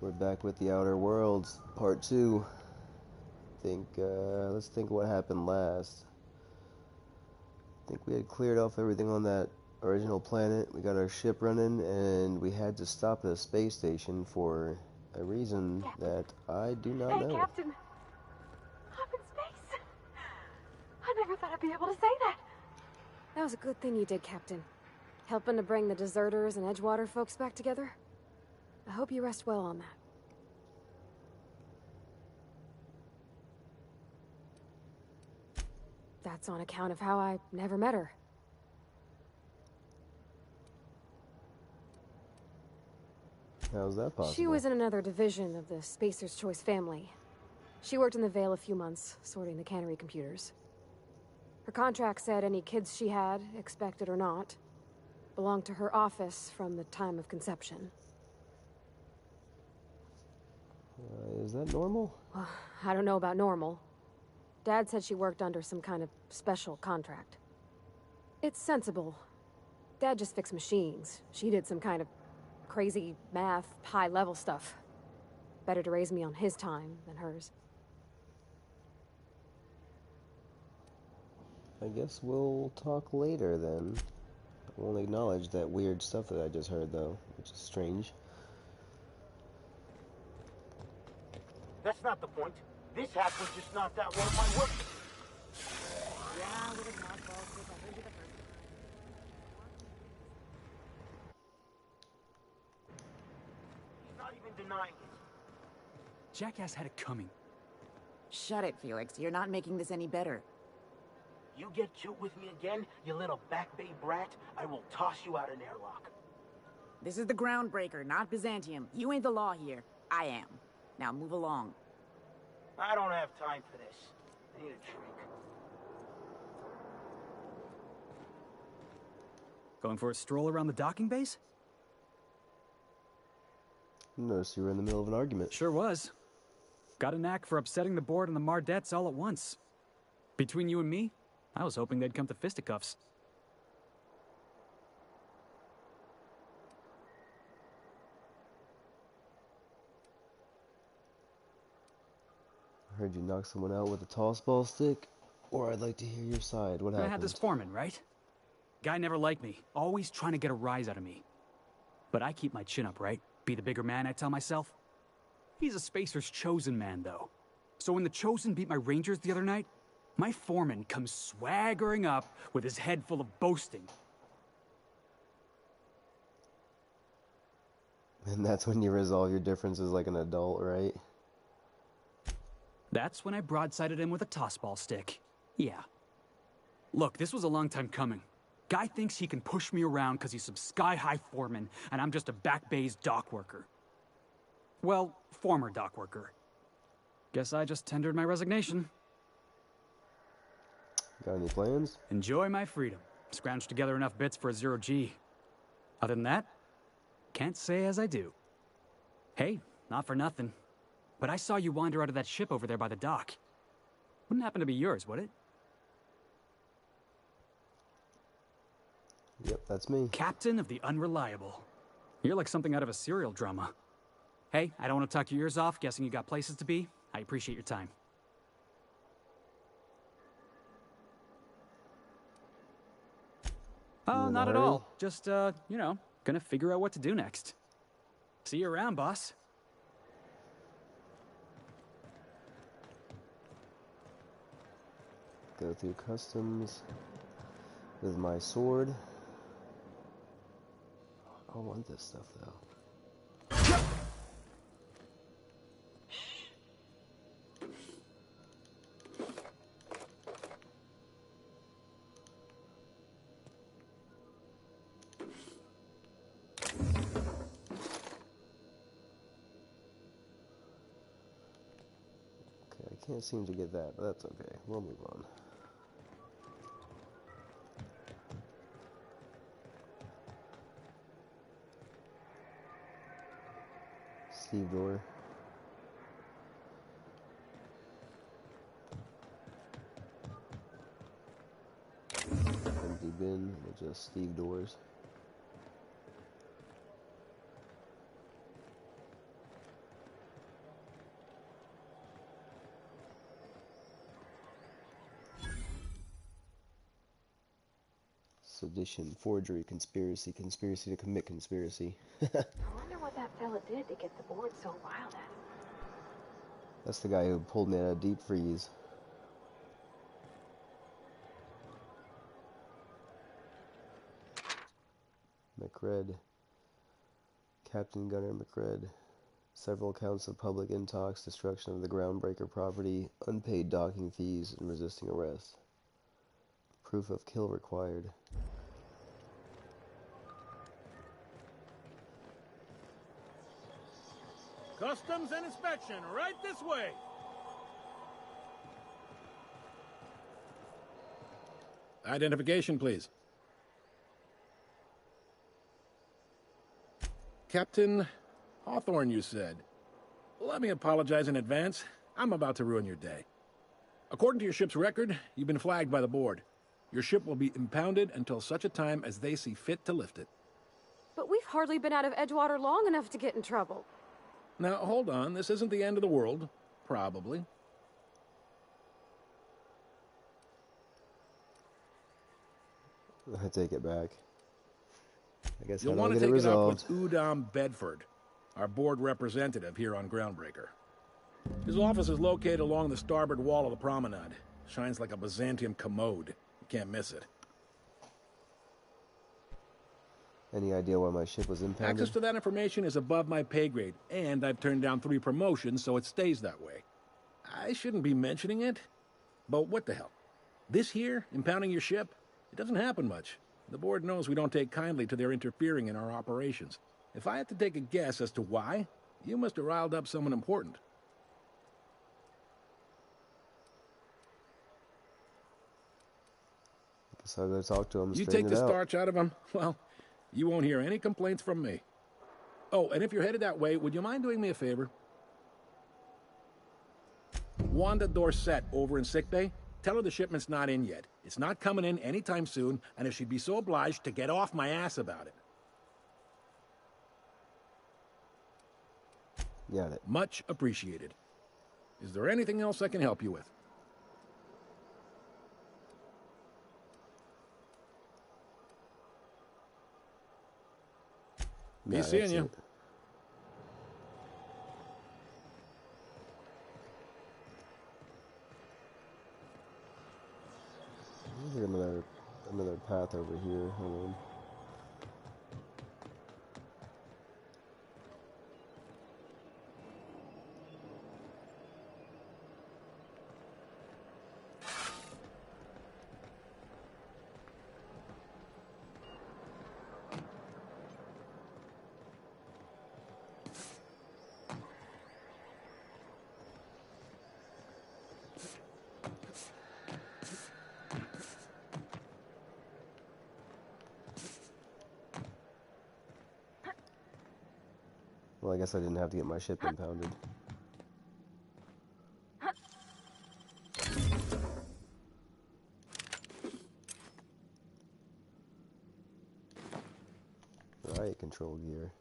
We're back with the Outer Worlds, part 2. Let's think what happened last. I think we had cleared off everything on that original planet. We got our ship running, and we had to stop at a space station for a reason that I do not know. Hey, Captain. I'm in space. I never thought I'd be able to say that. That was a good thing you did, Captain. Helping to bring the deserters and Edgewater folks back together. I hope you rest well on that. That's on account of how I never met her. How's that possible? She was in another division of the Spacer's Choice family. She worked in the Vale a few months, sorting the cannery computers. Her contract said any kids she had, expected or not, belonged to her office from the time of conception. Is that normal? Well, I don't know about normal. Dad said she worked under some kind of special contract. It's sensible. Dad just fixed machines. She did some kind of crazy math, high-level stuff. Better to raise me on his time than hers. I guess we'll talk later then. I won't acknowledge that weird stuff that I just heard though, which is strange. That's not the point. This hack was just knocked out one of my work. Yeah, with a mothball stick, I heard you the first He's not even denying it. Jackass had it coming. Shut it, Felix. You're not making this any better. You get cute with me again, you little Back Bay brat, I will toss you out an airlock. This is the Groundbreaker, not Byzantium. You ain't the law here. I am. Now move along. I don't have time for this. I need a drink. Going for a stroll around the docking base? Notice you were in the middle of an argument. Sure was. Got a knack for upsetting the board and the Mardettes all at once. Between you and me, I was hoping they'd come to fisticuffs. I heard you knock someone out with a toss ball stick, or I'd like to hear your side. What happened? I had this foreman, right? Guy never liked me, always trying to get a rise out of me. But I keep my chin up, right? Be the bigger man, I tell myself. He's a Spacer's chosen man, though. So when the Chosen beat my Rangers the other night, my foreman comes swaggering up with his head full of boasting. And that's when you resolve your differences like an adult, right? That's when I broadsided him with a tossball stick. Yeah. Look, this was a long time coming. Guy thinks he can push me around because he's some sky-high foreman, and I'm just a Back Bay's dock worker. Well, former dock worker. Guess I just tendered my resignation. Got any plans? Enjoy my freedom. Scrounged together enough bits for a 0G. Other than that, can't say as I do. Hey, not for nothing, but I saw you wander out of that ship over there by the dock. Wouldn't happen to be yours, would it? Yep, that's me. Captain of the Unreliable. You're like something out of a serial drama. Hey, I don't want to talk your ears off, guessing you got places to be. I appreciate your time. Oh, not at all. Just, you know, gonna figure out what to do next. See you around, boss. Go through customs with my sword. I want this stuff though. Okay, I can't seem to get that, but that's okay. We'll move on. Steve door. Empty bin with just Steve doors. Sedition, forgery, conspiracy, conspiracy to commit conspiracy. I wonder what that fella did to get the board so riled at him. That's the guy who pulled me out of deep freeze. McRed. Captain Gunnar McRed. Several counts of public intox, destruction of the Groundbreaker property, unpaid docking fees, and resisting arrest. Proof of kill required. Customs and inspection, right this way. Identification, please. Captain Hawthorne, you said. Let me apologize in advance. I'm about to ruin your day. According to your ship's record, you've been flagged by the board. Your ship will be impounded until such a time as they see fit to lift it. But we've hardly been out of Edgewater long enough to get in trouble. Now, hold on. This isn't the end of the world. Probably. I take it back. I guess You'll I don't want to get it take it up resolved. with Udom Bedford, our board representative here on Groundbreaker. His office is located along the starboard wall of the promenade. Shines like a Byzantium commode. You can't miss it. Any idea why my ship was impounded? Access to that information is above my pay grade, and I've turned down 3 promotions, so it stays that way. I shouldn't be mentioning it, but what the hell? This here, impounding your ship, it doesn't happen much. The board knows we don't take kindly to their interfering in our operations. If I had to take a guess as to why, you must have riled up someone important. Guess I'll go talk to him. You take straighten the it out. starch out of him, well, you won't hear any complaints from me. Oh, and if you're headed that way, would you mind doing me a favor? Wanda Dorset over in sickbay, tell her the shipment's not in yet. It's not coming in anytime soon, and if she'd be so obliged to get off my ass about it. Got it. Much appreciated. Is there anything else I can help you with? Be Nah, seeing that's you. it. There's another path over here. Hold on. Well, I guess I didn't have to get my ship impounded. Riot control gear.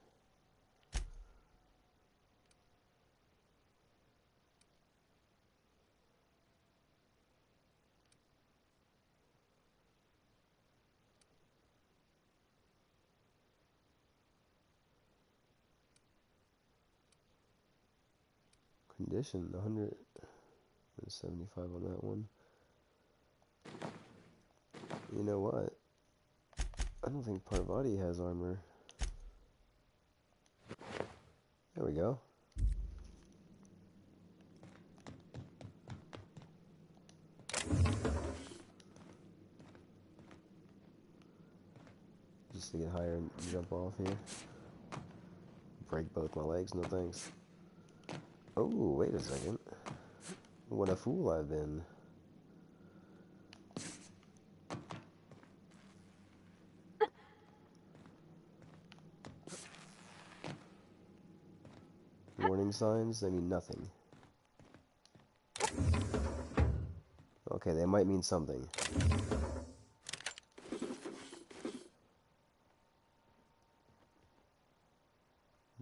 Condition 175 on that one. You know what? I don't think Parvati has armor. There we go. Just to get higher and jump off here. Break both my legs, no thanks. Oh, wait a second. What a fool I've been. Warning signs, they mean nothing. Okay, they might mean something.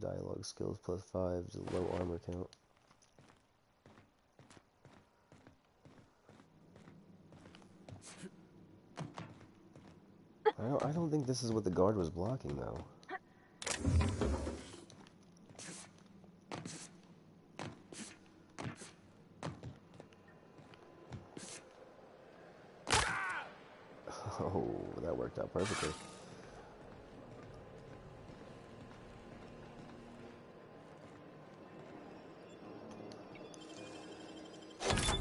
Dialogue skills +5 to low armor count. I don't think this is what the guard was blocking, though. Oh, that worked out perfectly.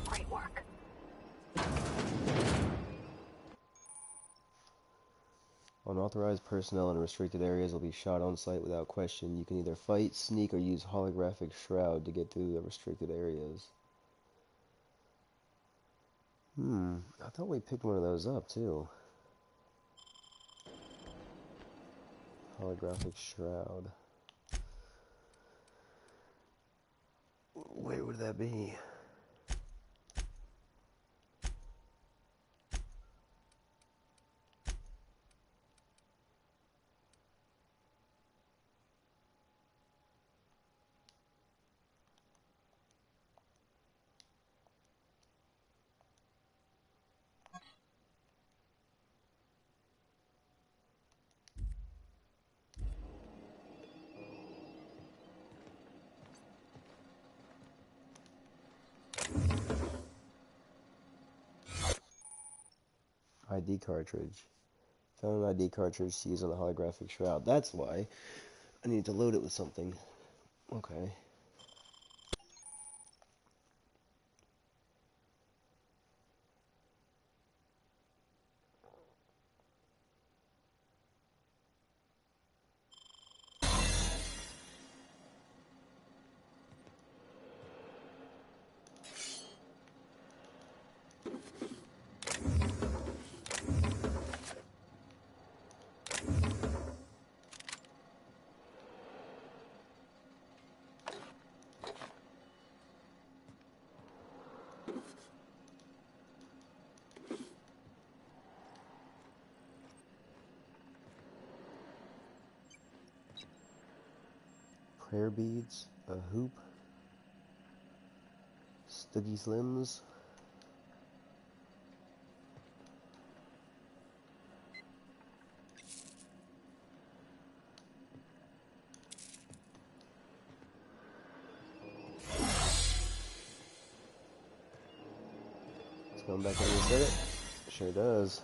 Great work. Unauthorized personnel in restricted areas will be shot on sight without question. You can either fight, sneak, or use holographic shroud to get through the restricted areas. I thought we picked one of those up, too. Holographic shroud. Where would that be? ID cartridge. Found an ID cartridge to use on the holographic shroud. That's why I need to load it with something. Okay. Prayer beads, a hoop, Stuggy Slims. It's going back and reset it. Sure does.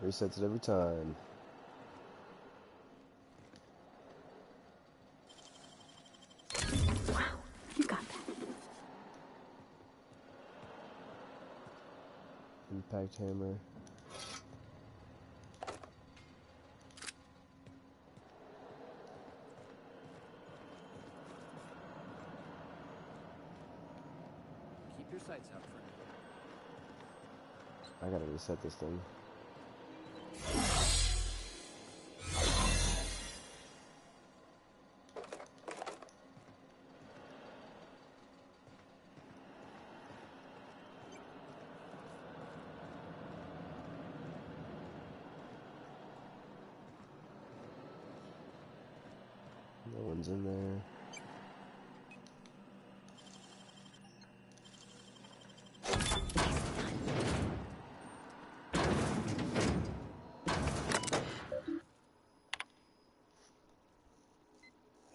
Resets it every time. You got that. Impact hammer. Keep your sights out for I gotta reset this thing. No one's in there.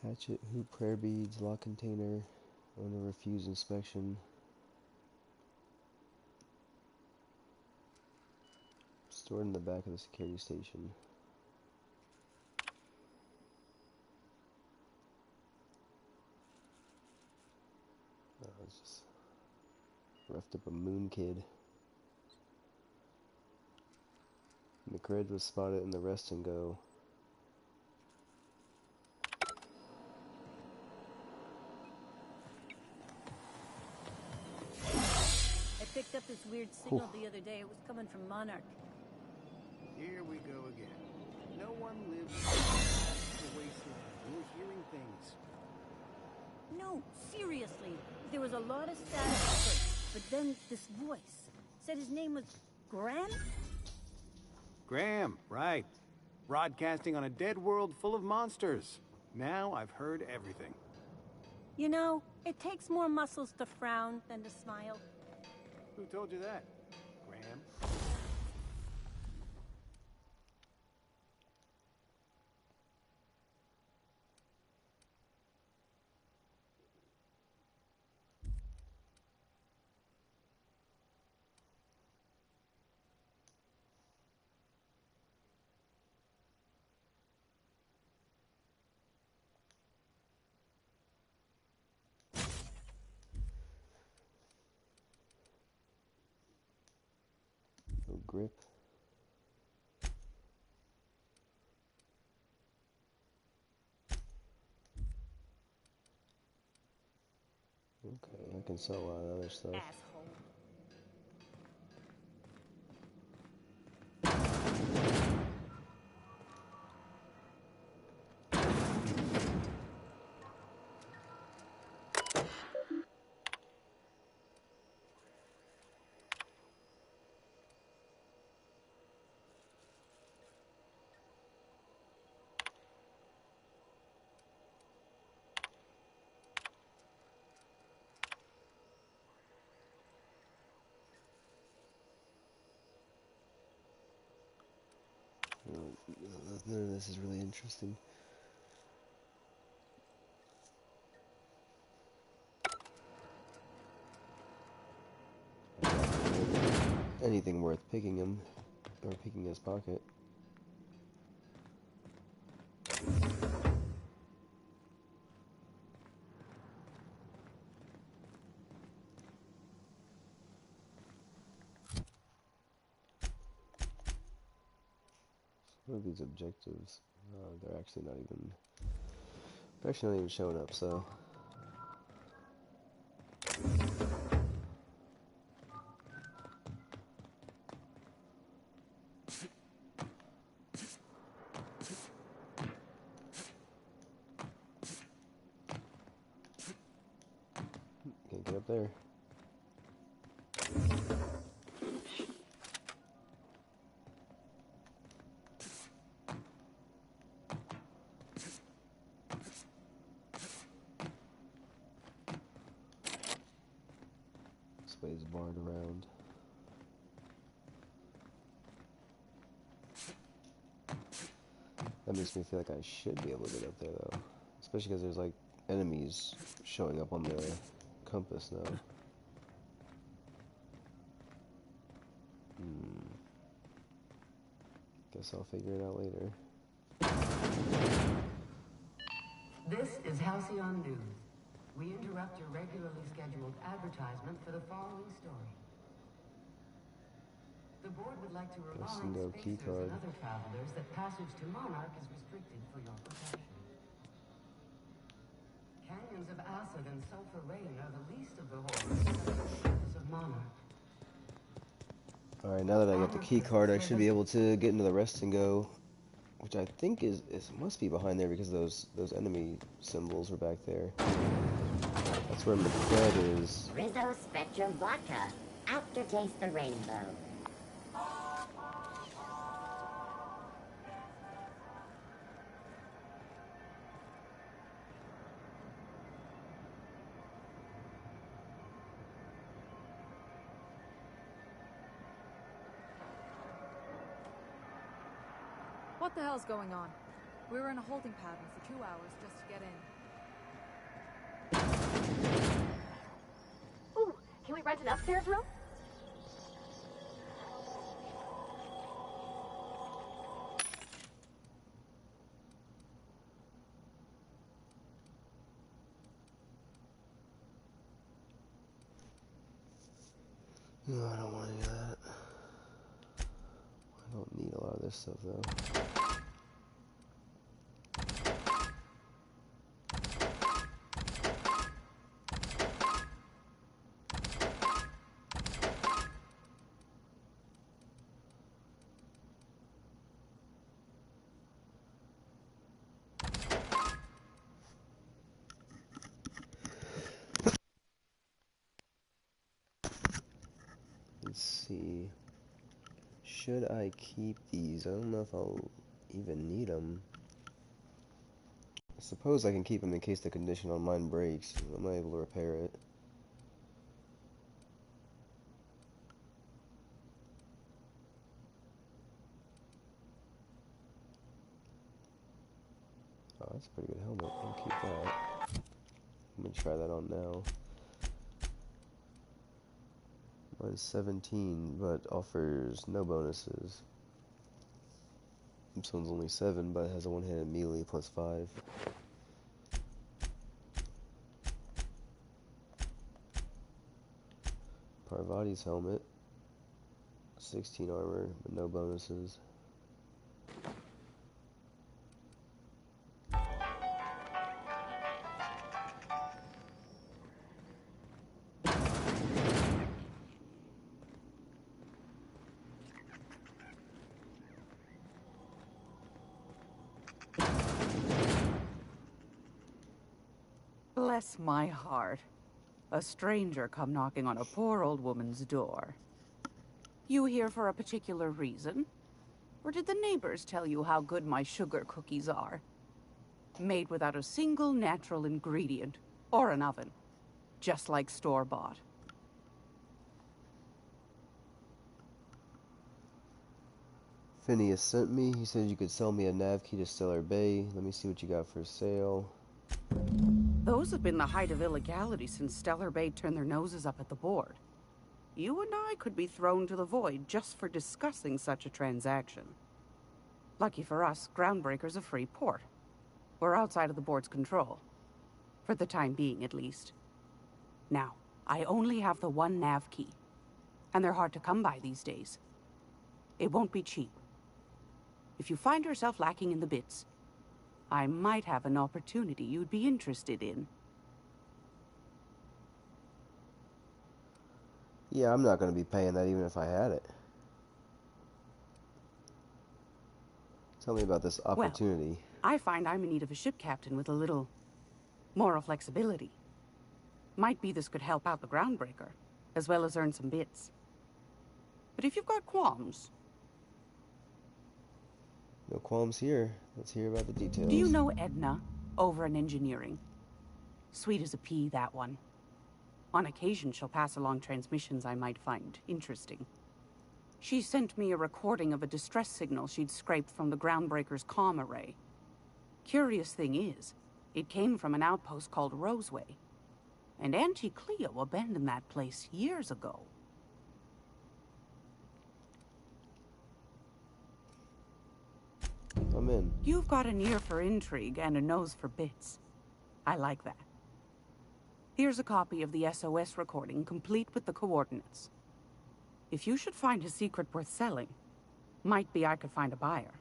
Hatchet, hoop, prayer beads, lock container, owner refuse inspection. Stored in the back of the security station. Oh, it's just roughed up a moon kid. And the cred was spotted in the rest and go. I picked up this weird signal the other day. It was coming from Monarch. Here we go again. No one lives in the wasteland. You're hearing things. No, seriously. There was a lot of static at first, but then this voice said his name was Graham? Graham, right. Broadcasting on a dead world full of monsters. Now I've heard everything. You know, it takes more muscles to frown than to smile. Who told you that? Graham? grip. Okay, I can sell a lot of other stuff. Asshole. None of this is really interesting. Anything worth picking him, or picking his pocket. What are these objectives? They're actually not even showing up, so. Can't get up there. This way's barred around. That makes me feel like I should be able to get up there, though. Especially because there's, like, enemies showing up on the compass now. Guess I'll figure it out later. This is Halcyon News. We interrupt your regularly scheduled advertisement for the following story. The board would like to remind spacers and other travelers that passage to Monarch is restricted for your protection. Canyons of acid and sulfur rain are the least of the horrors of Monarch. Alright, now that I got the key card, I should be able to get into the rest and go, which I think is must be behind there because those enemy symbols are back there. That's where Macbeth is. Rizzo Spectrum Vodka. Aftertaste the rainbow. What the hell's going on? We were in a holding pattern for 2 hours just to get in. Ooh, can we rent an upstairs room? No, I don't want any of that. I don't need a lot of this stuff, though. Let's see. Should I keep these? I don't know if I'll even need them. I suppose I can keep them in case the condition on mine breaks. I'm not able to repair it. Oh, that's a pretty good helmet. I'll keep that. I'm gonna try that on now. Mine's 17, but offers no bonuses. This one's only 7, but it has a one-handed melee plus 5. Parvati's helmet, 16 armor, but no bonuses. Bless my heart. A stranger come knocking on a poor old woman's door. You here for a particular reason? Or did the neighbors tell you how good my sugar cookies are? Made without a single natural ingredient, or an oven. Just like store-bought. Phineas sent me. He said you could sell me a nav key to Stellar Bay. Let me see what you got for sale. Those have been the height of illegality since Stellar Bay turned their noses up at the board. You and I could be thrown to the void just for discussing such a transaction. Lucky for us, Groundbreaker's a free port. We're outside of the board's control. For the time being, at least. Now, I only have the one nav key. And they're hard to come by these days. It won't be cheap. If you find yourself lacking in the bits, I might have an opportunity you'd be interested in. Yeah, I'm not going to be paying that even if I had it. Tell me about this opportunity. Well, I find I'm in need of a ship captain with a little moral flexibility. Might be this could help out the Groundbreaker, as well as earn some bits. But if you've got qualms... No qualms here. Let's hear about the details. Do you know Edna, over in engineering? Sweet as a pea, that one. On occasion, she'll pass along transmissions I might find interesting. She sent me a recording of a distress signal she'd scraped from the Groundbreaker's comm array. Curious thing is, it came from an outpost called Roseway. And Auntie Cleo abandoned that place years ago. I'm in. You've got an ear for intrigue and a nose for bits. I like that. Here's a copy of the SOS recording, complete with the coordinates. If you should find a secret worth selling, might be I could find a buyer.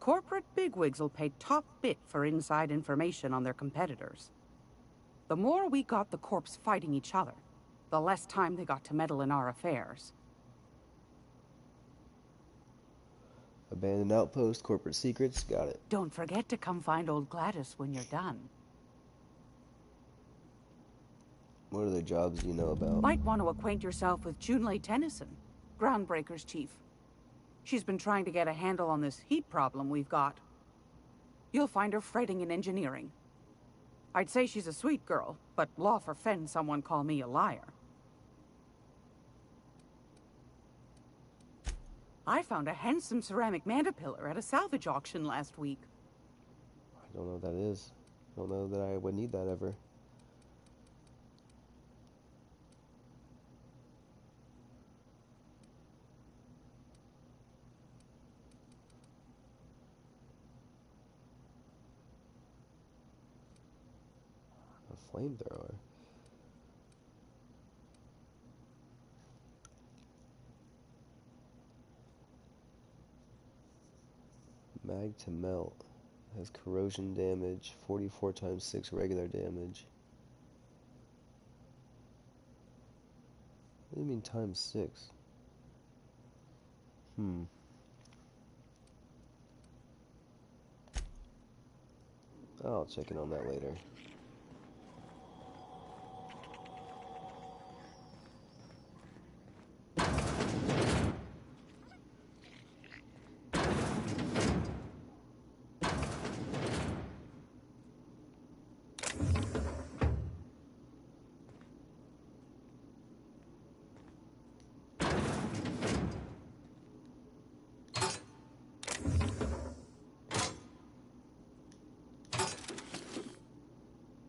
Corporate bigwigs will pay top bit for inside information on their competitors. The more we got the corps fighting each other, the less time they got to meddle in our affairs. Abandoned outpost, corporate secrets, got it. Don't forget to come find old Gladys when you're done. What other jobs do you know about? Might want to acquaint yourself with Junlei Tennyson, Groundbreaker's chief. She's been trying to get a handle on this heat problem we've got. You'll find her fretting in engineering. I'd say she's a sweet girl, but law forfend someone call me a liar. I found a handsome ceramic mandapillar at a salvage auction last week. I don't know what that is. I don't know that I would need that ever. A flamethrower. Mag to melt. Has corrosion damage, 44 times 6 regular damage. What do you mean times 6? I'll check in on that later.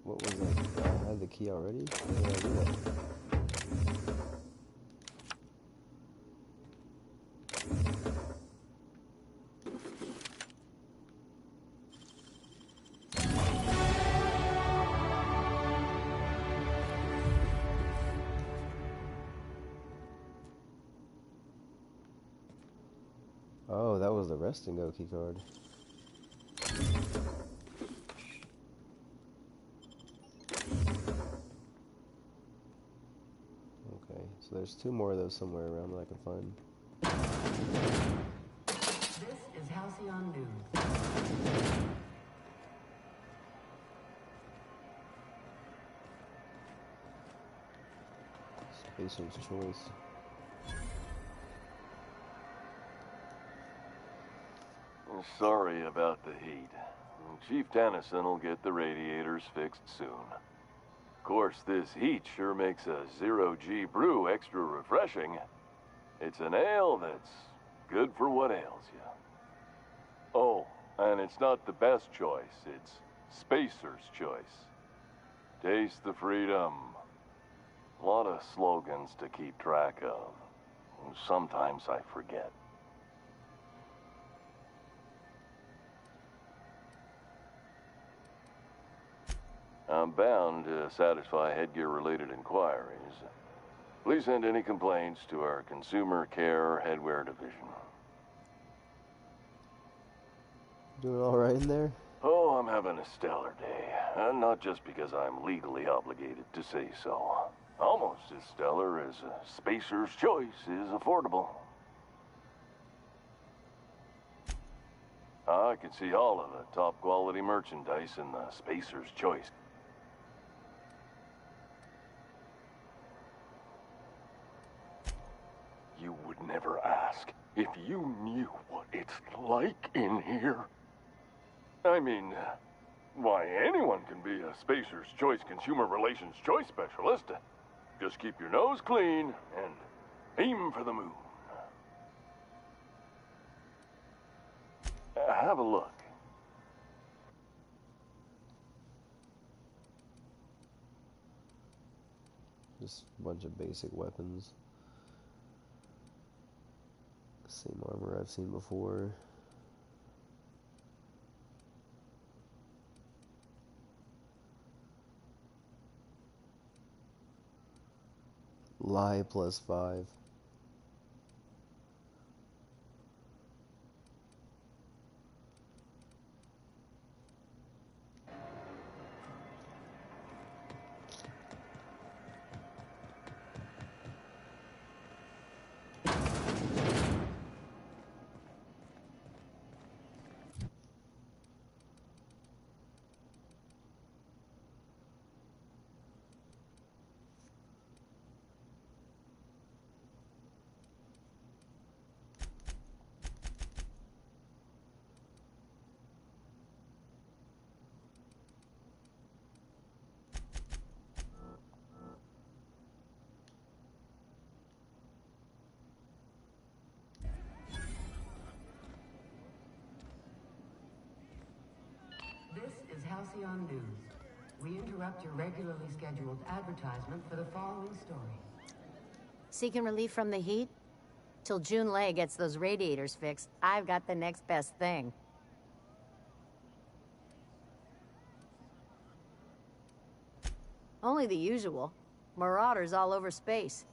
What was that? I had the key already? How did I do that? Oh, that was the rest and go key card. Okay, so there's 2 more of those somewhere around that I can find. This is Halcyon News. Spacer's Choice. Sorry about the heat. Chief Tennyson will get the radiators fixed soon. Of course, this heat sure makes a zero-G brew extra refreshing. It's an ale that's good for what ails you. Oh, and it's not the best choice. It's Spacer's Choice. Taste the freedom. A lot of slogans to keep track of. Sometimes I forget. I'm bound to satisfy headgear-related inquiries. Please send any complaints to our Consumer Care Headwear Division. Doing alright in there? Oh, I'm having a stellar day. And not just because I'm legally obligated to say so. Almost as stellar as a Spacer's Choice is affordable. I can see all of the top-quality merchandise in the Spacer's Choice. You would never ask if you knew what it's like in here. I mean, why, anyone can be a Spacer's Choice Consumer Relations Choice Specialist. Just keep your nose clean and aim for the moon. Have a look. Just a bunch of basic weapons. Same armor I've seen before. Lie +5. This is Halcyon News. We interrupt your regularly scheduled advertisement for the following story. Seeking relief from the heat? Till June Lay gets those radiators fixed, I've got the next best thing. Only the usual. Marauders all over space.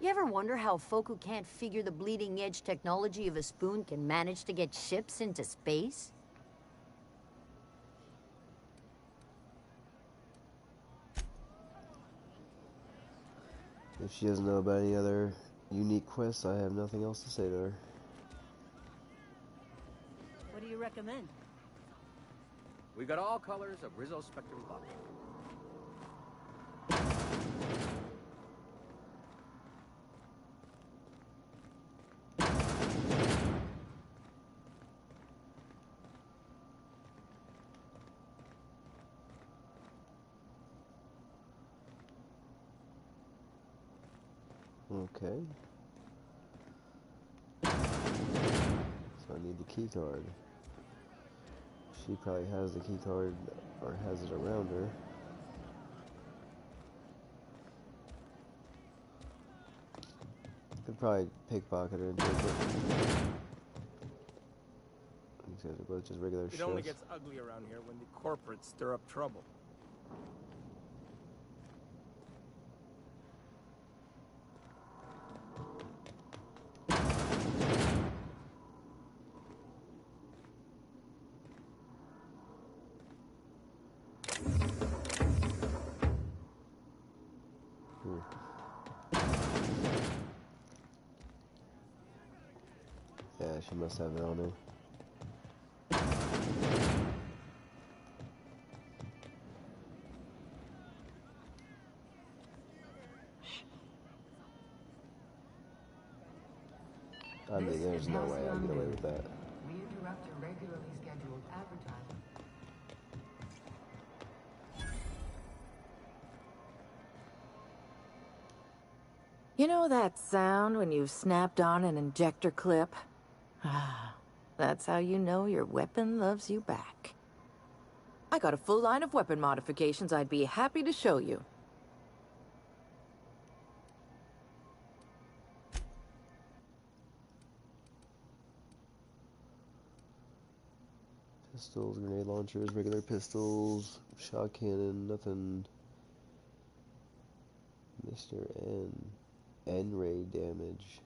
You ever wonder how folk who can't figure the bleeding edge technology of a spoon can manage to get ships into space? If she doesn't know about any other unique quests, I have nothing else to say to her. What do you recommend? We got all colors of Rizzo Spectrum Buck. Okay. So I need the key card. She probably has the key card or has it around her. Could probably pickpocket her and take it. These guys are both just regular It only shifts. gets ugly around here when the corporates stir up trouble. Yeah, she must have it on her. I mean, there's no way I'll get away with that. We interrupt your regularly scheduled advertisement. You know that sound when you've snapped on an injector clip? That's how you know your weapon loves you back. I got a full line of weapon modifications I'd be happy to show you. Pistols, grenade launchers, regular pistols, shot cannon, nothing. Mr. N-ray damage.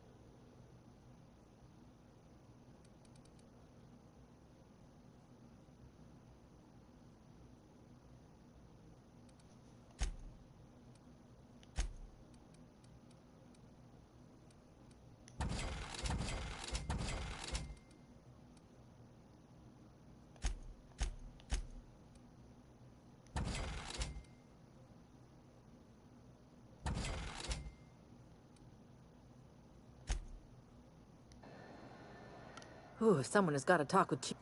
Ooh, someone has got to talk with you.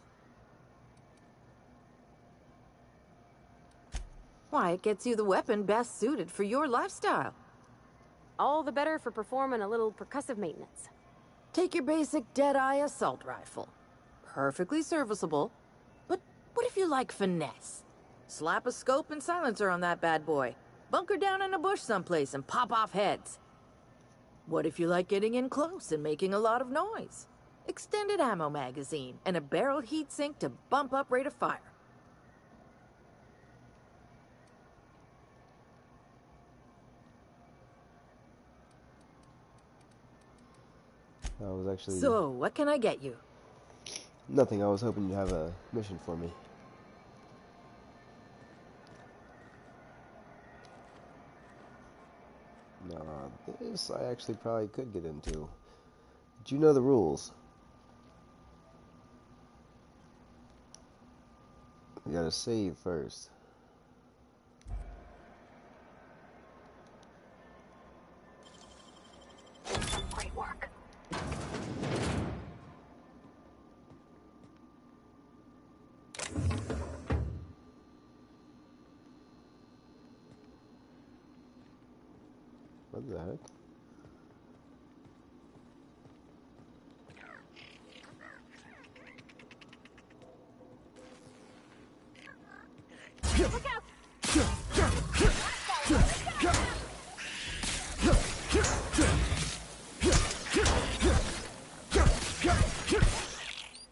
Why, it gets you the weapon best suited for your lifestyle. All the better for performing a little percussive maintenance. Take your basic Deadeye assault rifle. Perfectly serviceable. But what if you like finesse? Slap a scope and silencer on that bad boy. Bunker down in a bush someplace and pop off heads. What if you like getting in close and making a lot of noise? Extended ammo magazine and a barrel heatsink to bump up rate of fire. I was actually... So, what can I get you? Nothing, I was hoping you'd have a mission for me. No, this I actually probably could get into. Did you know the rules? We gotta save first. Great work. What the heck? Look out!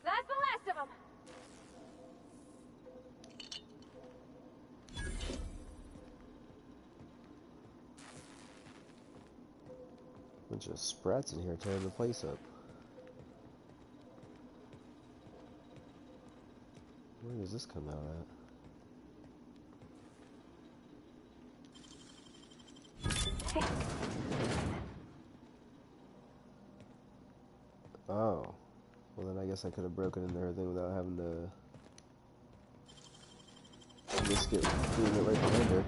That's the last of them. Bunch of sprats in here tearing the place up. Where does this come out at? Oh. Well, then I guess I could have broken into everything without having to risk it doing it right behind her.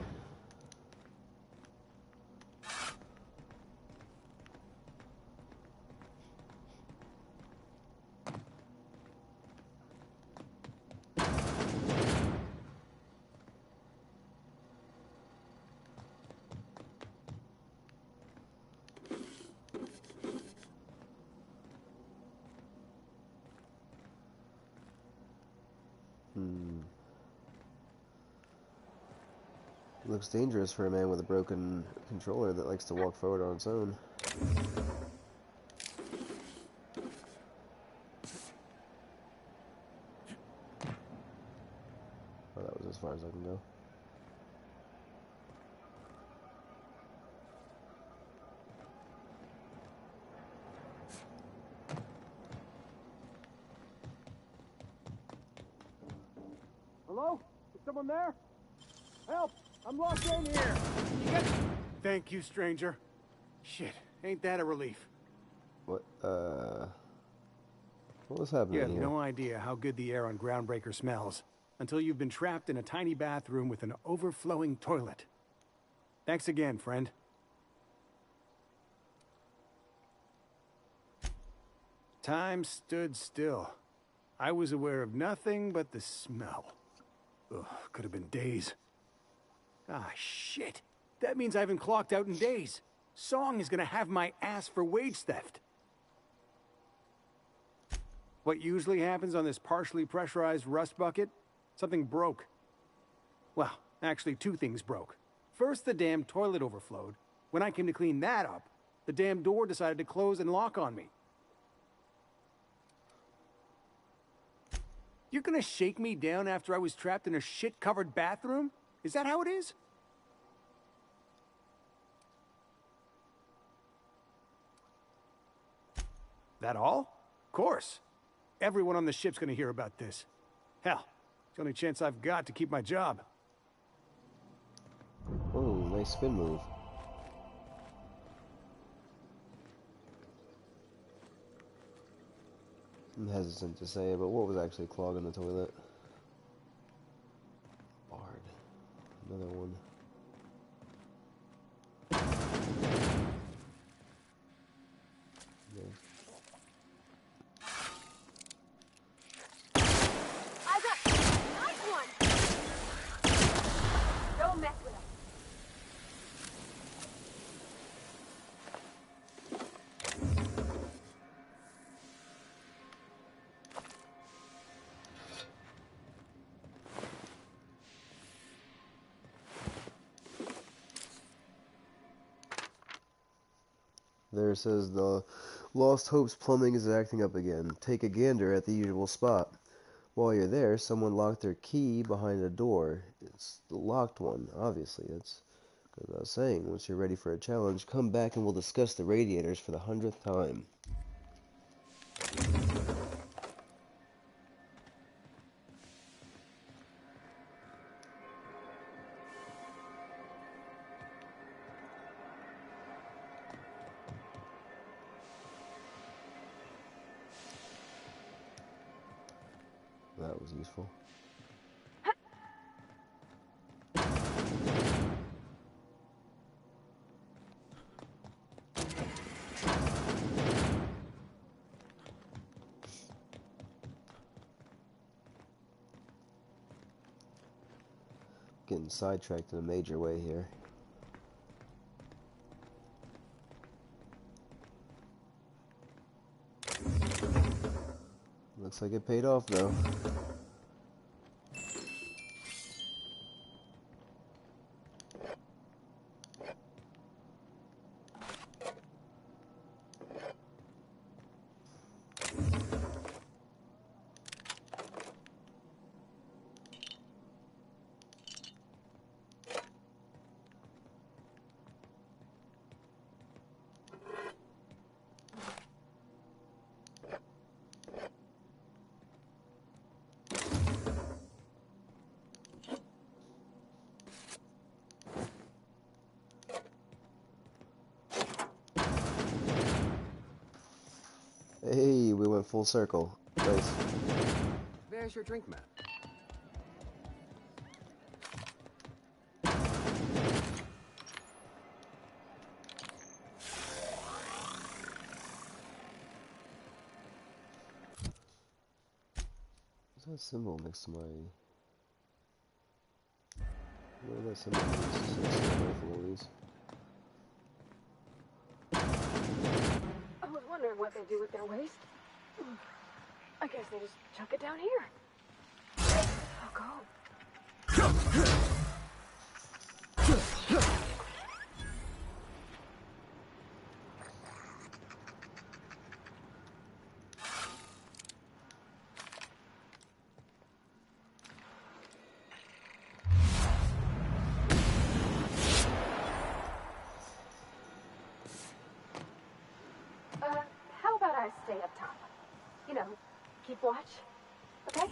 Looks dangerous for a man with a broken controller that likes to walk forward on its own. Oh, that was as far as I can go. Hello? Is someone there? Help! I'm locked in here! You get... Thank you, stranger. Shit, ain't that a relief? What, What was happening You have here? no idea how good the air on Groundbreaker smells until you've been trapped in a tiny bathroom with an overflowing toilet. Thanks again, friend. Time stood still. I was aware of nothing but the smell. Ugh, could have been days. Ah, shit. That means I haven't clocked out in days. Song is gonna have my ass for wage theft. What usually happens on this partially pressurized rust bucket? Something broke. Well, actually 2 things broke. First, the damn toilet overflowed. When I came to clean that up, the damn door decided to close and lock on me. You're gonna shake me down after I was trapped in a shit-covered bathroom? Is that how it is? That all? Of course. Everyone on the ship's gonna hear about this. Hell, it's the only chance I've got to keep my job. Oh, nice spin move. I'm hesitant to say it, but what was actually clogging the toilet? Bard. Another one. Yeah. I got nice one. Don't mess with him. There says the Lost Hopes Plumbing is acting up again. Take a gander at the usual spot. While you're there, someone locked their key behind a door. It's the locked one, obviously. That's as I was saying. Once you're ready for a challenge, come back and we'll discuss the radiators for the 100th time. That was useful. Getting sidetracked in a major way here. Looks like it paid off though. Hey, we went full circle. Nice. There's your drink, Matt. What's that symbol next to my... What that symbol is? I was wondering what they do with their waste. I guess they just chuck it down here. I'll go. How about I stay up top? You know, keep watch, okay?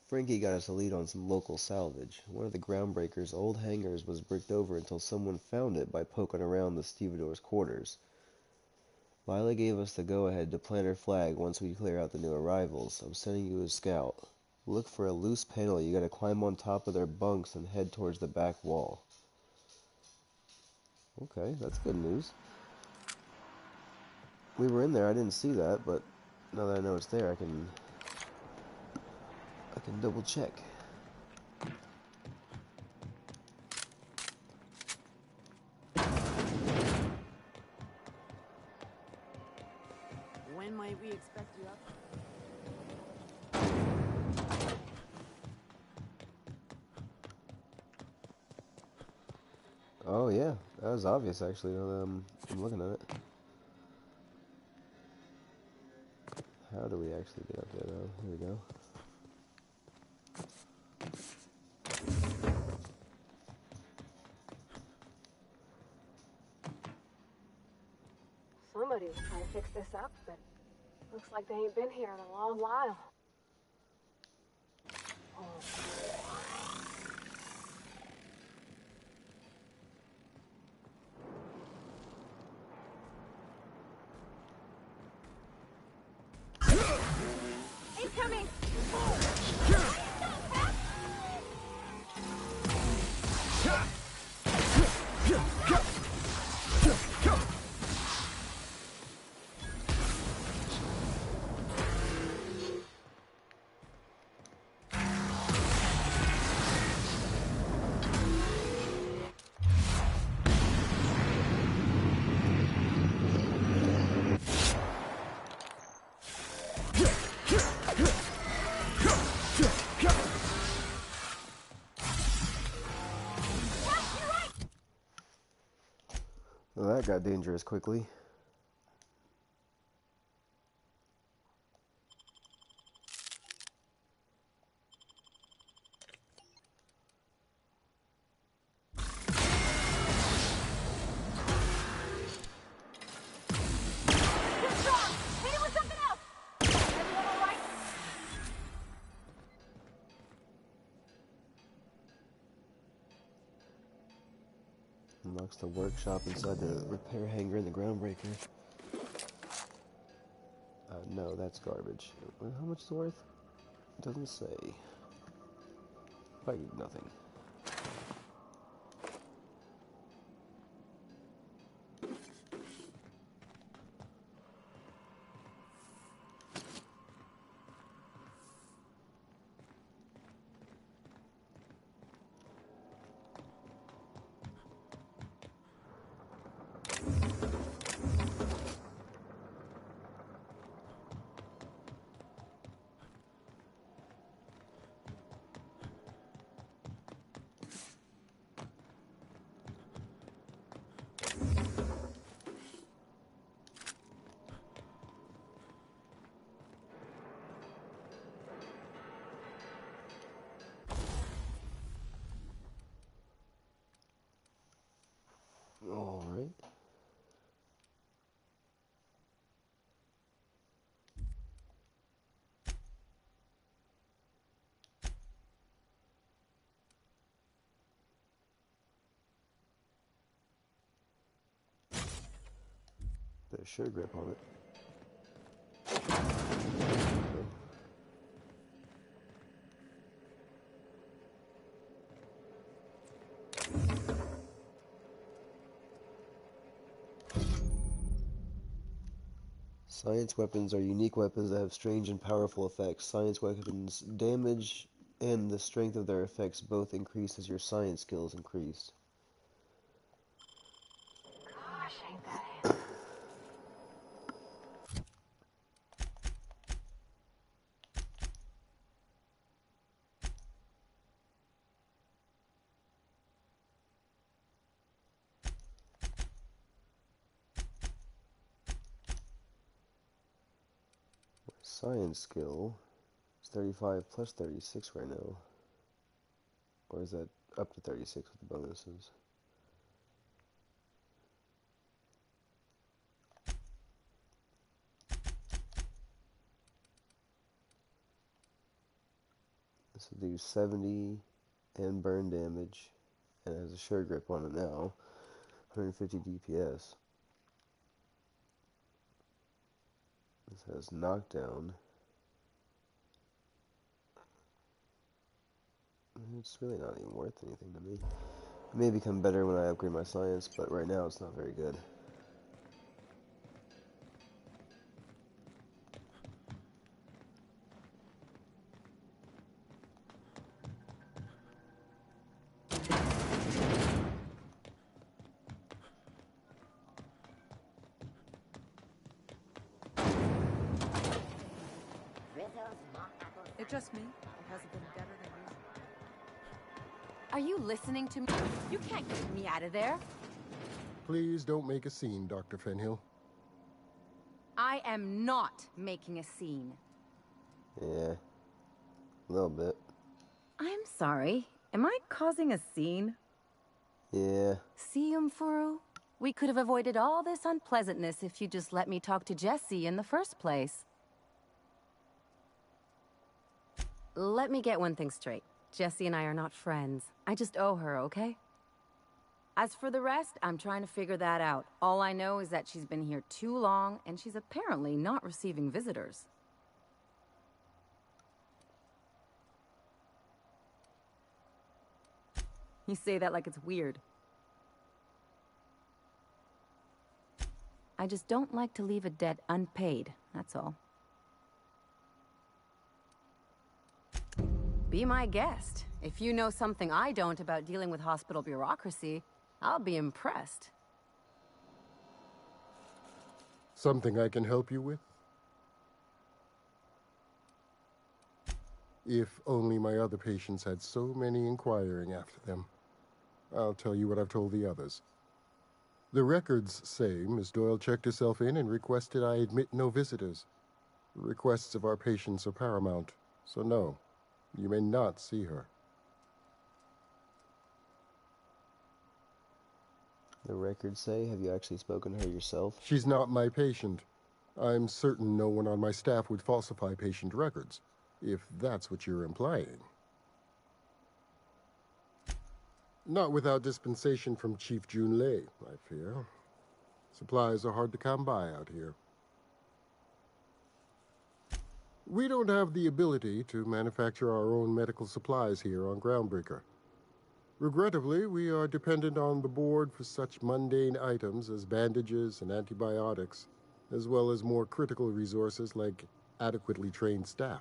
Frankie got us a lead on some local salvage. One of the groundbreaker's old hangars was bricked over until someone found it by poking around the stevedores' quarters. Lila gave us the go-ahead to plant her flag once we clear out the new arrivals. I'm sending you a scout. Look for a loose panel. You gotta climb on top of their bunks and head towards the back wall. Okay, that's good news. We were in there, I didn't see that, but now that I know it's there, I can double check. When might we expect you up? Oh yeah, that was obvious actually. I'm looking at it. How do we actually get up there though? Here we go. Somebody was trying to fix this up, but looks like they ain't been here in a long while. Incoming! Well, that got dangerous quickly. Unlocks the workshop inside the repair hangar in the groundbreaker. No, that's garbage. How much is it worth? It doesn't say. Probably nothing. All right. Bit of sure grip on it. Science weapons are unique weapons that have strange and powerful effects. Science weapons damage and the strength of their effects both increase as your science skills increase. Gosh, ain't that handsome. Science skill is 35 plus 36 right now. Or is that up to 36 with the bonuses? This will do 70 and burn damage, and it has a sure grip on it now. 150 DPS. This has knockdown. It's really not even worth anything to me. It may become better when I upgrade my science, but right now it's not very good. It's just me. It hasn't been better than usual. Are you listening to me? You can't get me out of there. Please don't make a scene, Dr. Fenhill. I am not making a scene. Yeah, a little bit. I'm sorry. Am I causing a scene? Yeah. See, Umfuru? We could have avoided all this unpleasantness if you just let me talk to Jesse in the first place. Let me get one thing straight. Jesse and I are not friends. I just owe her, okay? As for the rest, I'm trying to figure that out. All I know is that she's been here too long, and she's apparently not receiving visitors. You say that like it's weird. I just don't like to leave a debt unpaid, that's all. Be my guest. If you know something I don't about dealing with hospital bureaucracy, I'll be impressed. Something I can help you with? If only my other patients had so many inquiring after them. I'll tell you what I've told the others. The records say Miss Doyle checked herself in and requested I admit no visitors. The requests of our patients are paramount, so no. You may not see her. The records say, have you actually spoken to her yourself? She's not my patient. I'm certain no one on my staff would falsify patient records, if that's what you're implying. Not without dispensation from Chief Junlei, I fear. Supplies are hard to come by out here. We don't have the ability to manufacture our own medical supplies here on Groundbreaker. Regrettably, we are dependent on the board for such mundane items as bandages and antibiotics, as well as more critical resources like adequately trained staff.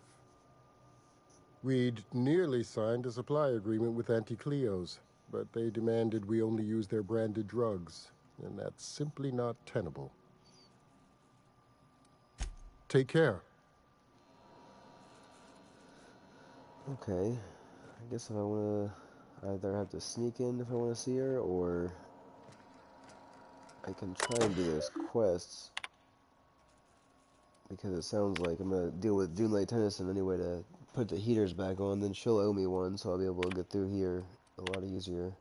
We'd nearly signed a supply agreement with Anti-Cleos, but they demanded we only use their branded drugs, and that's simply not tenable. Take care. Okay, I guess if I want to either have to sneak in if I want to see her, or I can try and do those quests, because it sounds like I'm going to deal with Junlei Tennyson anyway to put the heaters back on, then she'll owe me one, so I'll be able to get through here a lot easier.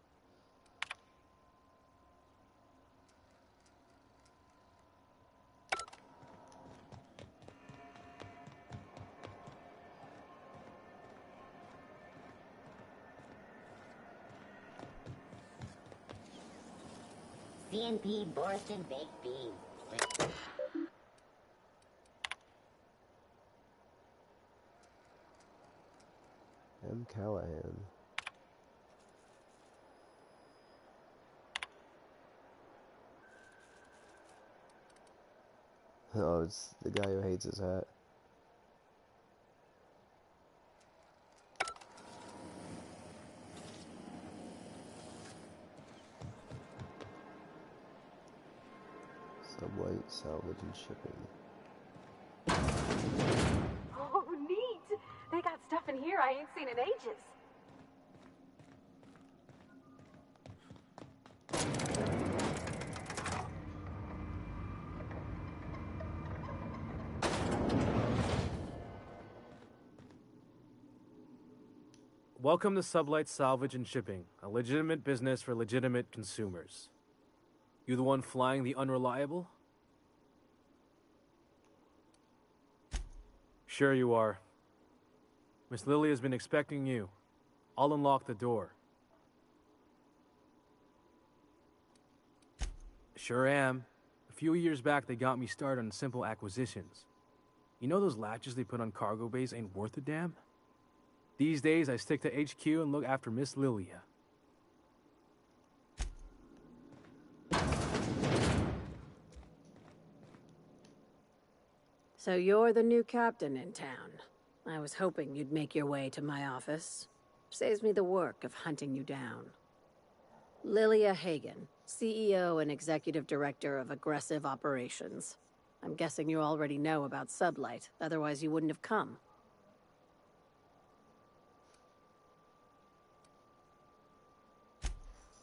CNP Borston baked beans. M. Callahan. Oh, it's the guy who hates his hat. Sublight, salvage, and shipping. Oh, neat! They got stuff in here I ain't seen in ages. Welcome to Sublight Salvage and Shipping, a legitimate business for legitimate consumers. You the one flying the Unreliable? Sure you are. Miss Lily has been expecting you. I'll unlock the door. Sure am. A few years back, they got me started on simple acquisitions. You know those latches they put on cargo bays ain't worth a damn? These days, I stick to HQ and look after Miss Lilia. So you're the new captain in town. I was hoping you'd make your way to my office. Saves me the work of hunting you down. Lilia Hagen, CEO and Executive Director of Aggressive Operations. I'm guessing you already know about Sublight, otherwise you wouldn't have come.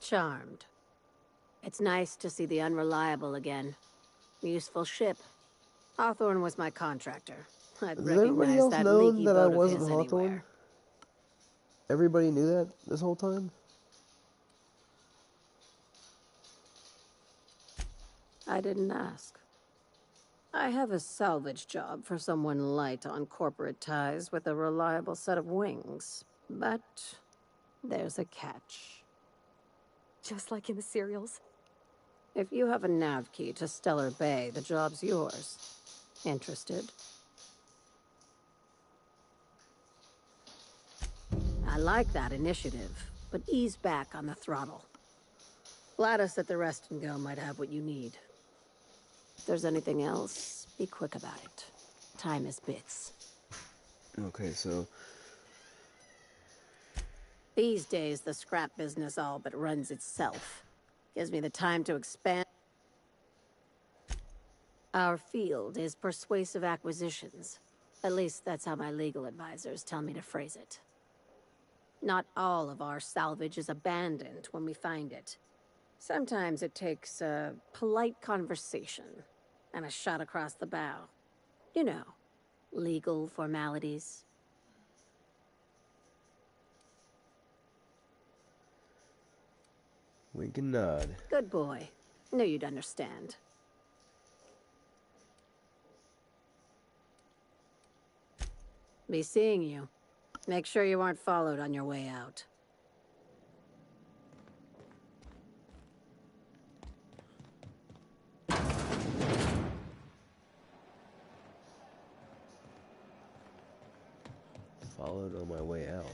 Charmed. It's nice to see the Unreliable again. Useful ship. Hawthorne was my contractor. I'd Does everybody recognize else that know leaky that I boat of wasn't his Hawthorne? anywhere. Everybody knew that this whole time? I didn't ask. I have a salvage job for someone light on corporate ties with a reliable set of wings. But there's a catch. Just like in the serials? If you have a nav key to Stellar Bay, the job's yours. Interested? I like that initiative, but ease back on the throttle. Gladys at the Rest and Go might have what you need. If there's anything else, be quick about it. Time is bits. Okay, so... These days, the scrap business all but runs itself. Gives me the time to expand. Our field is persuasive acquisitions. At least that's how my legal advisors tell me to phrase it. Not all of our salvage is abandoned when we find it. Sometimes it takes a polite conversation and a shot across the bow. You know, legal formalities. Wink and nod. Good boy. Knew you'd understand. Be seeing you. Make sure you aren't followed on your way out. Followed on my way out.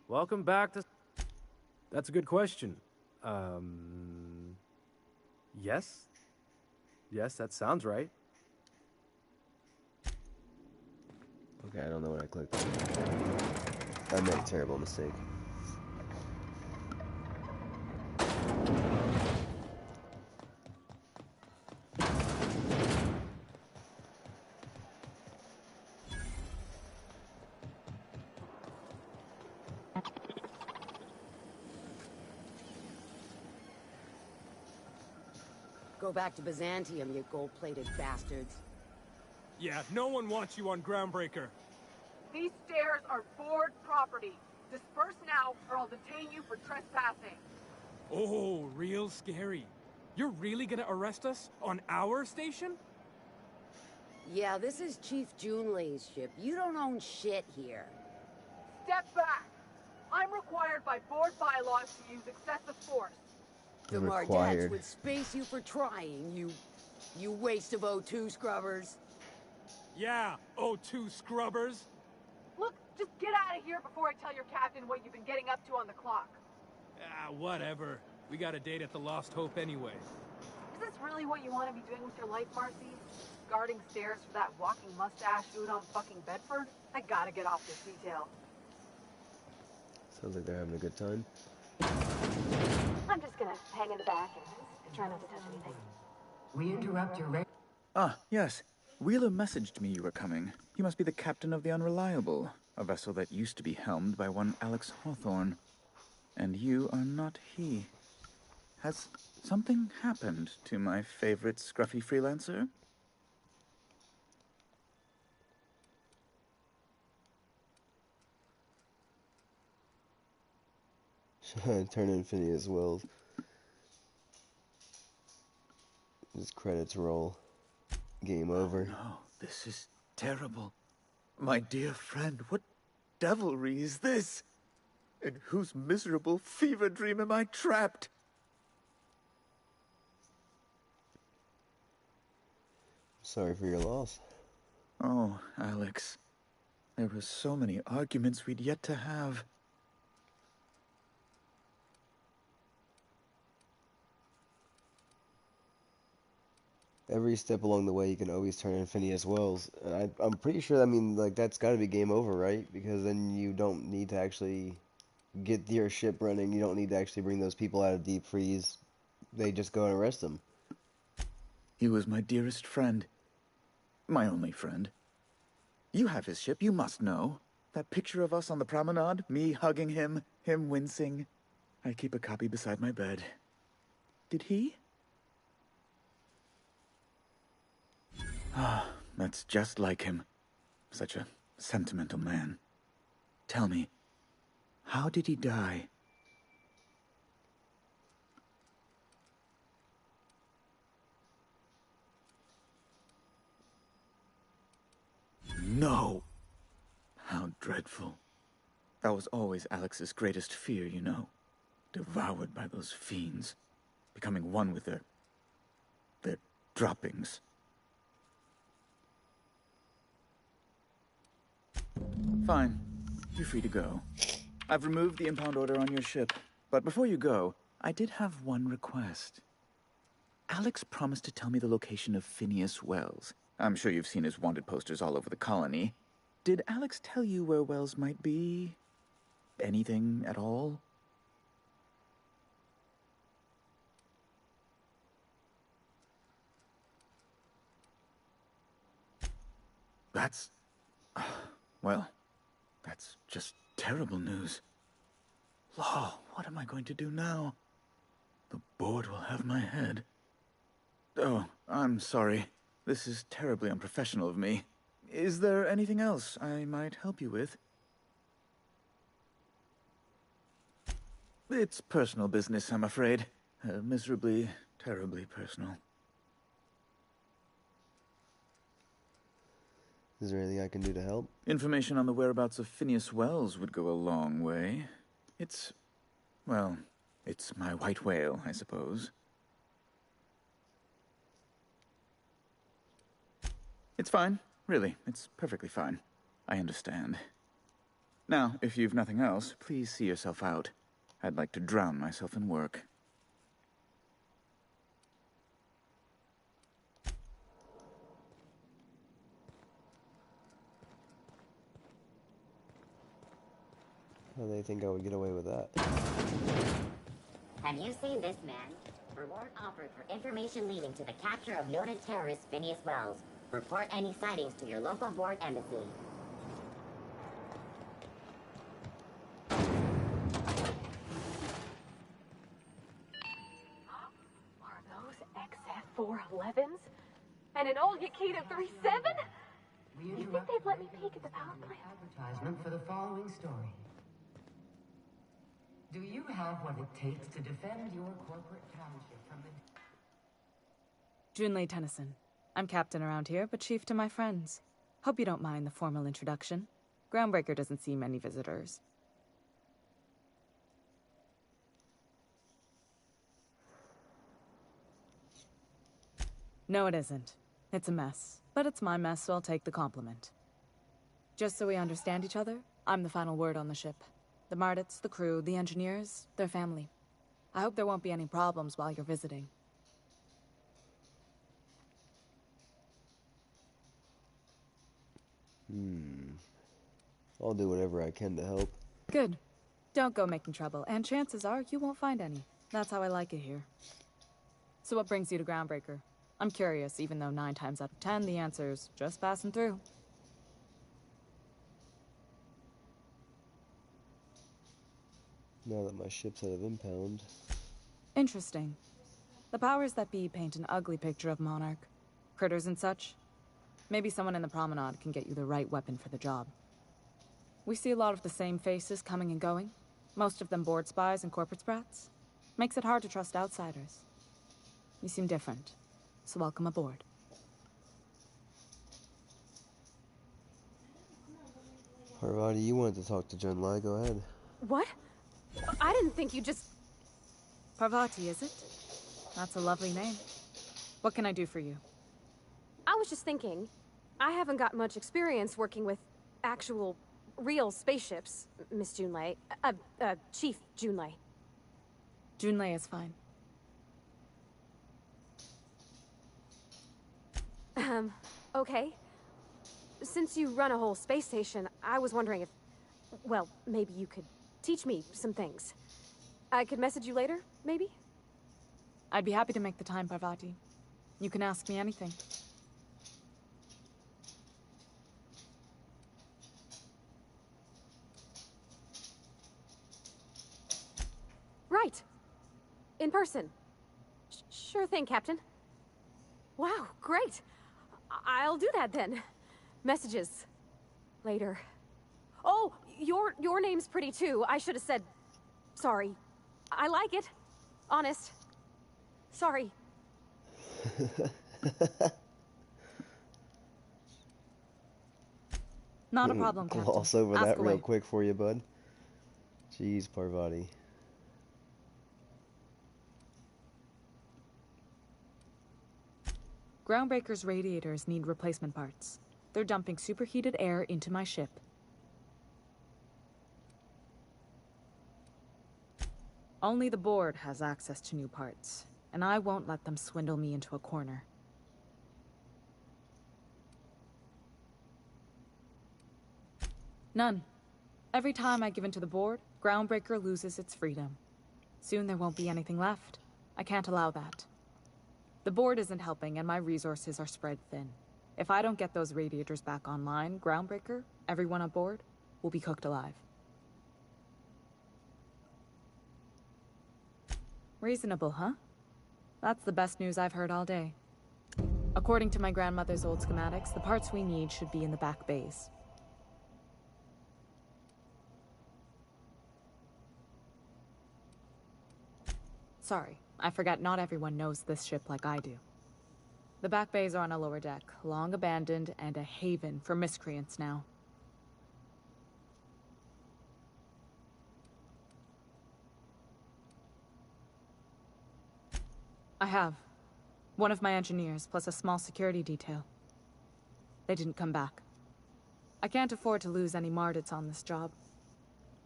Welcome back to... That's a good question. Yes? Yes, that sounds right. Okay, I don't know what I clicked on. I made a terrible mistake. Go back to Byzantium, you gold-plated bastards. Yeah, no one wants you on Groundbreaker. These stairs are board property. Disperse now, or I'll detain you for trespassing. Oh, real scary. You're really gonna arrest us on our station? Yeah, this is Chief Junlei's ship. You don't own shit here. Step back. I'm required by board bylaws to use excessive force. The Mardettes would space you for trying, you waste of O2 scrubbers. Yeah, O2 scrubbers. Look, just get out of here before I tell your captain what you've been getting up to on the clock. Ah, whatever. We got a date at the Lost Hope anyway. Is this really what you want to be doing with your life, Marcy? Guarding stairs for that walking mustache dude on fucking Bedford? I gotta get off this detail. Sounds like they're having a good time. I'm just gonna hang in the back and try not to touch anything. We interrupt your Ah, yes. Wheeler messaged me you were coming. You must be the captain of the Unreliable, a vessel that used to be helmed by one Alex Hawthorne. And you are not he. Has something happened to my favorite scruffy freelancer? Turn in Phineas Wells. His credits roll. Game over. No, this is terrible. My dear friend, what devilry is this? In whose miserable fever dream am I trapped? Sorry for your loss. Oh, Alex. There were so many arguments we'd yet to have. Every step along the way, you can always turn in Phineas Wells. And I'm pretty sure, I mean, like, that's got to be game over, right? Because then you don't need to actually get your ship running. You don't need to actually bring those people out of deep freeze. They just go and arrest them. He was my dearest friend. My only friend. You have his ship, you must know. That picture of us on the promenade, me hugging him, him wincing. I keep a copy beside my bed. Did he? Ah, that's just like him. Such a sentimental man. Tell me, how did he die? No! How dreadful. That was always Alex's greatest fear, you know. Devoured by those fiends. Becoming one with their droppings. Fine. You're free to go. I've removed the impound order on your ship. But before you go, I did have one request. Alex promised to tell me the location of Phineas Wells. I'm sure you've seen his wanted posters all over the colony. Did Alex tell you where Wells might be? Anything at all? That's... well, that's just terrible news. Law, what am I going to do now? The board will have my head. Oh, I'm sorry. This is terribly unprofessional of me. Is there anything else I might help you with? It's personal business, I'm afraid. Miserably, terribly personal. Is there anything I can do to help? Information on the whereabouts of Phineas Wells would go a long way. It's... well, it's my white whale, I suppose. It's fine. Really, it's perfectly fine. I understand. Now, if you've nothing else, please see yourself out. I'd like to drown myself in work. How do they think I would get away with that? Have you seen this man? Reward offered for information leading to the capture of noted terrorist Phineas Wells. Report any sightings to your local board embassy. Are those XF411s? And an old Yakita 37? You think they'd let me peek at the power plant? Advertisement for the following story. Do you have what it takes to defend your corporate township from the... Junlei Tennyson. I'm captain around here, but chief to my friends. Hope you don't mind the formal introduction. Groundbreaker doesn't see many visitors. No, it isn't. It's a mess. But it's my mess, so I'll take the compliment. Just so we understand each other, I'm the final word on the ship. The Mardits, the crew, the engineers, their family. I hope there won't be any problems while you're visiting. I'll do whatever I can to help. Good. Don't go making trouble, and chances are you won't find any. That's how I like it here. So what brings you to Groundbreaker? I'm curious, even though 9 times out of 10 the answer's just passing through. Now that my ship's out of impound. Interesting. The powers that be paint an ugly picture of Monarch. Critters and such. Maybe someone in the promenade can get you the right weapon for the job. We see a lot of the same faces coming and going. Most of them board spies and corporate sprats. Makes it hard to trust outsiders. You seem different, so welcome aboard. Parvati, you wanted to talk to Junlei. Go ahead. What? I didn't think you just... Parvati, is it? That's a lovely name. What can I do for you? I was just thinking, I haven't got much experience working with actual, real spaceships, Miss Junlei. Chief Junlei. Junlei is fine. Okay. Since you run a whole space station, I was wondering if... Well, maybe you could teach me some things. I could message you later, maybe? I'd be happy to make the time, Parvati. You can ask me anything. Right. In person. Sure thing, Captain. Wow, great. I'll do that then. Messages. Later. Oh, your name's pretty too. I should have said... Sorry. I like it. Honest. Sorry. Not a problem, Captain. Gloss over Ask that away. real quick for you, bud. Jeez, Parvati. Groundbreaker's radiators need replacement parts. They're dumping superheated air into my ship. Only the board has access to new parts, and I won't let them swindle me into a corner. None. Every time I give in to the board, Groundbreaker loses its freedom. Soon there won't be anything left. I can't allow that. The board isn't helping, and my resources are spread thin. If I don't get those radiators back online, Groundbreaker, everyone aboard, will be cooked alive. Reasonable, huh? That's the best news I've heard all day. According to my grandmother's old schematics, the parts we need should be in the back bays. Sorry, I forgot not everyone knows this ship like I do. The back bays are on a lower deck, long abandoned and a haven for miscreants now. I have. One of my engineers, plus a small security detail. They didn't come back. I can't afford to lose any Mardits on this job.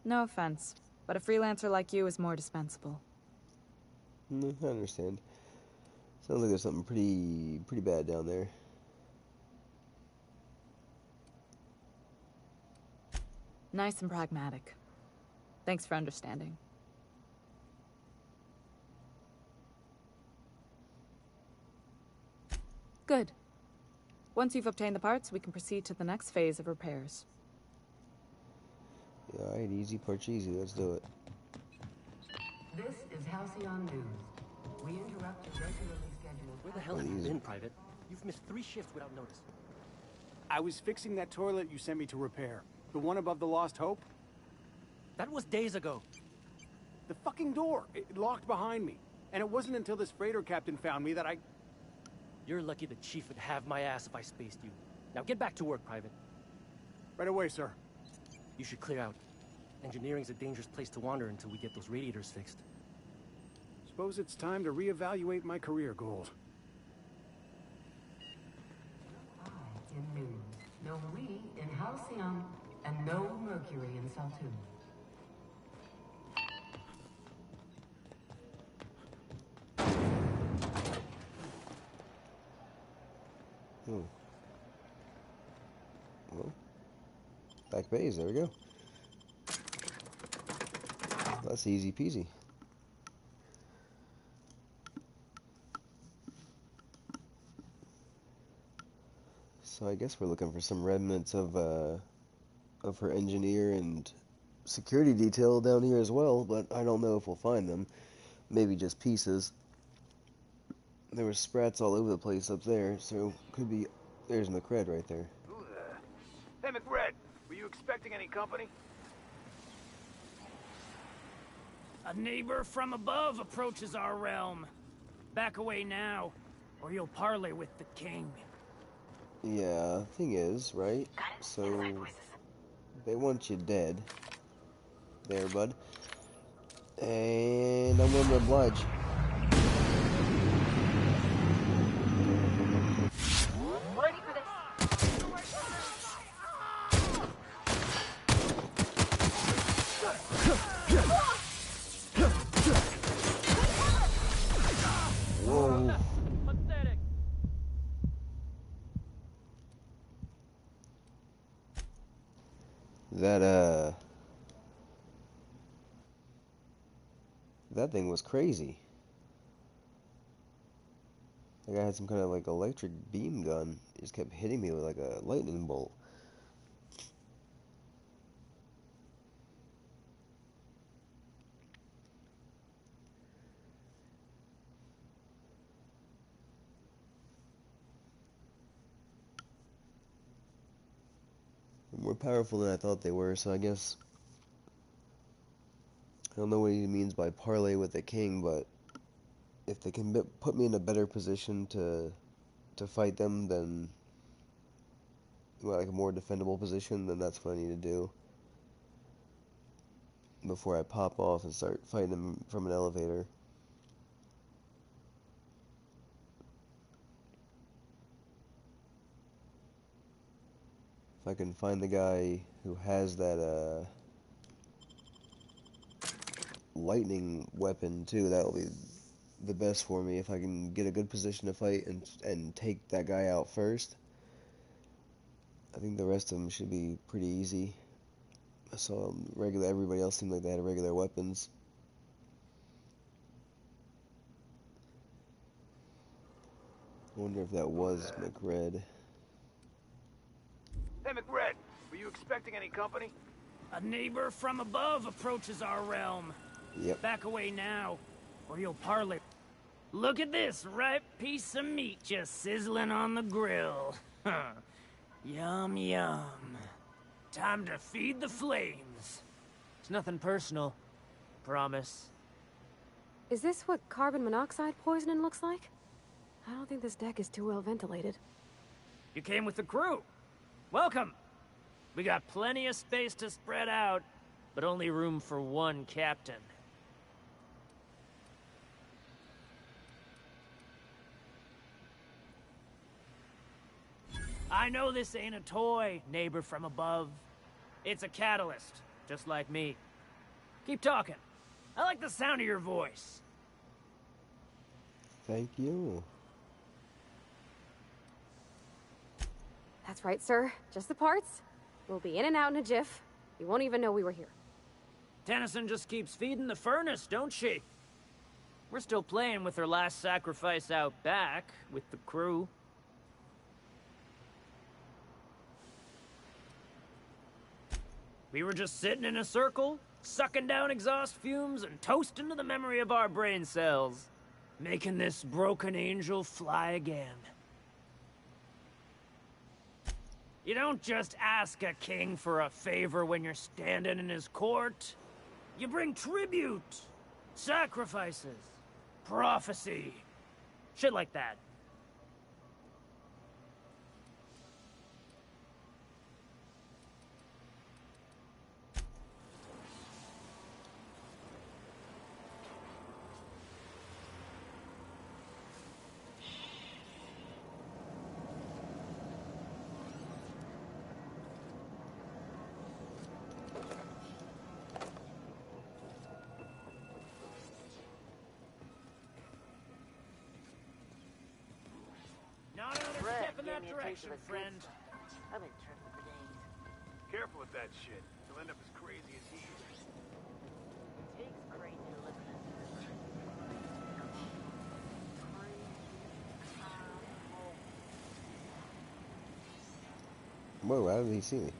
No offense, but a freelancer like you is more dispensable. I understand. Sounds like there's something pretty bad down there. Nice and pragmatic. Thanks for understanding. Good. Once you've obtained the parts, we can proceed to the next phase of repairs. Yeah, alright, easy parcheesi, let's do it. This is Halcyon News. We interrupt a regularly scheduled... Where the hell have you been, Private? You've missed 3 shifts without notice. I was fixing that toilet you sent me to repair. The one above the Lost Hope? That was days ago. The fucking door. It locked behind me. And it wasn't until this freighter captain found me that I... You're lucky the Chief would have my ass if I spaced you. Now get back to work, Private. Right away, sir. You should clear out. Engineering's a dangerous place to wander until we get those radiators fixed. Suppose it's time to reevaluate my career goals. In news. No we in Halcyon, and no Mercury in Saltoon. Oh. Well, back bays, there we go. That's easy peasy. So I guess we're looking for some remnants of her engineer and security detail down here as well, but I don't know if we'll find them. Maybe just pieces. There were sprats all over the place up there, so could be... There's McRed right there. Hey, McRed, were you expecting any company? A neighbor from above approaches our realm. Back away now, or you'll parley with the king. Yeah, thing is, right? So... They want you dead. There, bud. And I'm willing to oblige. Ready for this. Whoa. Pathetic. That thing was crazy. Like I had some kind of like electric beam gun. It just kept hitting me with like a lightning bolt. They're more powerful than I thought they were, so I guess I don't know what he means by parlay with the king, but if they can put me in a better position to fight them, then like a more defendable position, then that's what I need to do before I pop off and start fighting them from an elevator. If I can find the guy who has that lightning weapon too, that'll be the best for me. If I can get a good position to fight and take that guy out first, I think the rest of them should be pretty easy. I saw everybody else seemed like they had regular weapons. I wonder if that was McRed. Hey, McRed, were you expecting any company? A neighbor from above approaches our realm. Yep. Back away now, or you'll parley. Look at this ripe piece of meat just sizzling on the grill. Yum, yum. Time to feed the flames. It's nothing personal. Promise. Is this what carbon monoxide poisoning looks like? I don't think this deck is too well ventilated. You came with the crew. Welcome. We got plenty of space to spread out, but only room for one captain. I know this ain't a toy, neighbor from above. It's a catalyst, just like me. Keep talking. I like the sound of your voice. Thank you. That's right, sir. Just the parts. We'll be in and out in a jiff. You won't even know we were here. Tennyson just keeps feeding the furnace, don't she? We're still playing with her last sacrifice out back, with the crew. We were just sitting in a circle, sucking down exhaust fumes and toasting to the memory of our brain cells, making this broken angel fly again. You don't just ask a king for a favor when you're standing in his court. You bring tribute, sacrifices, prophecy, shit like that. Not another step in that direction, friend. I've been tripping for days. Careful with that shit. You'll end up as crazy as he is. It takes crazy to live in this river. Whoa, how did he see me?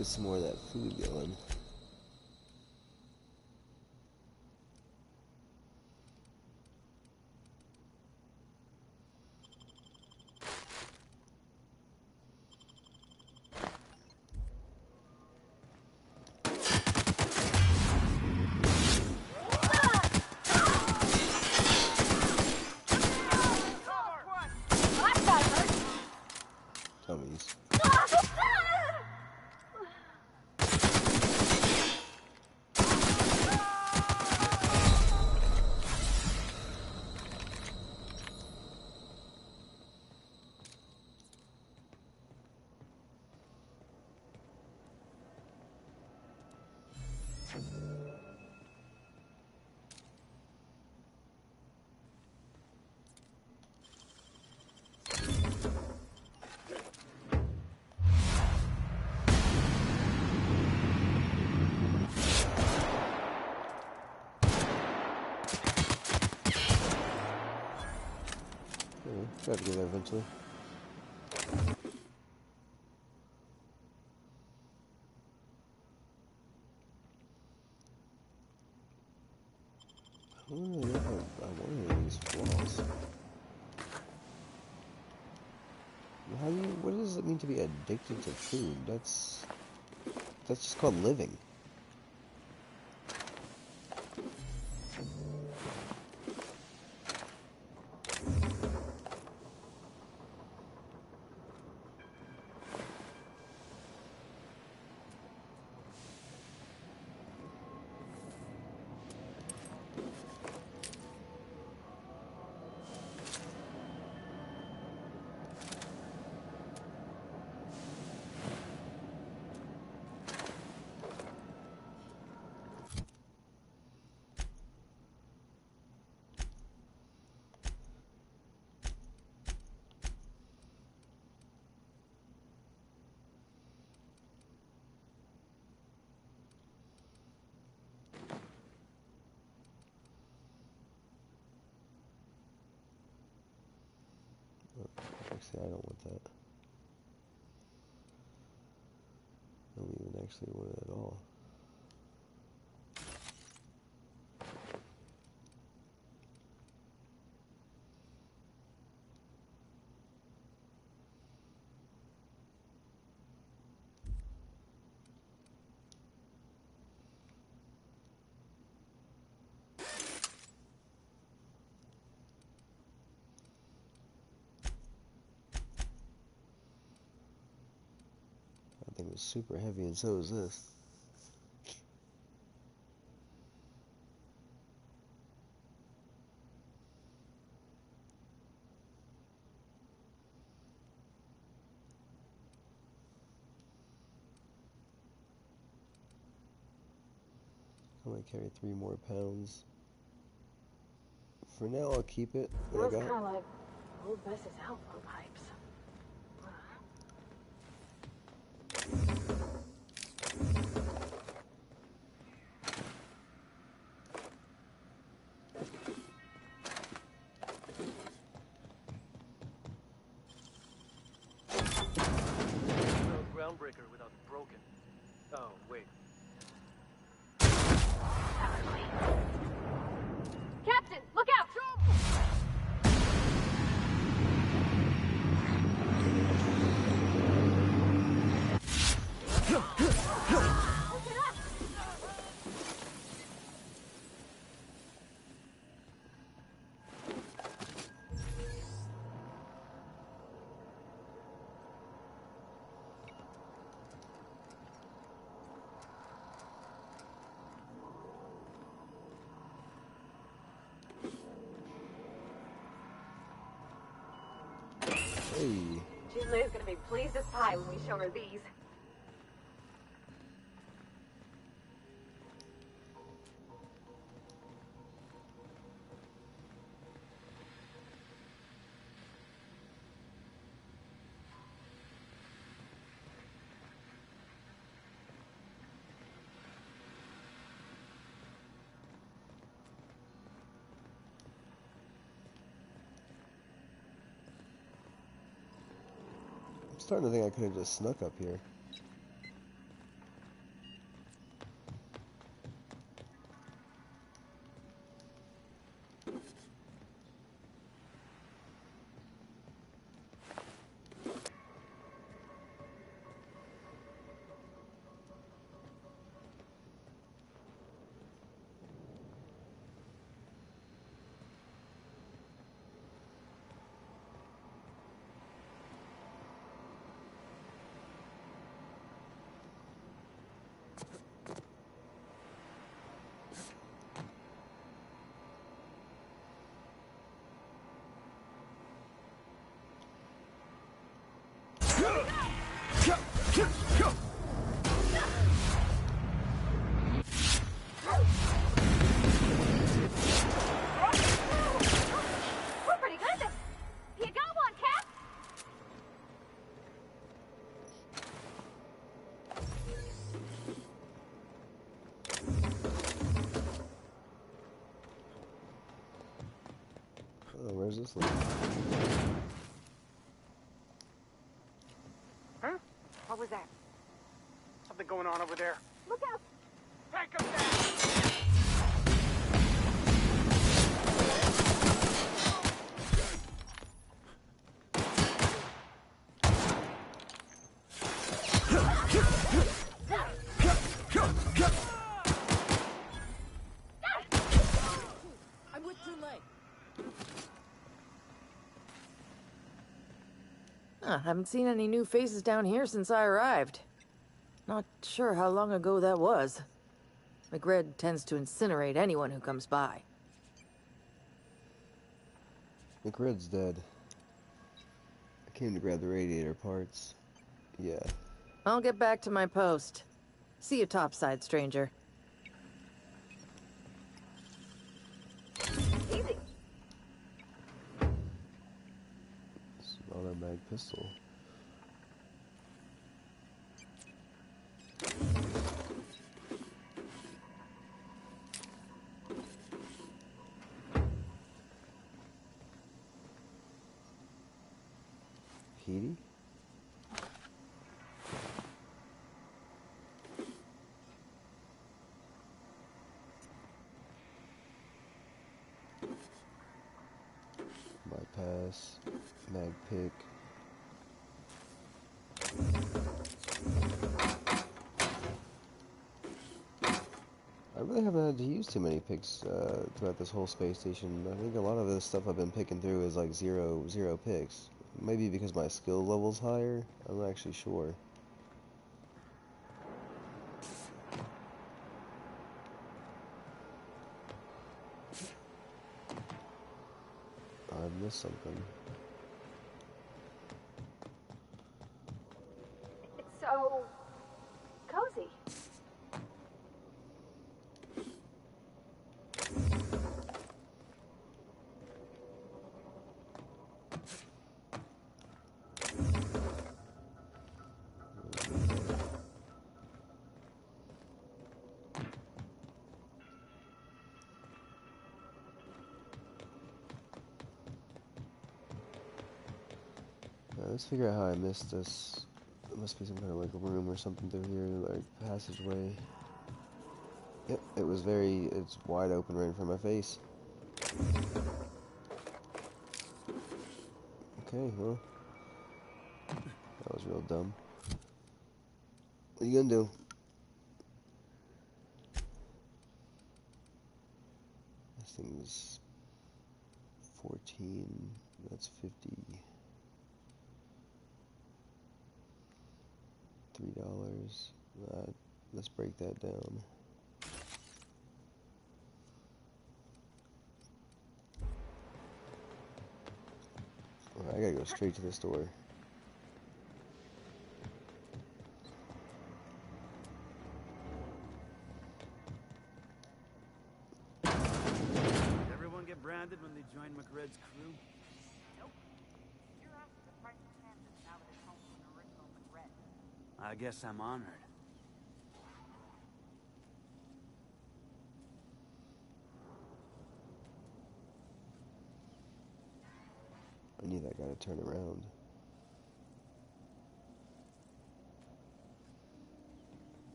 get some more of that food going. Dummies. Try to get there eventually. I don't really know if I want any of these flaws. What does it mean to be addicted to food? That's just called living. Actually, I don't want that. I don't even actually want it at all. It was super heavy, and so is this. I might carry 3 more pounds. For now, I'll keep it. What I got? Kind of like old Mrs. Elbow pipes. Groundbreaker without broken. Oh, wait. Captain, look out! Hey. Junlei's gonna be pleased as pie when we show her these. I'm starting to think I could have just snuck up here. We're pretty good at this. You got one, Cap? Oh, where's this lead? Huh? What was that? Something going on over there. Look out! Take him down! I went too late. Haven't seen any new faces down here since I arrived. Not sure how long ago that was. McRed tends to incinerate anyone who comes by. McRed's dead. I came to grab the radiator parts. Yeah. I'll get back to my post. See you topside, stranger. Easy. It's an automatic pistol. Petey? Bypass, mag pick. I really haven't had to use too many picks throughout this whole space station. I think a lot of this stuff I've been picking through is like zero picks. Maybe because my skill level's higher? I'm not actually sure. I missed something. It's so cozy. Let's figure out how I missed this. There must be some kind of like a room or something through here, like passageway. Yep, it's wide open right in front of my face. Okay, well, that was real dumb. What are you gonna do? This thing's 14, that's 50. $3. Let's break that down. Alright, I gotta go straight to the store. Did everyone get branded when they joined McRed's crew? Nope. You're off to the price of Kansas now that it's home to an original McRed. I guess I'm honored. I knew that guy to turn around.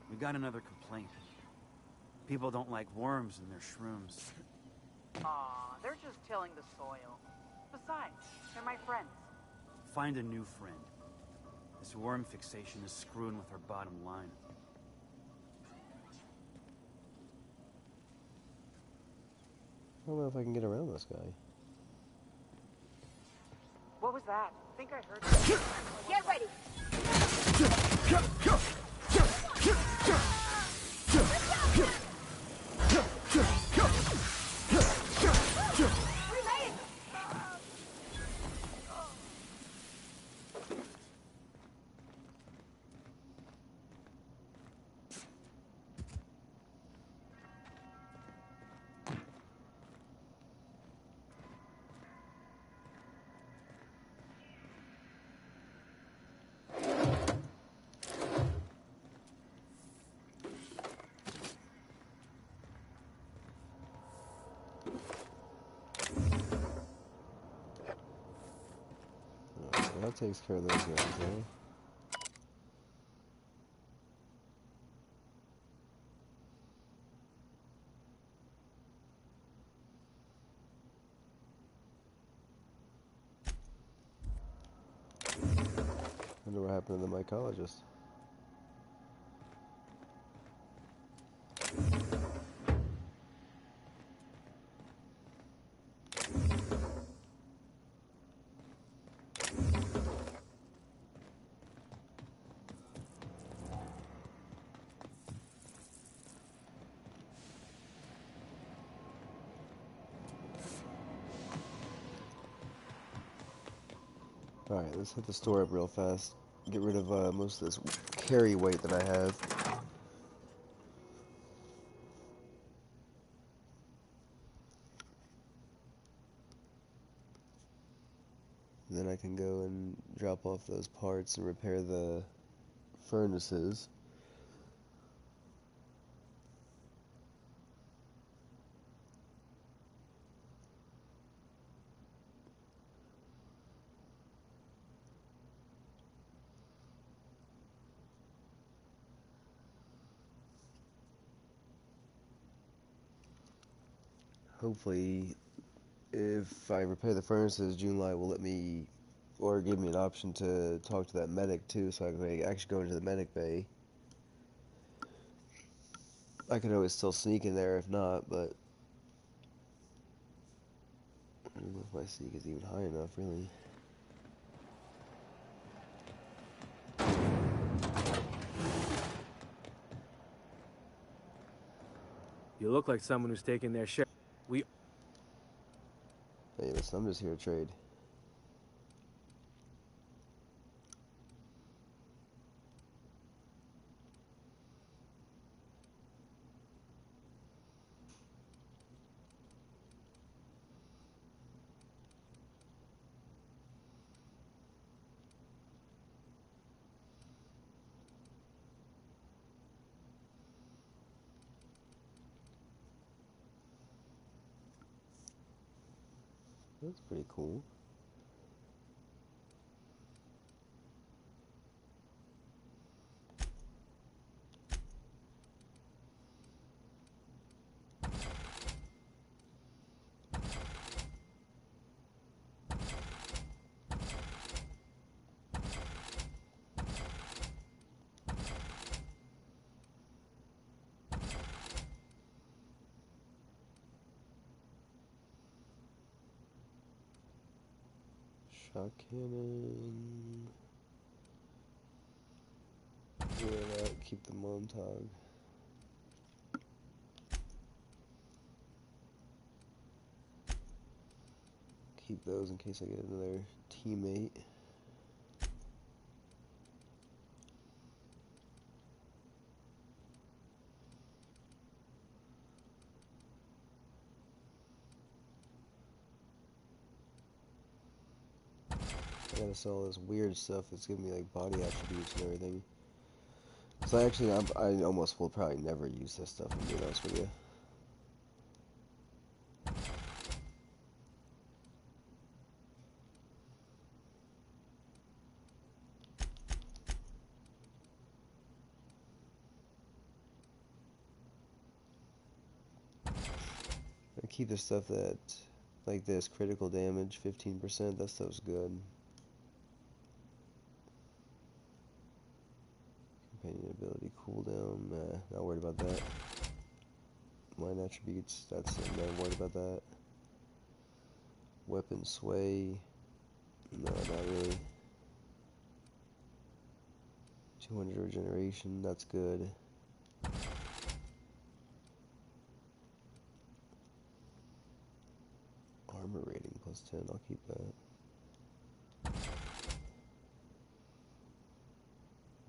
We got another complaint. People don't like worms in their shrooms. Aw, they're just tilling the soil. Besides, they're my friends. Find a new friend. This worm fixation is screwing with our bottom line. I don't know if I can get around this guy. What was that? I think I heard. Get ready. That takes care of those guys, huh? Wonder what happened to the mycologist. Alright, let's hit the store up real fast. Get rid of most of this carry weight that I have. And then I can go and drop off those parts and repair the furnaces. Hopefully, if I repair the furnaces, Junelight will let me, or give me an option to talk to that medic too, so I can actually go into the medic bay. I could always still sneak in there if not, but I don't know if my sneak is even high enough, really. You look like someone who's taking their share. Hey, listen, I'm just here to trade. That's pretty cool. Shot cannon. Clear it out, keep the Montag. Keep those in case I get another teammate. I gotta sell all this weird stuff that's giving me like body attributes and everything. So actually, I almost will probably never use this stuff, to be honest with you. I keep the stuff that, like this, critical damage, 15%, that stuff's good. Companion ability cooldown, nah, not worried about that. Line attributes, that's not worried about that. Weapon sway, no, not really. 200 regeneration, that's good. Armor rating plus 10, I'll keep that.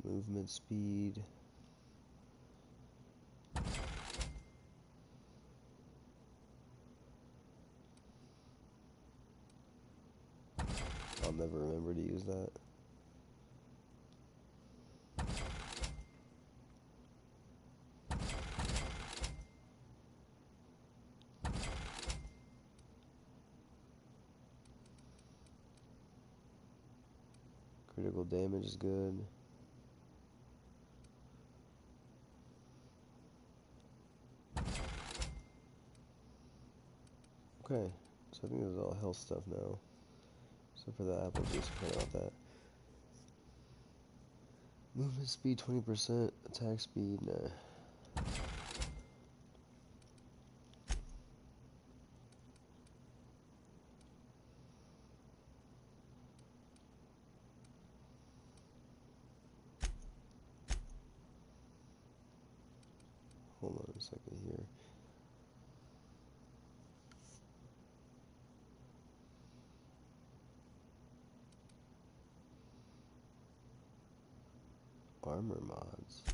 Movement speed. I'll never remember to use that. Critical damage is good. Okay, so I think this is all health stuff now. Except for the apple juice, forgot about that. Movement speed 20%, attack speed, nah. Hold on a second here. Armor mods.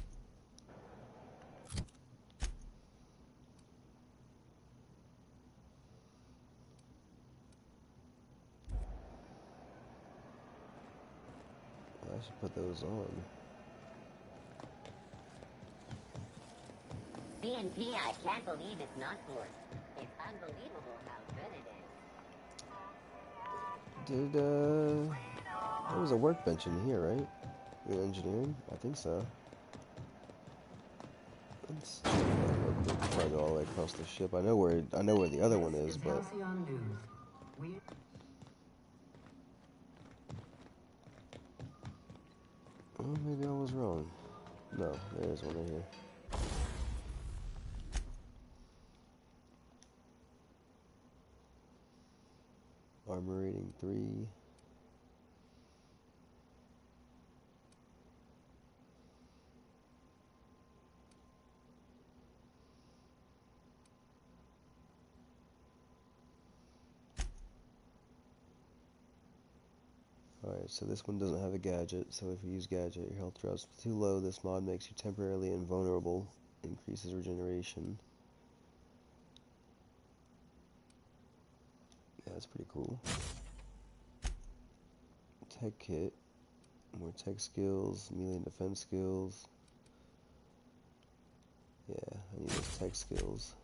I should put those on. BNP, I can't believe it's not forced. It's unbelievable how good it is. There was a workbench in here, right? In engineering? I think so. Let's check that real quick before I go all the way across the ship. I know where the other one is, but oh, maybe I was wrong. No, there is one right here. Armor rating 3. Alright, so this one doesn't have a gadget, so if you use gadget, your health drops too low. This mod makes you temporarily invulnerable, increases regeneration. Yeah, that's pretty cool. Tech kit, more tech skills, melee and defense skills. Yeah, I need those tech skills.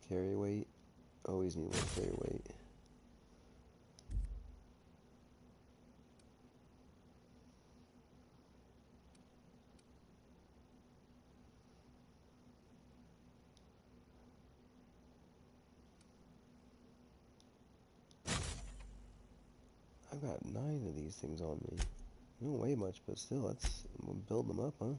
Carry weight. Always need more carry weight. I've got 9 of these things on me. I don't weigh much, but still, that's, I'm gonna build them up, huh?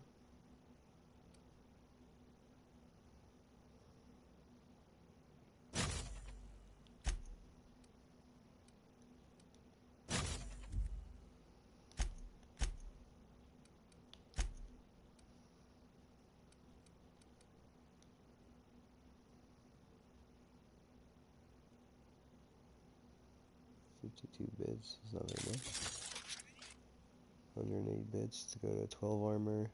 Bits is not very much. 108 bits to go to 12 armor.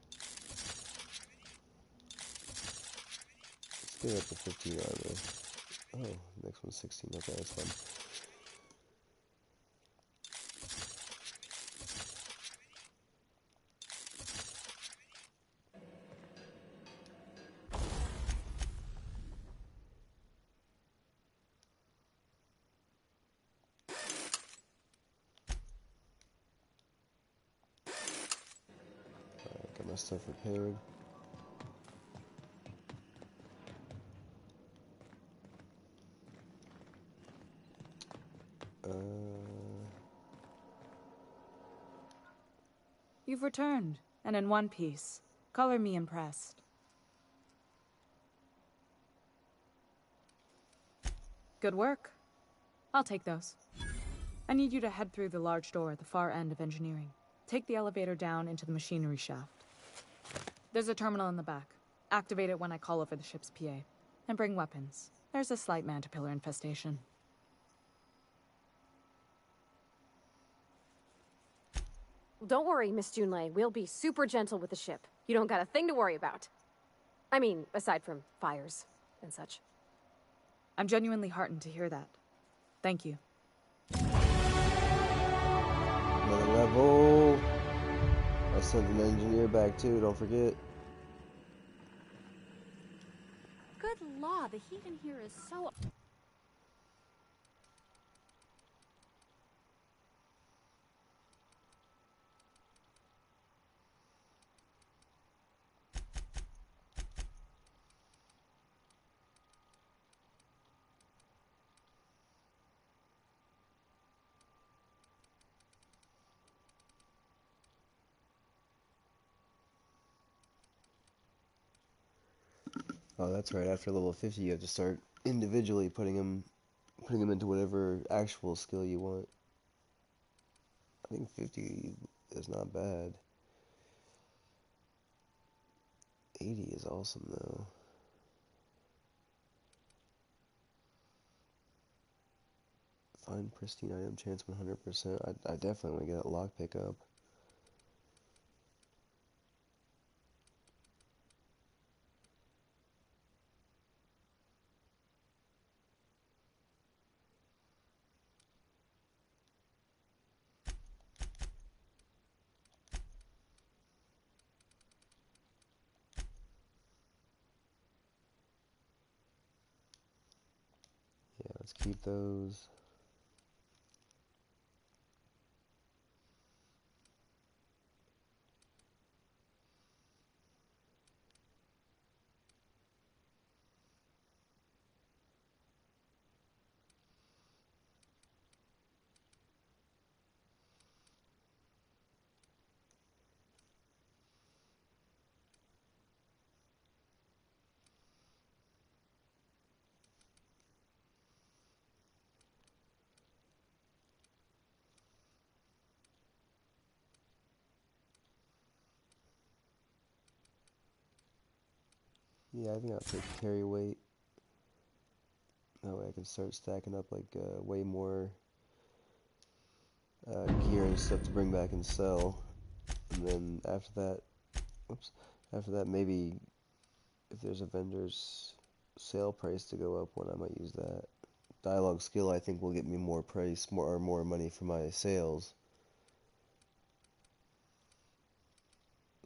Let's get up to 15 armor. Oh, next one's 16. Okay, that's fine. Stuff repaired. You've returned, and in one piece. Color me impressed. Good work. I'll take those. I need you to head through the large door at the far end of engineering. Take the elevator down into the machinery shaft. There's a terminal in the back. Activate it when I call over the ship's PA. And bring weapons. There's a slight Mantipillar infestation. Don't worry, Miss Junlei. We'll be super gentle with the ship. You don't got a thing to worry about. I mean, aside from fires and such. I'm genuinely heartened to hear that. Thank you. No another level. I sent an engineer back too, don't forget. Good law, the heat in here is so... Oh, that's right. After level 50, you have to start individually putting them into whatever actual skill you want. I think 50 is not bad. 80 is awesome, though. Find pristine item chance 100%. I definitely want to get that lockpick up. Yeah, let's keep those. Yeah, I think I'll take carry weight. That way I can start stacking up like way more gear and stuff to bring back and sell. And then after that, after that maybe if there's a vendor's sale price to go up one, I might use that. Dialogue skill I think will get me more price, more money for my sales.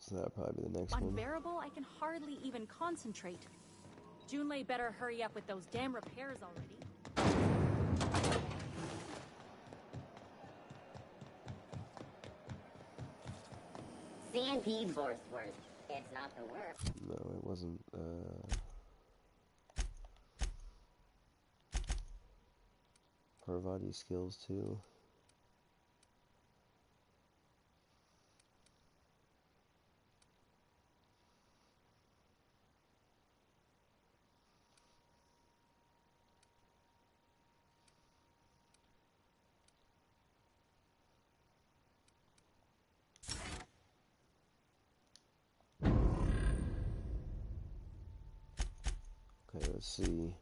So that'll probably be the next one. Unbearable, I can hardly even concentrate. Junlei better hurry up with those damn repairs already. C&P Borsworth. It's not the worst. No, it wasn't, Parvati skills too. Okay, let's see.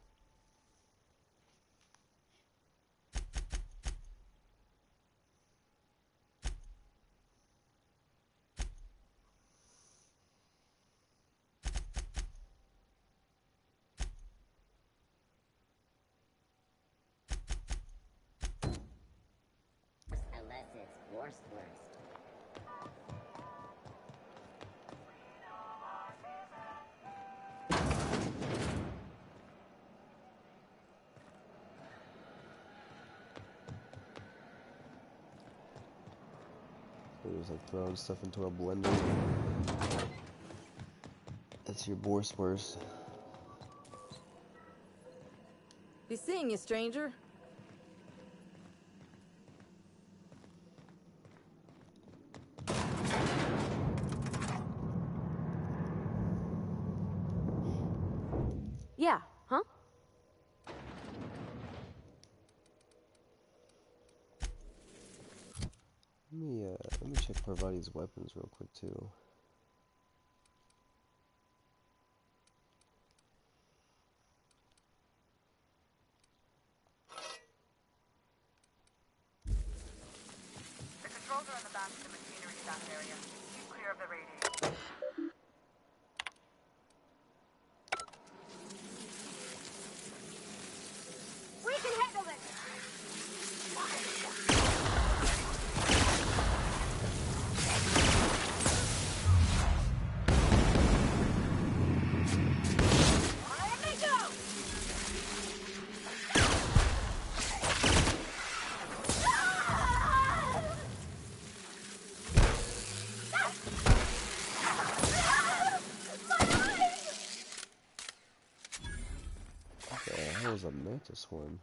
Unless it's worst. Just like throwing stuff into a blender. That's your Borsworth. Be seeing you, stranger. Yeah, huh? Let me check Parvati's weapons real quick too. The controls are on the back of the machinery stack area. Keep clear of the radiator. We can handle this! hell is a mantis swarm?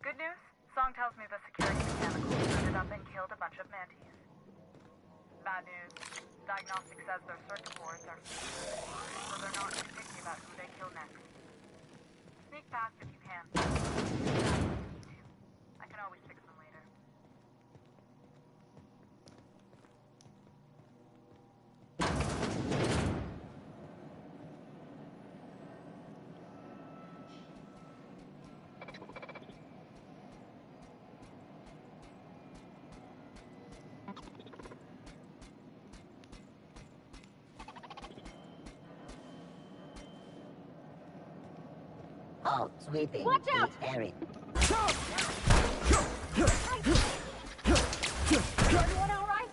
Good news? Song tells me the security mechanicals booted up and killed a bunch of mantis. Bad news. Diagnostic says their circuit boards are secret, so they're not too picky about who they kill next. Sneak past if you can. I can always fix them later. Oh, sweeping. Watch out! It's Harry. Everyone all right?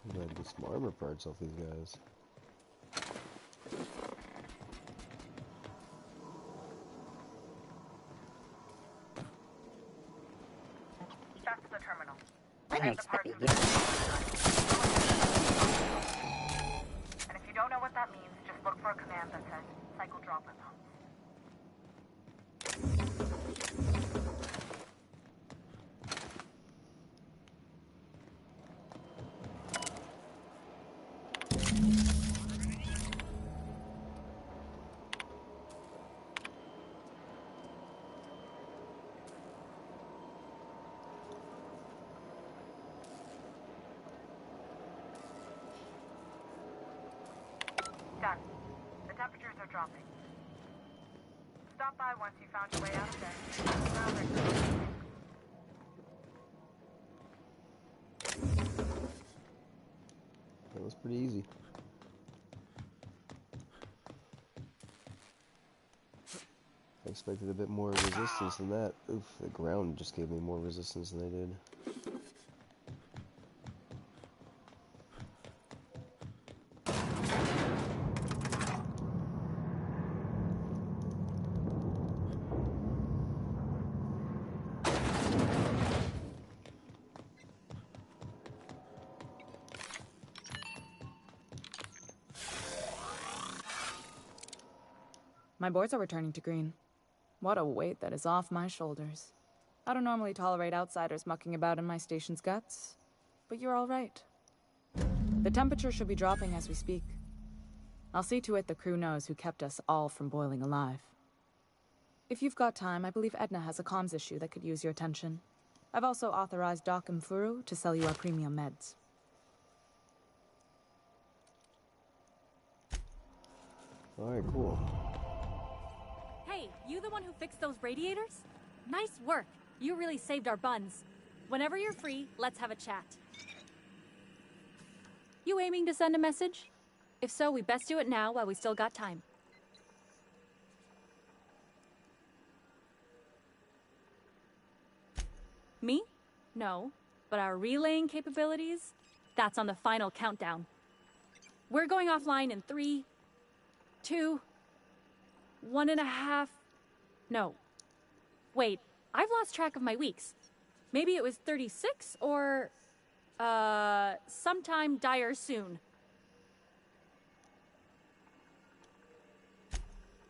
I'm gonna get some armor parts off these guys. Back to the terminal. Unexpected. And if you don't know what that means, just look for a command that says cycle droplet pumps. Done. The temperatures are dropping. Stop by once you found your way out of there. Now they're closing. That was pretty easy. I expected a bit more resistance than that. Oof, the ground just gave me more resistance than they did. My boards are returning to green. What a weight that is off my shoulders. I don't normally tolerate outsiders mucking about in my station's guts, but you're all right. The temperature should be dropping as we speak. I'll see to it the crew knows who kept us all from boiling alive. If you've got time, I believe Edna has a comms issue that could use your attention. I've also authorized Doc and Furu to sell you our premium meds. Alright, cool. Hey, you the one who fixed those radiators? Nice work. You really saved our buns. Whenever you're free, let's have a chat. You aiming to send a message? If so, we best do it now while we still got time. Me? No. But our relaying capabilities? That's on the final countdown. We're going offline in 3, 2, 1.5... No. Wait, I've lost track of my weeks. Maybe it was 36 or... sometime dire soon.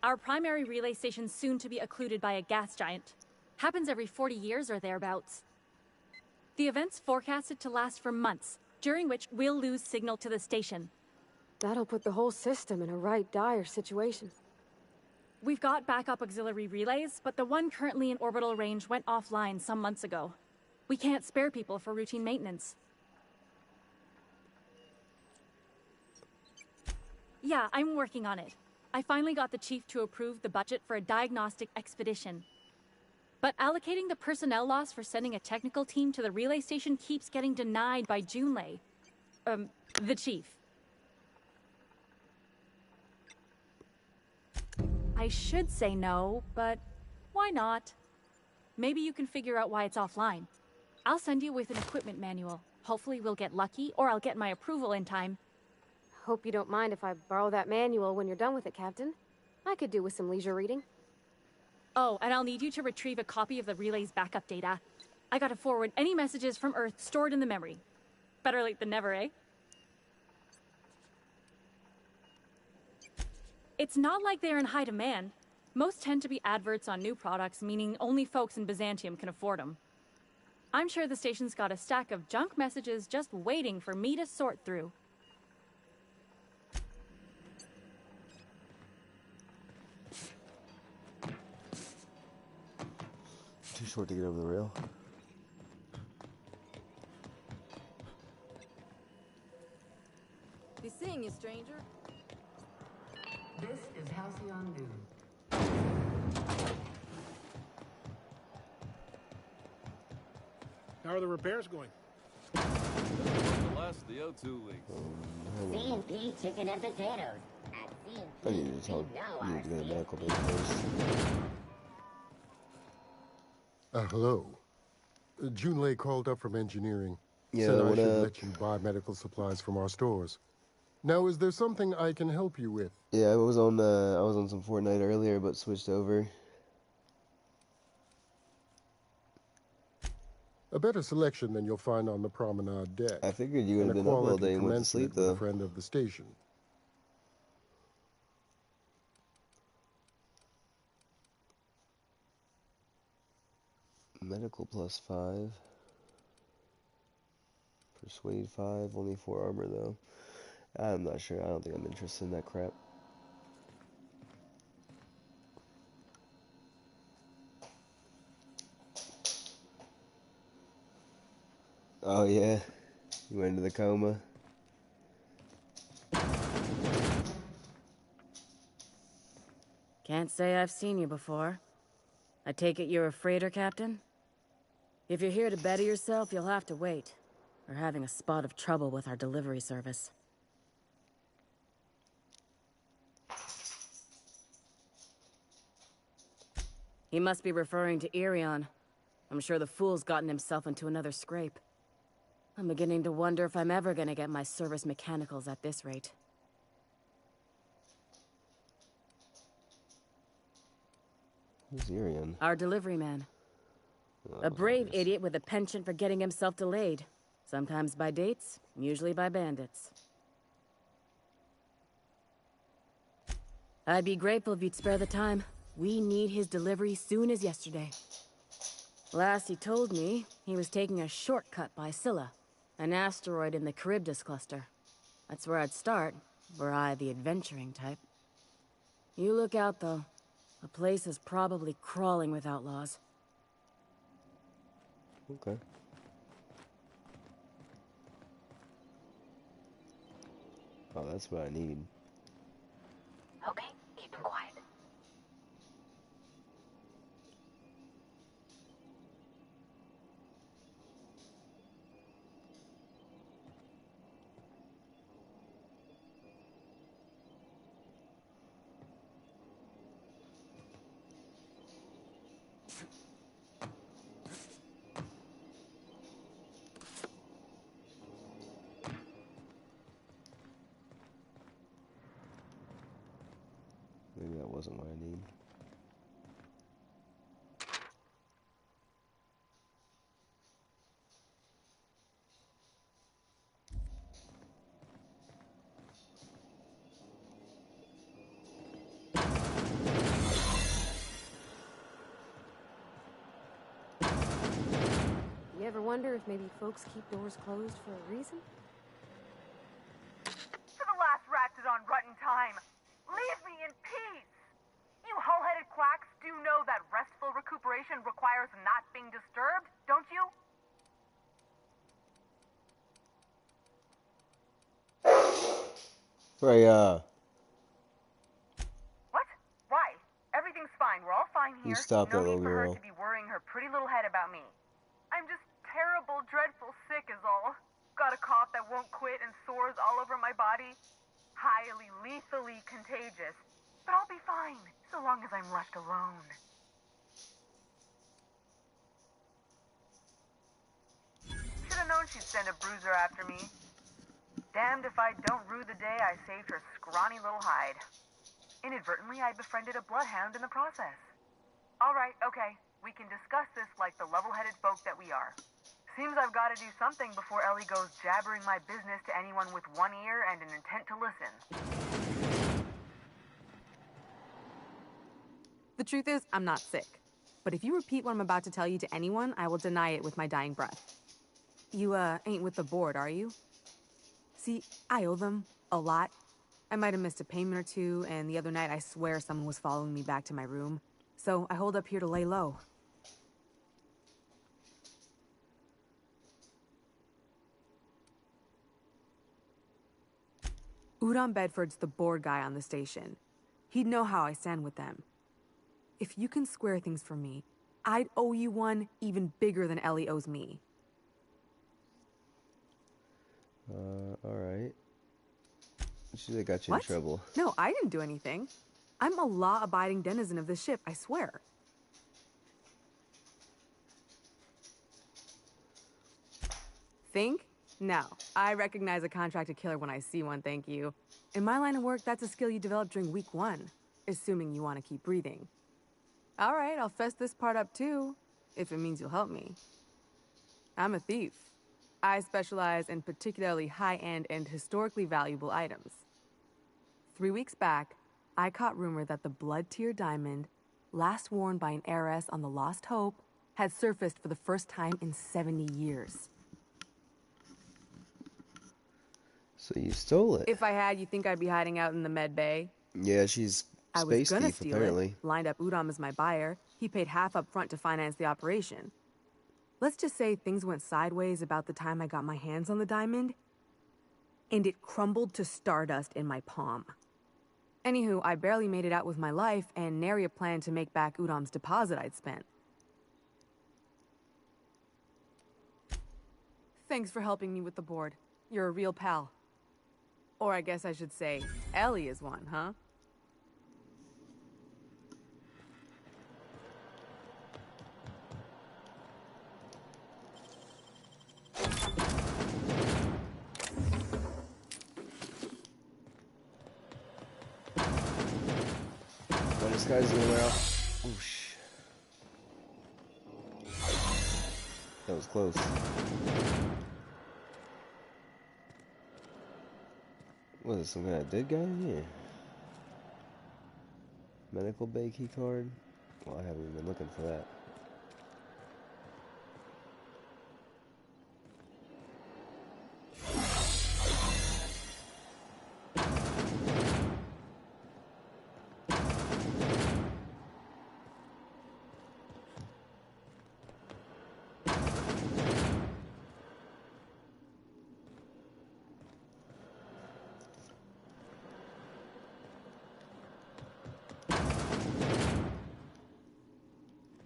Our primary relay station's soon to be occluded by a gas giant. Happens every 40 years or thereabouts. The event's forecasted to last for months, during which we'll lose signal to the station. That'll put the whole system in a right dire situation. We've got backup auxiliary relays, but the one currently in orbital range went offline some months ago. We can't spare people for routine maintenance. Yeah, I'm working on it. I finally got the chief to approve the budget for a diagnostic expedition. But allocating the personnel loss for sending a technical team to the relay station keeps getting denied by Junlei. The chief. I should say no, but why not? Maybe you can figure out why it's offline. I'll send you with an equipment manual. Hopefully we'll get lucky, or I'll get my approval in time. Hope you don't mind if I borrow that manual when you're done with it, Captain. I could do with some leisure reading. Oh, and I'll need you to retrieve a copy of the relay's backup data. I gotta forward any messages from Earth stored in the memory. Better late than never, eh? It's not like they're in high demand. Most tend to be adverts on new products, meaning only folks in Byzantium can afford them. I'm sure the station's got a stack of junk messages just waiting for me to sort through. Too short to get over the rail. Be seeing you, stranger. This is Halcyon News. How are the repairs going? The last of the O2 leaks. C&P chicken and potatoes. At I need to tell you to get a medical base first. Hello. Junlei called up from engineering. Yeah, Said I what should up? let you buy medical supplies from our stores. Now, is there something I can help you with? Yeah, I was on some Fortnite earlier, but switched over. A better selection than you'll find on the promenade deck. I figured you would have And a been up all quality day and went to commensurate sleep, with though. a friend of the station. Medical plus 5. Persuade 5, only 4 armor though. I'm not sure. I don't think I'm interested in that crap. Oh yeah, you went into the coma. Can't say I've seen you before. I take it you're a freighter captain? If you're here to better yourself, you'll have to wait. We're having a spot of trouble with our delivery service. He must be referring to Irion. I'm sure the fool's gotten himself into another scrape. I'm beginning to wonder if I'm ever gonna get my service mechanicals at this rate. Who's Irion? Our delivery man. A brave idiot with a penchant for getting himself delayed. Sometimes by dates, usually by bandits. I'd be grateful if you'd spare the time. We need his delivery soon as yesterday. Last he told me, he was taking a shortcut by Scylla, an asteroid in the Charybdis cluster. That's where I'd start, were I the adventuring type. You look out, though. The place is probably crawling with outlaws. Okay. Oh, that's what I need. Okay, keep him quiet. wasn't what I need. You ever wonder if maybe folks keep doors closed for a reason? For the last rat is on rotten time. Leave me in peace. You hull-headed quacks do know that restful recuperation requires not being disturbed, don't you? Freya, What? Why? Everything's fine. We're all fine you here. stop No that need little for her girl. to be worrying her pretty little head about me. I'm just terrible, dreadful sick is all. Got a cough that won't quit and sores all over my body. Highly, lethally contagious. But I'll be fine, so long as I'm left alone. Should've known she'd send a bruiser after me. Damned if I don't rue the day I saved her scrawny little hide. Inadvertently, I befriended a bloodhound in the process. Alright, okay. We can discuss this like the level-headed folk that we are. Seems I've got to do something before Ellie goes jabbering my business to anyone with one ear and an intent to listen. The truth is, I'm not sick. But if you repeat what I'm about to tell you to anyone, I will deny it with my dying breath. You, ain't with the board, are you? See, I owe them a lot. I might have missed a payment or two, and the other night I swear someone was following me back to my room. So I hold up here to lay low. Udon Bedford's the board guy on the station. He'd know how I stand with them. If you can square things for me, I'd owe you one even bigger than Ellie owes me. Alright. They got you in What? trouble. No, I didn't do anything. I'm a law-abiding denizen of this ship, I swear. Think? No. I recognize a contracted killer when I see one, thank you. In my line of work, that's a skill you develop during week 1, assuming you want to keep breathing. All right, I'll fess this part up too, if it means you'll help me. I'm a thief. I specialize in particularly high-end and historically valuable items. 3 weeks back, I caught rumor that the Blood Tier diamond, last worn by an heiress on the Lost Hope, had surfaced for the first time in 70 years. So you stole it. If I had, you think I'd be hiding out in the med bay? Yeah, she's I was space gonna thief, steal apparently. it, lined up Udom as my buyer. He paid half up front to finance the operation. Let's just say things went sideways about the time I got my hands on the diamond, and it crumbled to stardust in my palm. Anywho, I barely made it out with my life, and nary a plan to make back Udom's deposit I'd spent. Thanks for helping me with the board. You're a real pal. Or I guess I should say, Ellie is one, huh? Well, this guy's gonna wear off. Oosh. That was close. What is some kind of dead guy in here? Medical bay key card? Well, I haven't even been looking for that.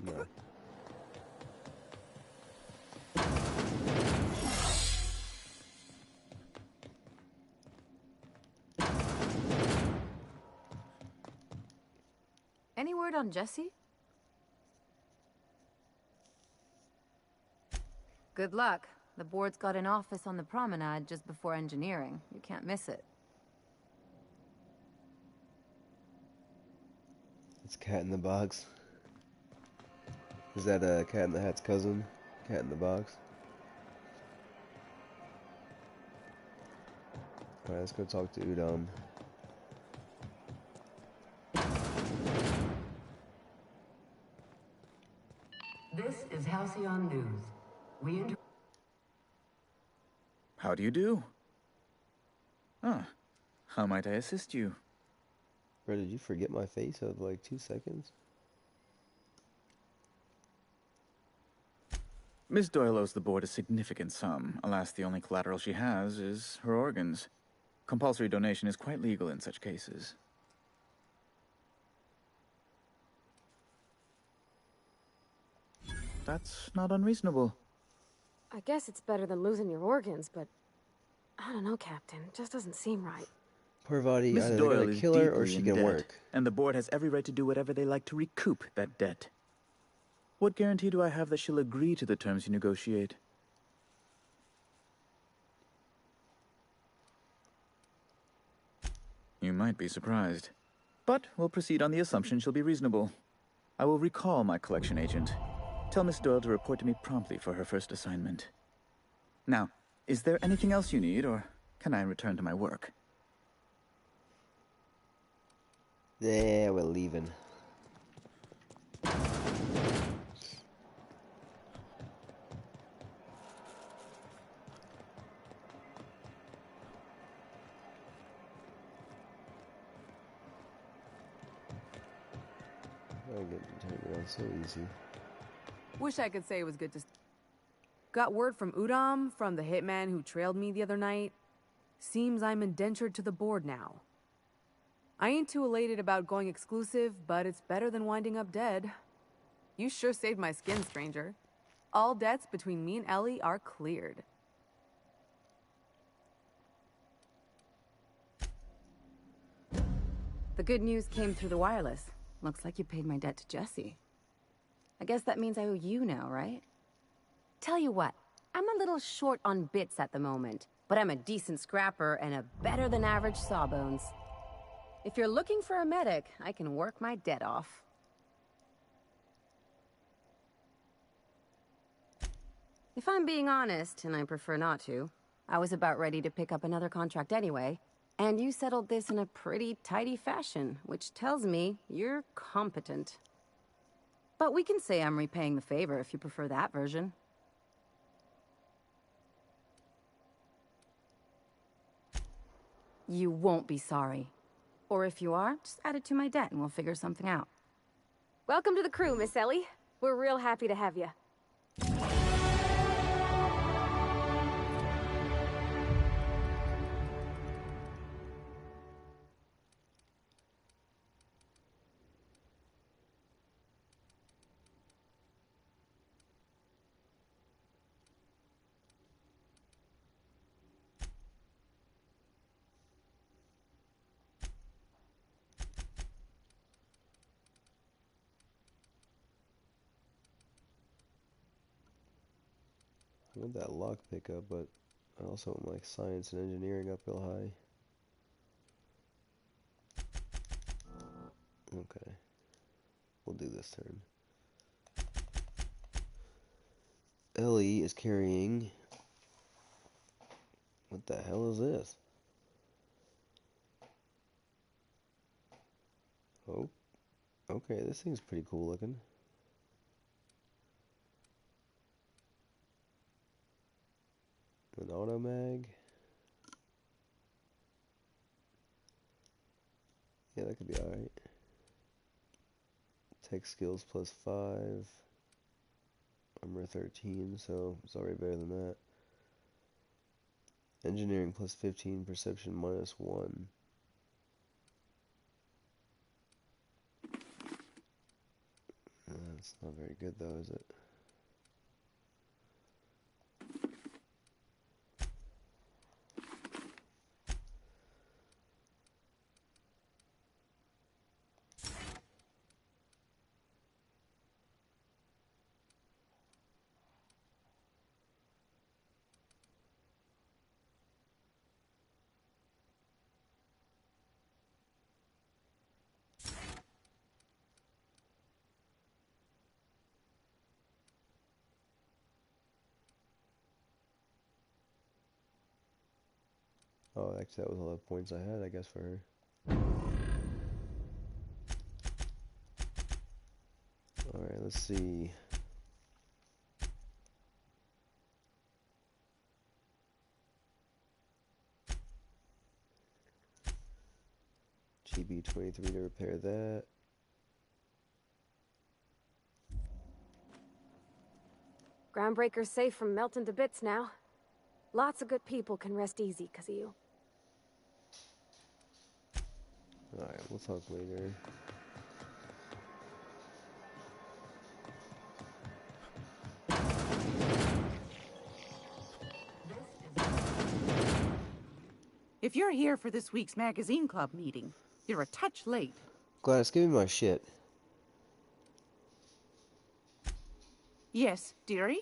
No. Any word on Jesse? Good luck. The board's got an office on the promenade just before engineering. You can't miss it. It's Cat in the Box. Is that a Cat in the Hat's cousin? Cat in the Box? Alright, let's go talk to Udom. This is Halcyon News. How do you do? Ah, how might I assist you? Bro, did you forget my face of like 2 seconds? Miss Doyle owes the board a significant sum. Alas, the only collateral she has is her organs. Compulsory donation is quite legal in such cases. That's not unreasonable. I guess it's better than losing your organs, but I don't know, Captain. It just doesn't seem right. Parvati, Miss either Doyle they're gonna is kill her or deeply she in can debt, work. and the board has every right to do whatever they like to recoup that debt. What guarantee do I have that she'll agree to the terms you negotiate? You might be surprised. But we'll proceed on the assumption she'll be reasonable. I will recall my collection agent. Tell Miss Doyle to report to me promptly for her first assignment. Now, is there anything else you need, or can I return to my work? Yeah, we're leaving. I get to turn around so easy. Wish I could say it was good to... Got word from Udom, from the hitman who trailed me the other night. Seems I'm indentured to the board now. I ain't too elated about going exclusive, but it's better than winding up dead. You sure saved my skin, stranger. All debts between me and Ellie are cleared. The good news came through the wireless. Looks like you paid my debt to Jesse. I guess that means I owe you now, right? Tell you what, I'm a little short on bits at the moment, but I'm a decent scrapper and a better-than-average sawbones. If you're looking for a medic, I can work my debt off. If I'm being honest, and I prefer not to, I was about ready to pick up another contract anyway, and you settled this in a pretty tidy fashion, which tells me you're competent. But we can say I'm repaying the favor if you prefer that version. You won't be sorry. Or if you are, just add it to my debt and we'll figure something out. Welcome to the crew, Miss Ellie. We're real happy to have you. I want that lock pickup, but I also want like science and engineering uphill high. Okay. We'll do this turn. Ellie is carrying... What the hell is this? Oh. Okay, this thing's pretty cool looking. An auto mag. Yeah, that could be alright. Tech skills plus 5. Armor 13, so it's already better than that. Engineering plus 15, perception minus 1. That's not very good though, is it? Oh, actually, that was all the points I had, I guess, for her. Alright, let's see. GB23 to repair that. Groundbreaker's safe from melting to bits now. Lots of good people can rest easy because of you. Alright, we'll talk later. If you're here for this week's magazine club meeting, you're a touch late. Gladys, give me my shit. Yes, dearie?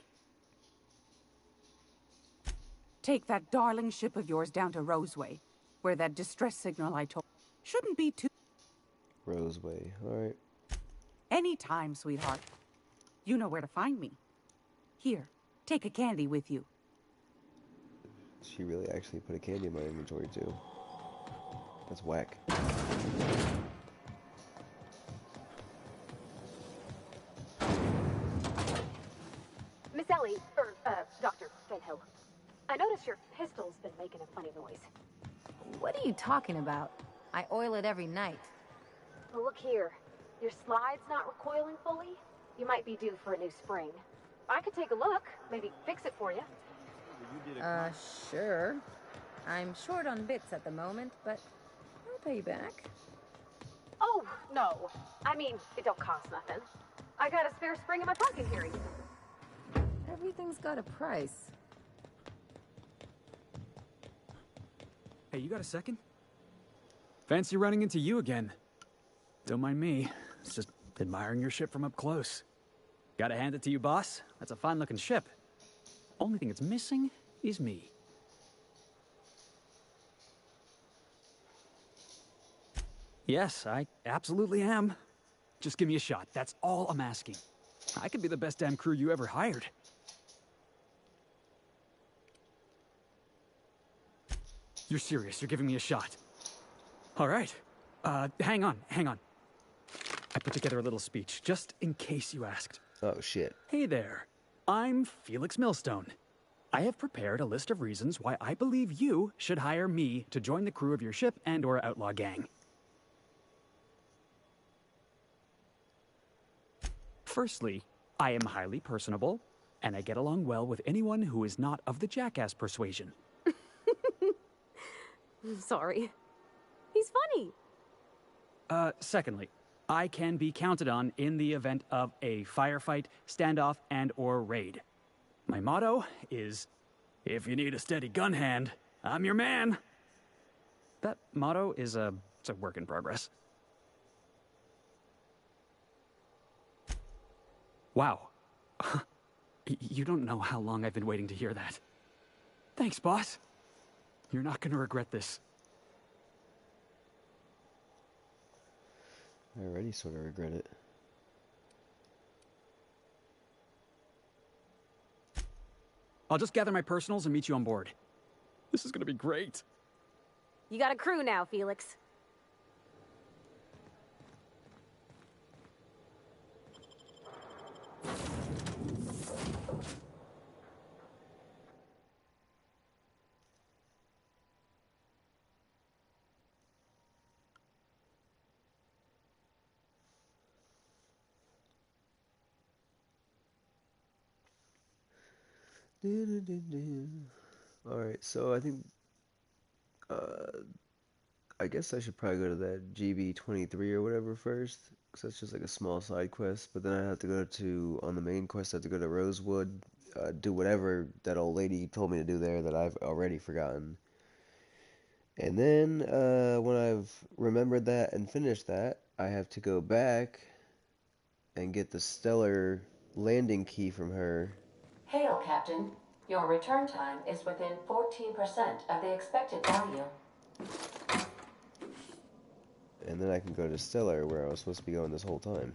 Take that darling ship of yours down to Roseway, where that distress signal I told shouldn't be too... Roseway, alright. Anytime, sweetheart. You know where to find me. Here, take a candy with you. She really actually put a candy in my inventory, too. That's whack. Miss Ellie, Dr. Fenhill. I noticed your pistol's been making a funny noise. What are you talking about? I oil it every night. Well, look here. Your slide's not recoiling fully. You might be due for a new spring. I could take a look, maybe fix it for you. Sure. I'm short on bits at the moment, but I'll pay you back. Oh, no. I mean, it don't cost nothing. I got a spare spring in my pocket here. Everything's got a price. Hey, you got a second? Fancy running into you again. Don't mind me. It's just admiring your ship from up close. Gotta hand it to you, boss. That's a fine-looking ship. Only thing it's missing is me. Yes, I absolutely am. Just give me a shot. That's all I'm asking. I could be the best damn crew you ever hired. You're serious. You're giving me a shot. All right. Hang on. I put together a little speech, just in case you asked. Oh, shit. Hey there. I'm Felix Millstone. I have prepared a list of reasons why I believe you should hire me to join the crew of your ship and/or outlaw gang. Firstly, I am highly personable, and I get along well with anyone who is not of the jackass persuasion. Sorry. He's funny. Secondly, I can be counted on in the event of a firefight, standoff, and/or raid. My motto is, if you need a steady gun hand, I'm your man. That motto is it's a work in progress. Wow. You don't know how long I've been waiting to hear that. Thanks, boss. You're not gonna regret this. I already sort of regret it. I'll just gather my personals and meet you on board. This is gonna be great. You got a crew now, Felix. Alright, so I think, I guess I should probably go to that GB23 or whatever first, because that's just like a small side quest, but then I have to go to, on the main quest, I have to go to Rosewood, do whatever that old lady told me to do there that I've already forgotten. And then, when I've remembered that and finished that, I have to go back and get the stellar landing key from her. Hail, Captain. Your return time is within 14% of the expected value. And then I can go to Stellar, where I was supposed to be going this whole time.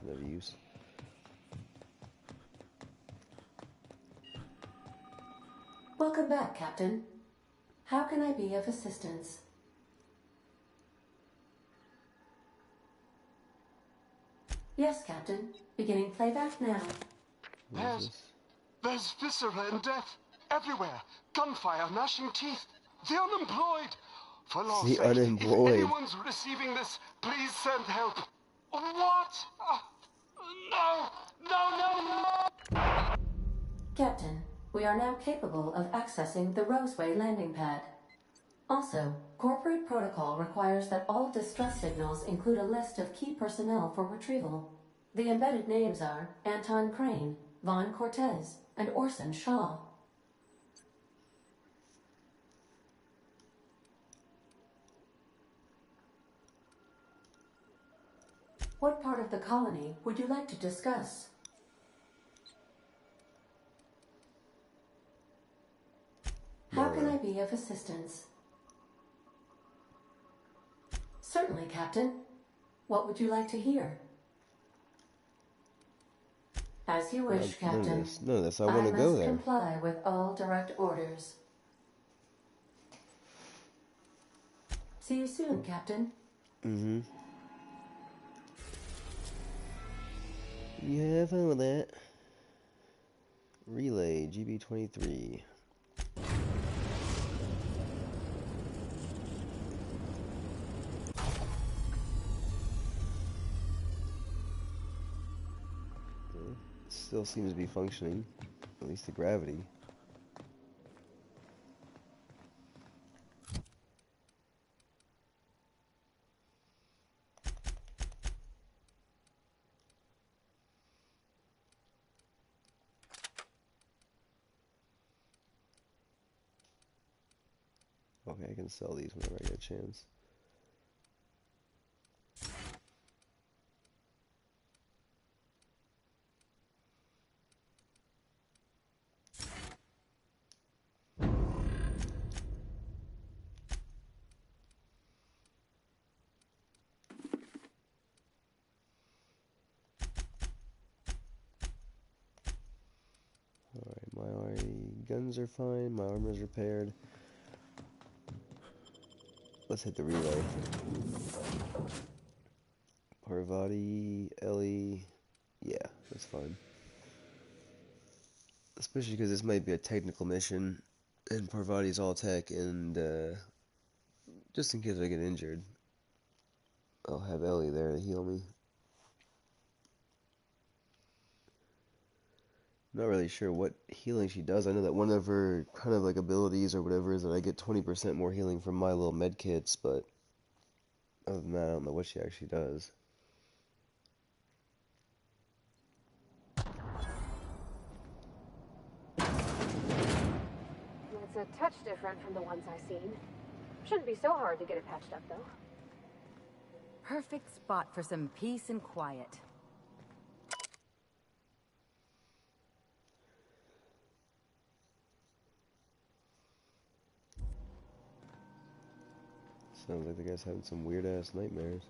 nothing of use. Welcome back, Captain. How can I be of assistance? Yes, Captain. Beginning playback now. There's viscera and death everywhere. Gunfire, gnashing teeth. The unemployed. For Lord's The sake, unemployed. if anyone's receiving this, please send help. What? No! No, no, no! Captain, we are now capable of accessing the Roseway landing pad. Also, corporate protocol requires that all distress signals include a list of key personnel for retrieval. The embedded names are Anton Crane, Vaughn Cortez, and Orson Shaw. What part of the colony would you like to discuss? How can I be of assistance? Certainly, Captain. What would you like to hear? As you wish, Captain. None of this. I want to go there. I must comply with all direct orders. See you soon, Captain. Mm-hmm. You have fun with that. Relay GB23. Still seems to be functioning, at least the gravity. Okay, I can sell these whenever I get a chance. Alright, my guns are fine, my armor's repaired. Let's hit the relay. Parvati, Ellie, yeah, that's fine. Especially because this might be a technical mission, and Parvati's all tech, and just in case I get injured, I'll have Ellie there to heal me. Not really sure what healing she does. I know that one of her kind of like abilities or whatever is that I get 20% more healing from my little med kits, but other than that, I don't know what she actually does. It's a touch different from the ones I've seen. Shouldn't be so hard to get it patched up, though. Perfect spot for some peace and quiet. Sounds like the guy's having some weird-ass nightmares.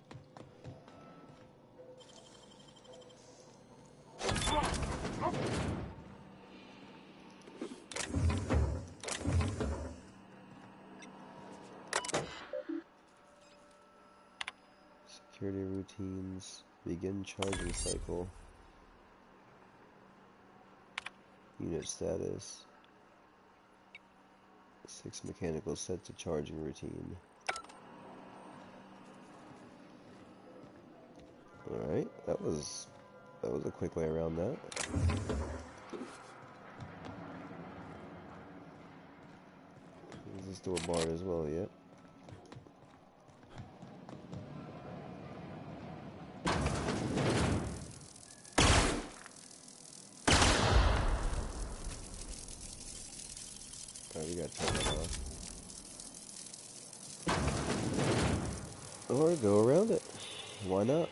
Security routines. Begin charging cycle. Unit status. 6 mechanical set to charging routine. Alright, that was a quick way around that. Is this door barred as well? Yep. Alright, we gotta turn that off. Or go around it. Why not?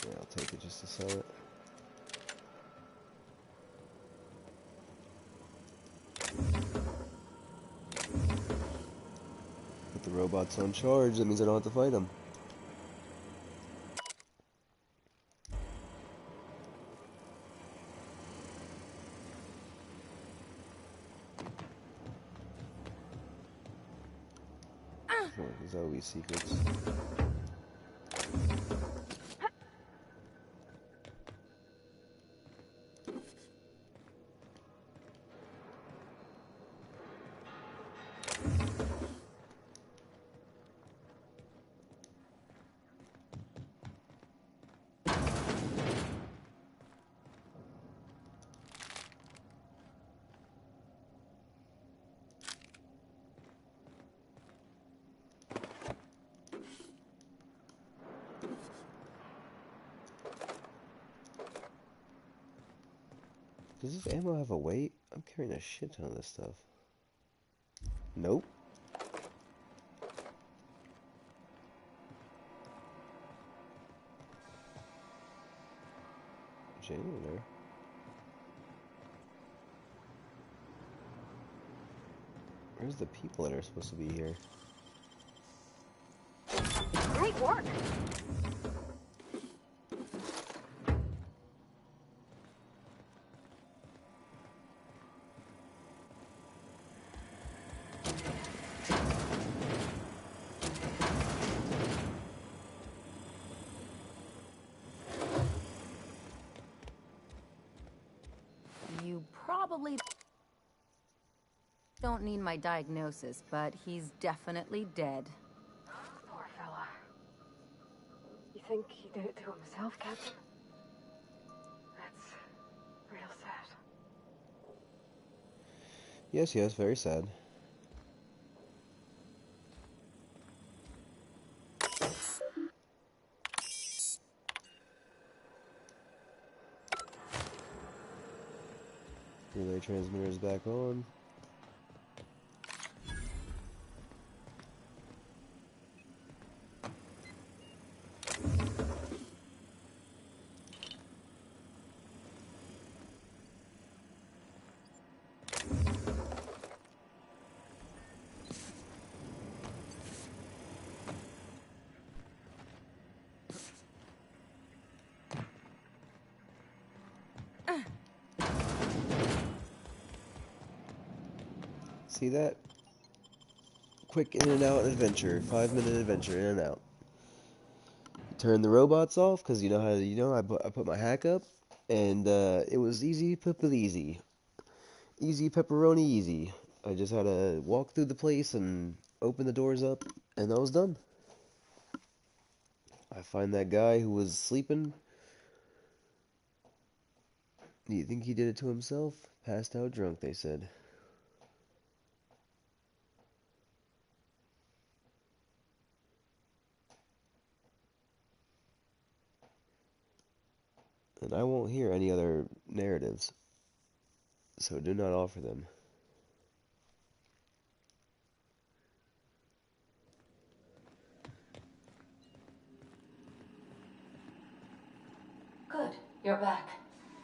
Yeah, I'll take it just to sell it. robots on charge, that means I don't have to fight them. Oh, there's always secrets. Does this ammo have a weight? I'm carrying a shit ton of this stuff. Nope. Janitor. Where's the people that are supposed to be here? Great work! You probably don't need my diagnosis, but he's definitely dead. Poor fella. You think he did it to himself, Captain? That's real sad. Yes, very sad. Relay transmitters back on. See that? Quick in and out adventure, 5-minute adventure, in and out. Turn the robots off because you know how I put my hack up, and it was easy easy pepperoni easy. I just had to walk through the place and open the doors up, and I was done. I find that guy who was sleeping. Do you think he did it to himself? Passed out drunk, they said. And I won't hear any other narratives, so do not offer them. Good, you're back.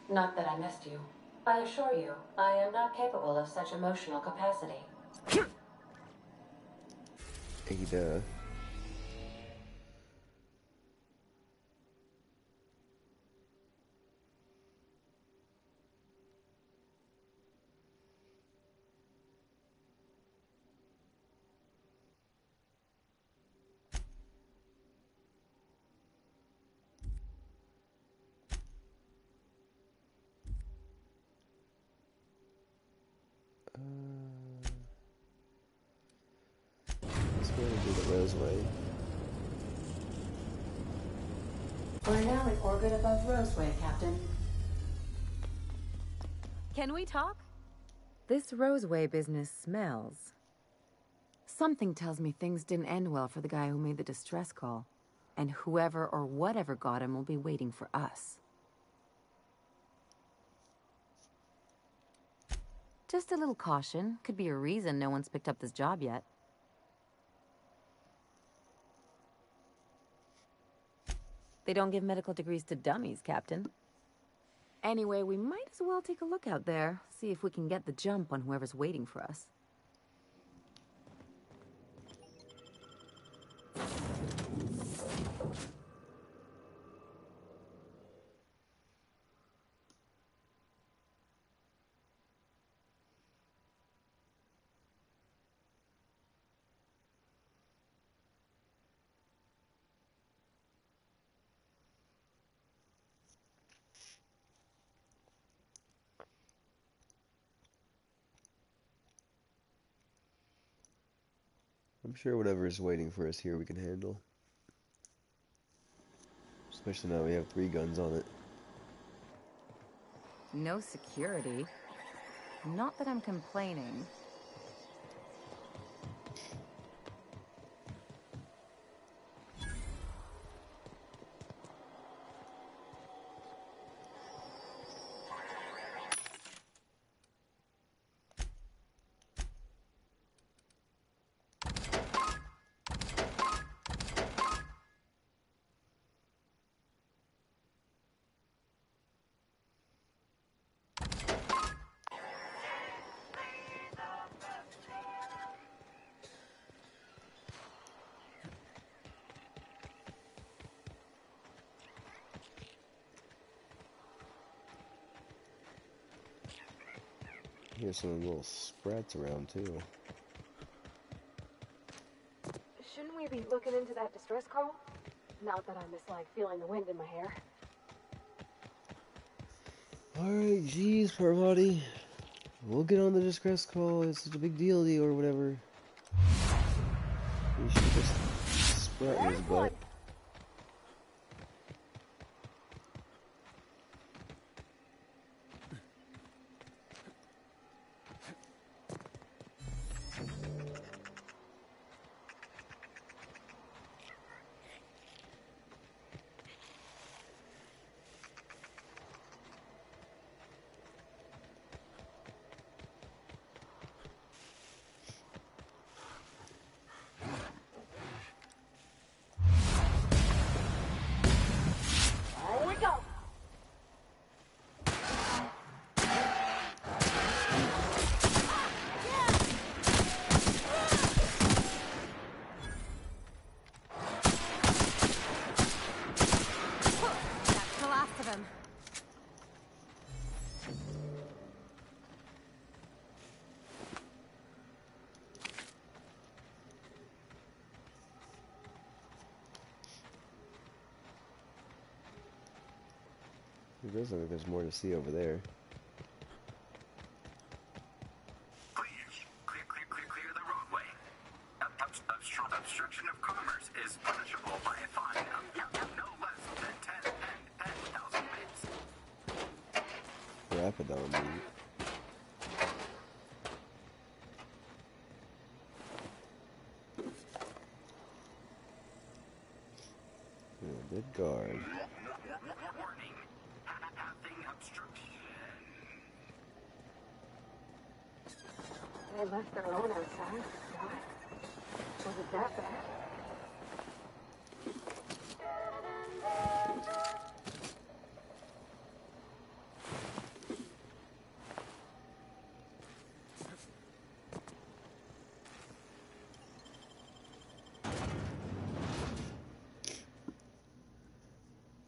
Not that I missed you. I assure you, I am not capable of such emotional capacity. Ada. Let's go and do the Roseway. We're now in orbit above Roseway, Captain. Can we talk? This Roseway business smells. Something tells me things didn't end well for the guy who made the distress call. And whoever or whatever got him will be waiting for us. Just a little caution. Could be a reason no one's picked up this job yet. They don't give medical degrees to dummies, Captain. Anyway, we might as well take a look out there, see if we can get the jump on whoever's waiting for us. I'm sure whatever is waiting for us here we can handle. Especially now we have 3 guns on it. No security. Not that I'm complaining. Here's some little sprats around too. Shouldn't we be looking into that distress call? Not that I miss, like, feeling the wind in my hair. Alright, geez, Parvati. We'll get on the distress call. It's such a big deal to you or whatever. We should just sprat in his butt. It does look like there's more to see over there. Clear the roadway. Obstruction of commerce is punishable by a fine of no less than 10,000 bits. Rapidon, dude. Yeah, good guard. They left their own outside. God. Was it that bad?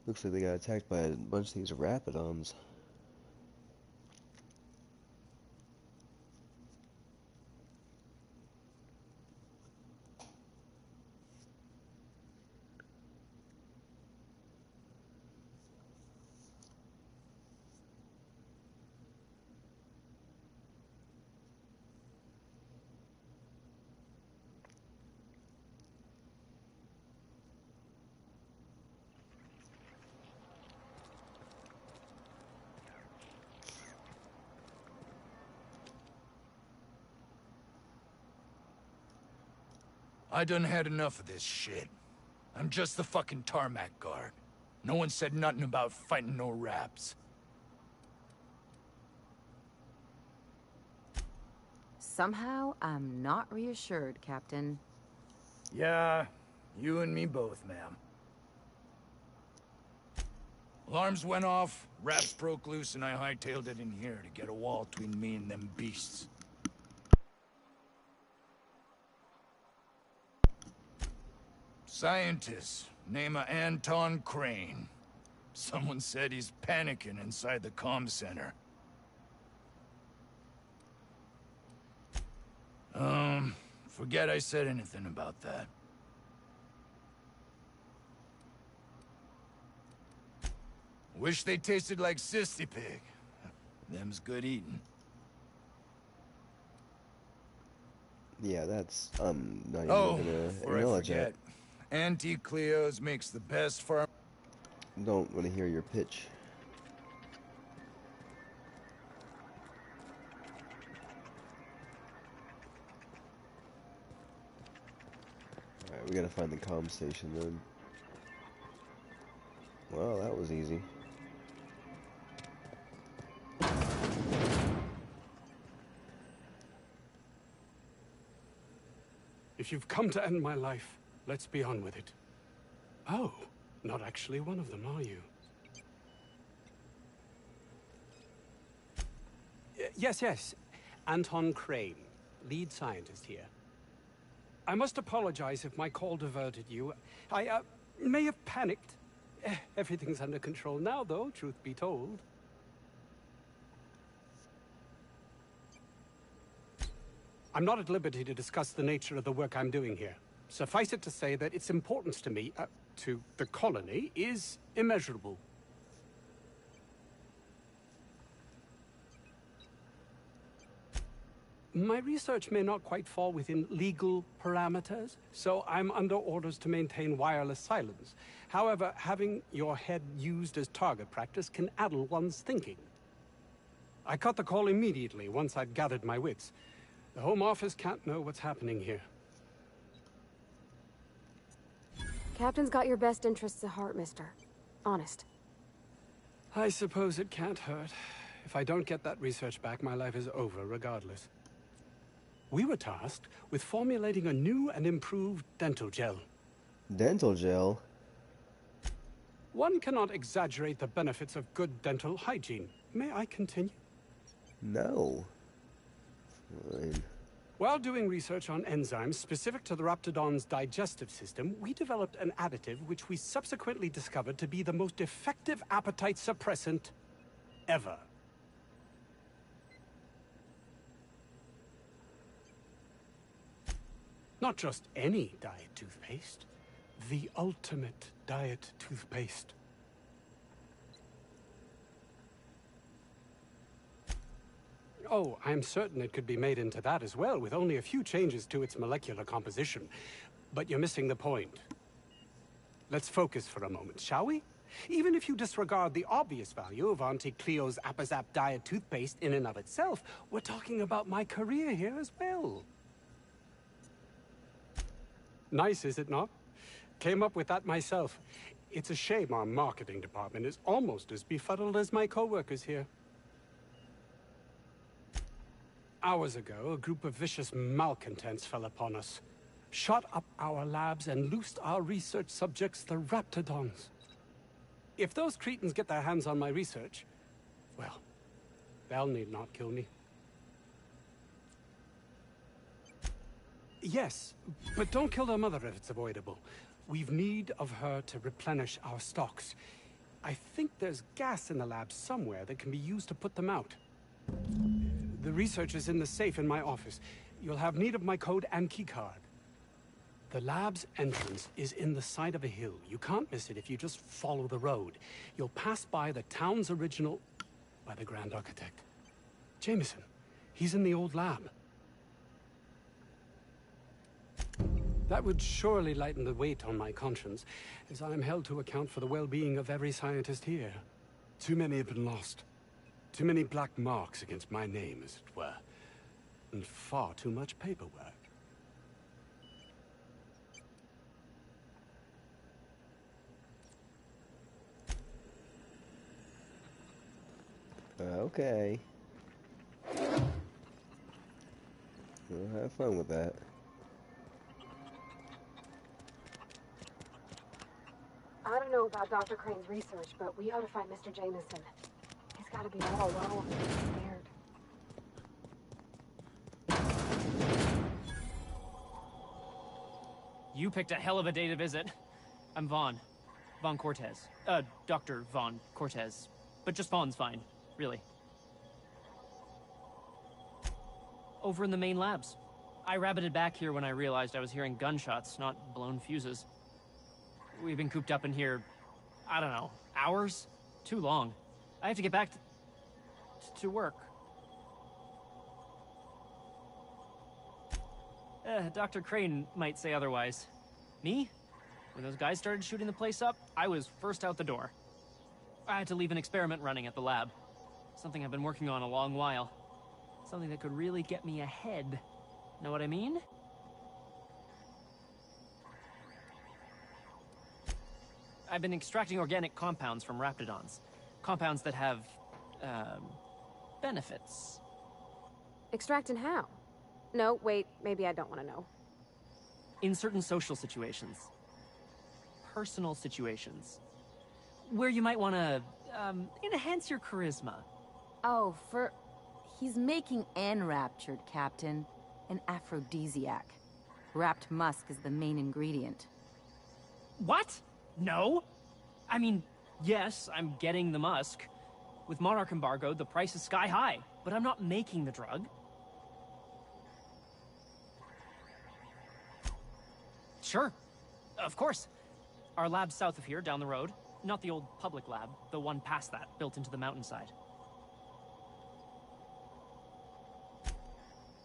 Looks like they got attacked by a bunch of these Rapidons. I done had enough of this shit. I'm just the fucking tarmac guard. No one said nothing about fighting no raps. Somehow, I'm not reassured, Captain. Yeah, you and me both, ma'am. Alarms went off, raps broke loose, and I hightailed it in here to get a wall between me and them beasts. Scientist, name of Anton Crane. Someone said he's panicking inside the comm center. Forget I said anything about that. Wish they tasted like Sissy Pig. Them's good eating. Yeah, that's not even Oh, gonna before I acknowledge forget, Auntie Cleo's makes the best farm. that. Don't want to hear your pitch. Alright, we gotta find the comm station then. Well, that was easy. If you've come to end my life, let's be on with it. Oh, not actually one of them, are you? Yes. Anton Crane, lead scientist here. I must apologize if my call diverted you. I may have panicked. Everything's under control now, though, truth be told. I'm not at liberty to discuss the nature of the work I'm doing here. Suffice it to say that its importance to me, to the colony, is immeasurable. My research may not quite fall within legal parameters, so I'm under orders to maintain wireless silence. However, having your head used as target practice can addle one's thinking. I cut the call immediately once I'd gathered my wits. The Home Office can't know what's happening here. Captain's got your best interests at heart, mister. Honest. I suppose it can't hurt. If I don't get that research back, my life is over regardless. We were tasked with formulating a new and improved dental gel. Dental gel? One cannot exaggerate the benefits of good dental hygiene. May I continue? No. Fine. While doing research on enzymes specific to the Raptidon's digestive system, we developed an additive which we subsequently discovered to be the most effective appetite suppressant ever. Not just any diet toothpaste, the ultimate diet toothpaste. Oh, I'm certain it could be made into that as well, with only a few changes to its molecular composition. But you're missing the point. Let's focus for a moment, shall we? Even if you disregard the obvious value of Auntie Cleo's Appazap diet toothpaste in and of itself, we're talking about my career here as well. Nice, is it not? Came up with that myself. It's a shame our marketing department is almost as befuddled as my co-workers here. Hours ago, a group of vicious malcontents fell upon us, shot up our labs and loosed our research subjects, the Raptidons. If those cretins get their hands on my research, well, they'll need not kill me. Yes, but don't kill their mother if it's avoidable. We've need of her to replenish our stocks. I think there's gas in the lab somewhere that can be used to put them out. The research is in the safe in my office. You'll have need of my code and keycard. The lab's entrance is in the side of a hill. You can't miss it if you just follow the road. You'll pass by the town's original... by the Grand Architect. Jameson. He's in the old lab. That would surely lighten the weight on my conscience, as I'm held to account for the well-being of every scientist here. Too many have been lost. Too many black marks against my name, as it were. And far too much paperwork. Okay. Well, have fun with that. I don't know about Dr. Crane's research, but we ought to find Mr. Jameson. He's got to be all alone and scared. You picked a hell of a day to visit. I'm Vaughn. Vaughn Cortez. Dr. Vaughn Cortez. But just Vaughn's fine, really. Over in the main labs. I rabbited back here when I realized I was hearing gunshots, not blown fuses. We've been cooped up in here, I don't know, hours? Too long. I have to get back to work. Dr. Crane might say otherwise. Me? When those guys started shooting the place up, I was first out the door. I had to leave an experiment running at the lab. Something I've been working on a long while. Something that could really get me ahead. Know what I mean? I've been extracting organic compounds from raptidons. Compounds that have, benefits. Extracting how? No, wait, maybe I don't want to know. In certain social situations. Personal situations. Where you might want to, enhance your charisma. Oh, he's making enraptured, Captain. An aphrodisiac. Wrapped musk is the main ingredient. What? No? I mean, yes, I'm getting the musk. With Monarch embargo, the price is sky high, but I'm not making the drug. Sure. Of course. Our lab's south of here, down the road. Not the old public lab, the one past that, built into the mountainside.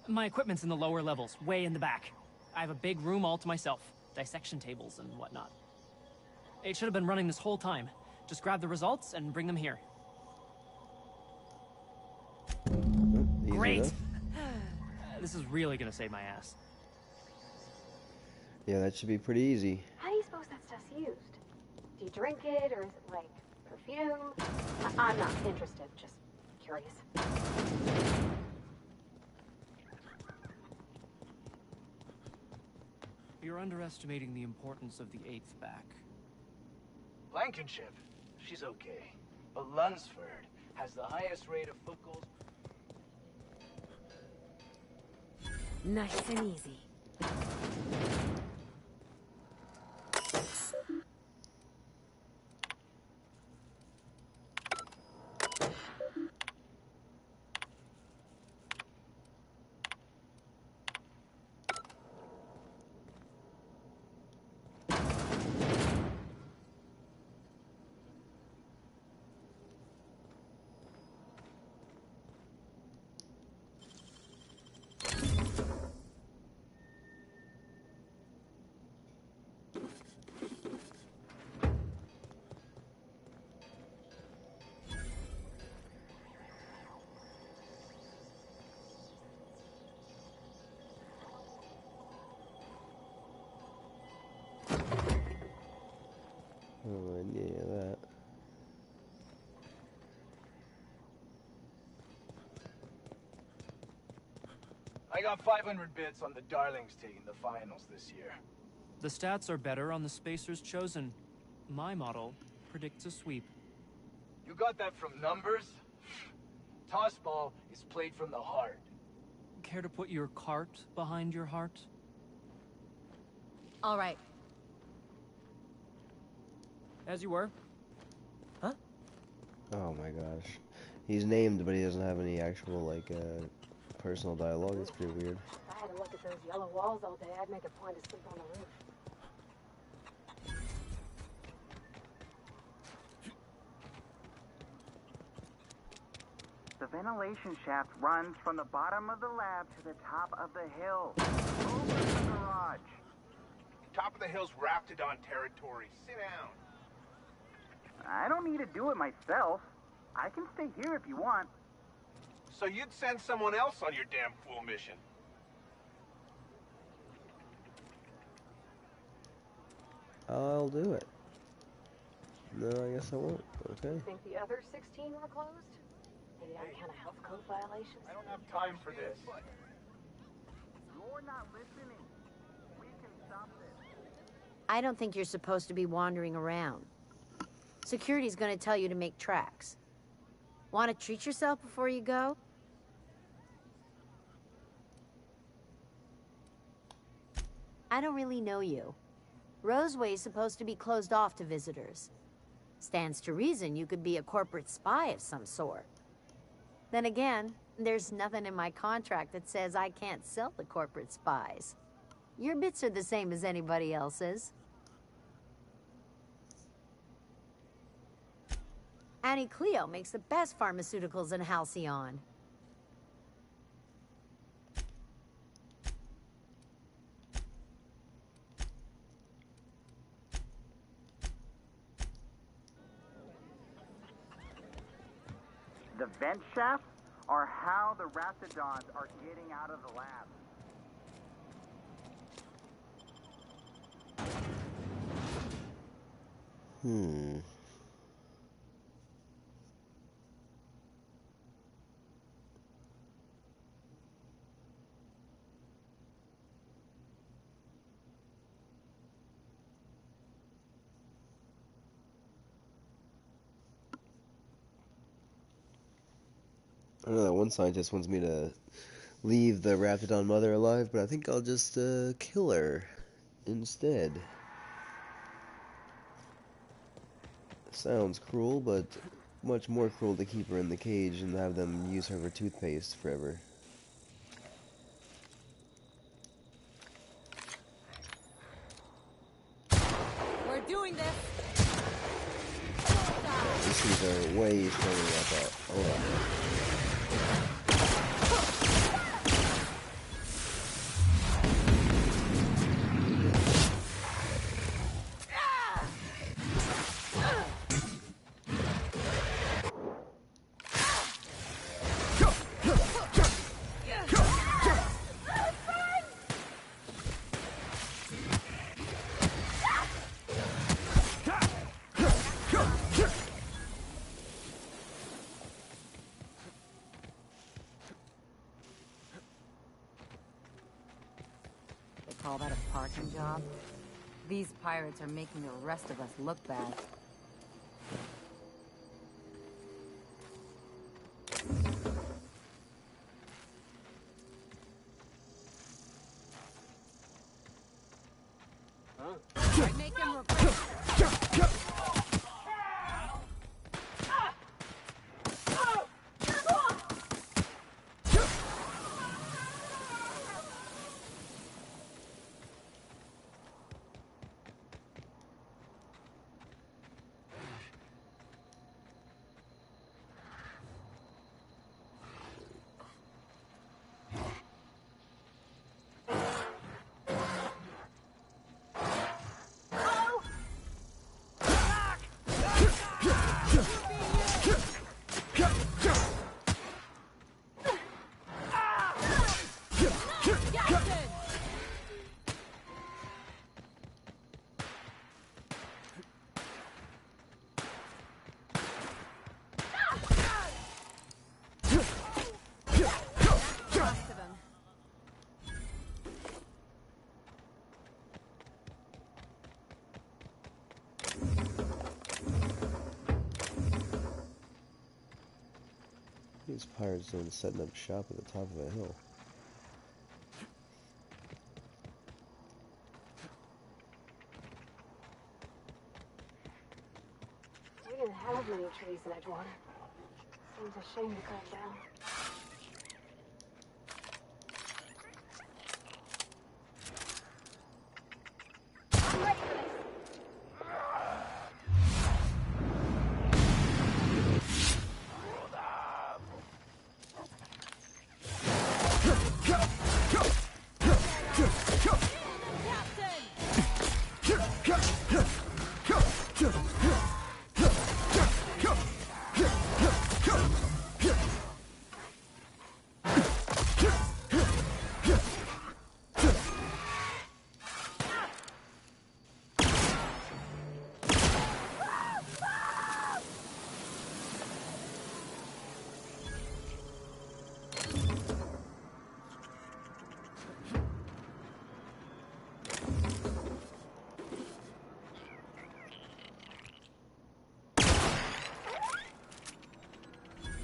My equipment's in the lower levels, way in the back. I have a big room all to myself, dissection tables and whatnot. It should have been running this whole time. Just grab the results and bring them here. Great! This is really gonna save my ass. Yeah, that should be pretty easy. How do you suppose that stuff's used? Do you drink it, or is it like perfume? I'm not interested, just curious. You're underestimating the importance of the 8th back. Blankenship, she's okay. But Lunsford has the highest rate of foot goals. Nice and easy. No idea of that. I got 500 bits on the Darlings taking the finals this year. The stats are better on the spacers chosen. My model predicts a sweep. You got that from numbers? Tossball is played from the heart. Care to put your cart behind your heart? All right. As you were. Oh my gosh. He's named, but he doesn't have any actual, like, personal dialogue. It's pretty weird. If I had to look at those yellow walls all day, I'd make a point to sleep on the roof. The ventilation shaft runs from the bottom of the lab to the top of the hill. Over the garage. Top of the hill's Raptidon territory. Sit down. I don't need to do it myself. I can stay here if you want. So you'd send someone else on your damn fool mission. I'll do it. No, I guess I won't. Okay. You think the other 16 were closed? Maybe on account of health code violations? I don't have time for this. You're not listening. We can stop this. I don't think you're supposed to be wandering around. Security's gonna tell you to make tracks. Want to treat yourself before you go? I don't really know you. Roseway's supposed to be closed off to visitors. Stands to reason you could be a corporate spy of some sort. Then again, there's nothing in my contract that says I can't sell to corporate spies. Your bits are the same as anybody else's. Annie Cleo makes the best pharmaceuticals in Halcyon. the vent shaft or how the Raptidons are getting out of the lab. I know that one scientist wants me to leave the Raptidon mother alive, but I think I'll just kill her instead. Sounds cruel, but much more cruel to keep her in the cage and have them use her for toothpaste forever. We're doing this. These things are way stronger than I thought. Hold on. Call that a parking job? These pirates are making the rest of us look bad. I'd make them regret. These pirates are setting up shop at the top of a hill. We didn't have many trees in Edgewater. Seems a shame to cut them down.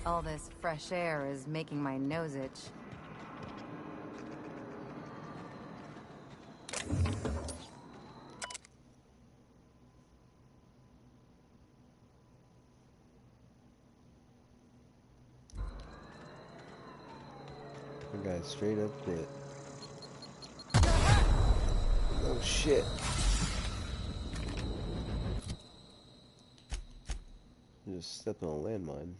All this fresh air is making my nose itch. The guy straight up bit. Oh shit. You just stepped on a landmine.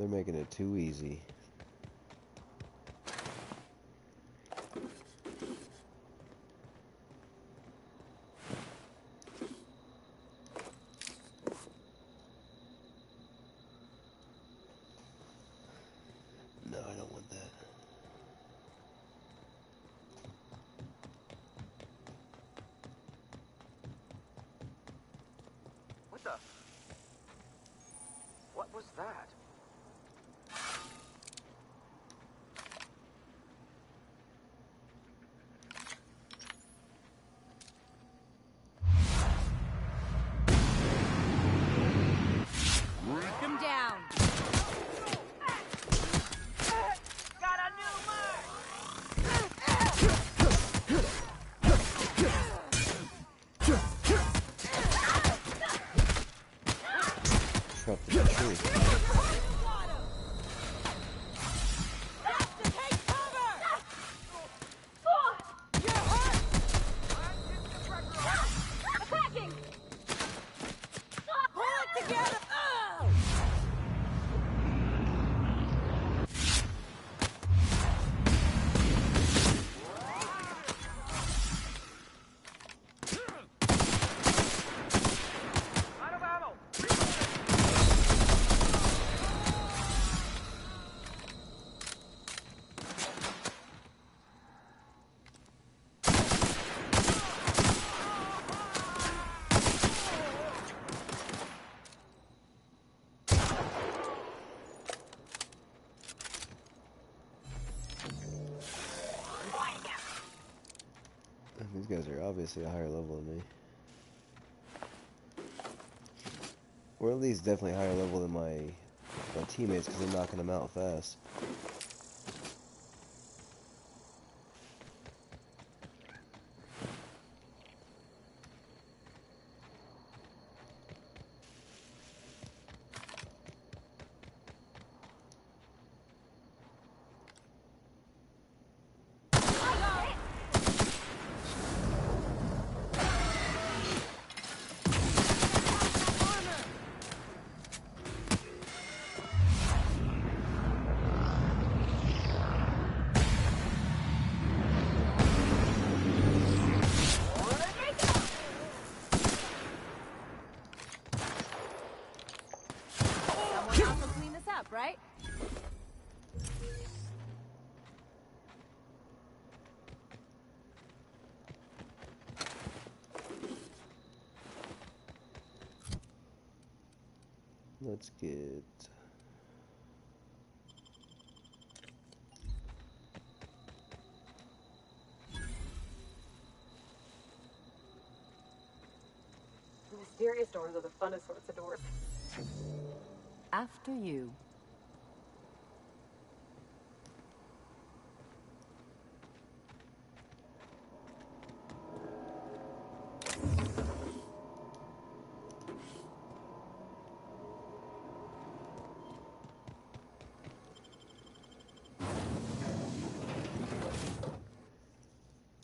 They're making it too easy. No, I don't want that. What the? What was that? Knock him down. Got a new mark! Drop the tree. Attacking! Pull it together! Out of ammo! These guys are obviously a higher level than me. Or at least definitely higher level than my teammates, because I'm knocking them out fast. Someone else will clean this up, right? Let's get... Mysterious doors are the funnest sorts of doors. After you.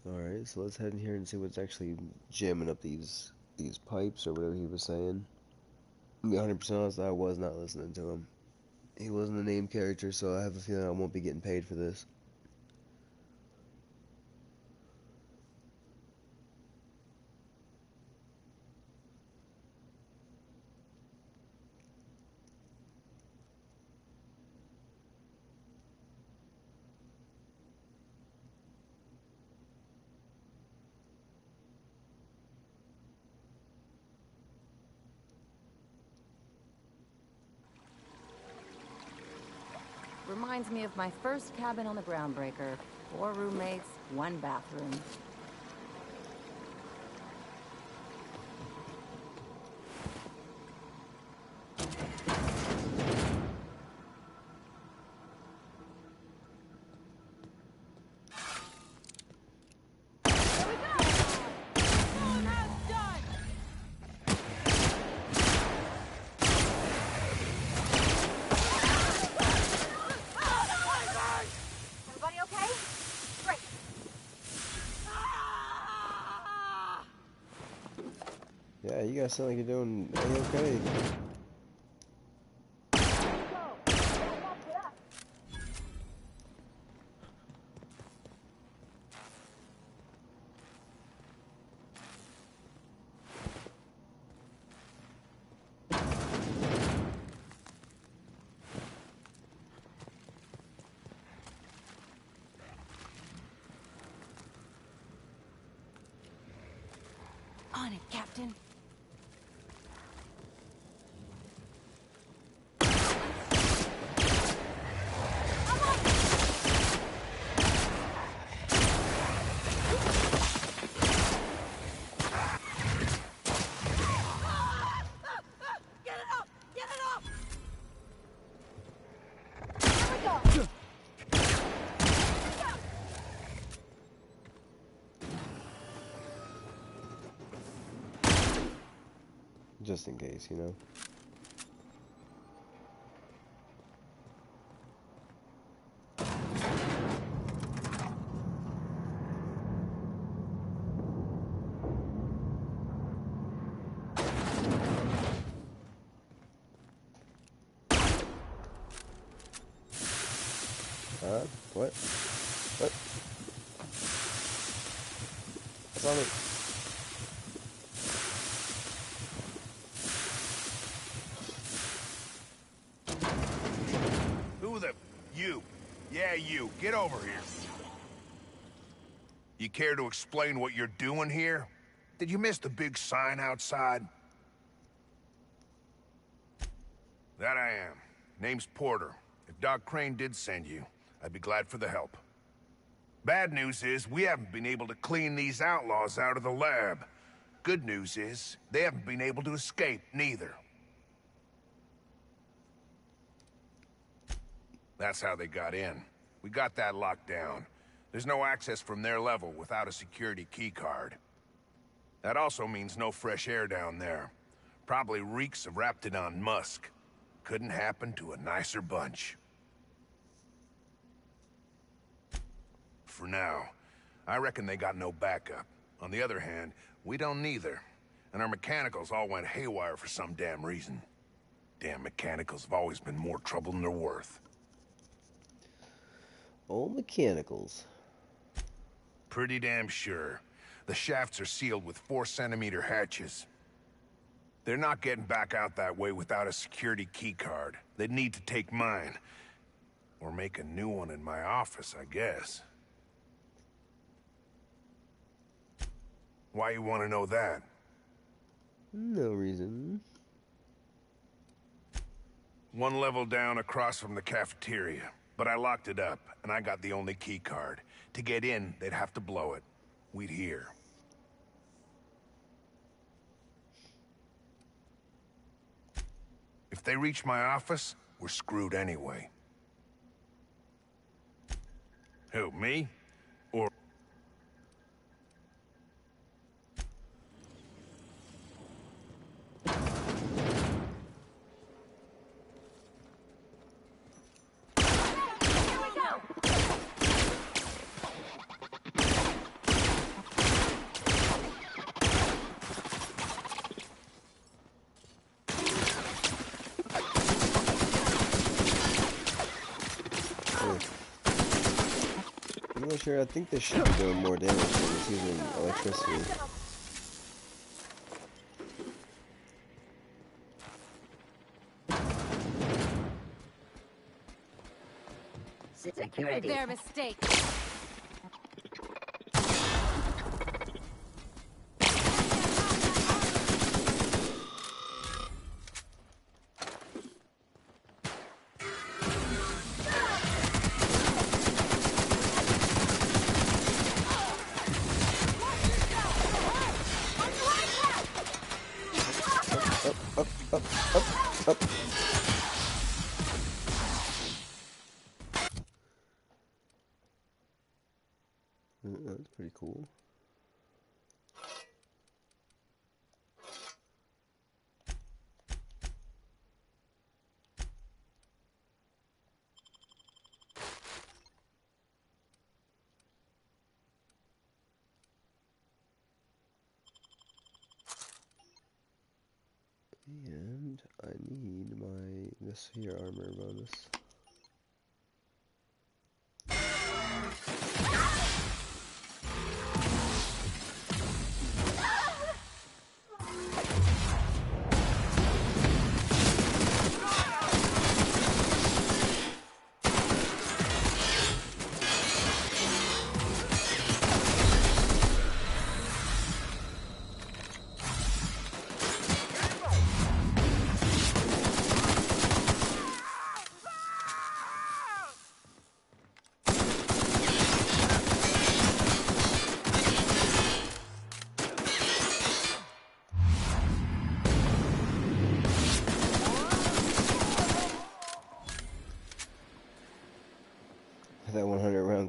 Alright, so let's head in here and see what's actually jamming up these pipes or whatever he was saying. To be 100% honest, I was not listening to him. He wasn't a named character, so I have a feeling I won't be getting paid for this. Reminds me of my first cabin on the Groundbreaker. 4 roommates, 1 bathroom. Everybody okay? Great. Yeah, you guys sound like you're doing okay. On it, Captain. Just in case, you know. What? What? What's on it? You, get over here. You care to explain what you're doing here? Did you miss the big sign outside? That I am. Name's Porter. If Doc Crane did send you, I'd be glad for the help. Bad news is, we haven't been able to clean these outlaws out of the lab. Good news is, they haven't been able to escape, neither. That's how they got in. We got that locked down. There's no access from their level without a security keycard. That also means no fresh air down there. Probably reeks of Raptidon musk. Couldn't happen to a nicer bunch. For now, I reckon they got no backup. On the other hand, we don't neither. And our mechanicals all went haywire for some damn reason. Damn mechanicals have always been more trouble than they're worth. Old mechanicals. Pretty damn sure. The shafts are sealed with 4-centimeter hatches. They're not getting back out that way without a security keycard. They'd need to take mine. Or make a new one in my office, I guess. Why you want to know that? No reason. One level down across from the cafeteria. But I locked it up, and I got the only key card. To get in, they'd have to blow it. We'd hear. If they reach my office, we're screwed anyway. Who, me? Or... I'm not sure. I think this should be doing more damage than it's using electricity. Security. Their mistake. Up. That's pretty cool. And I need this here armor bonus.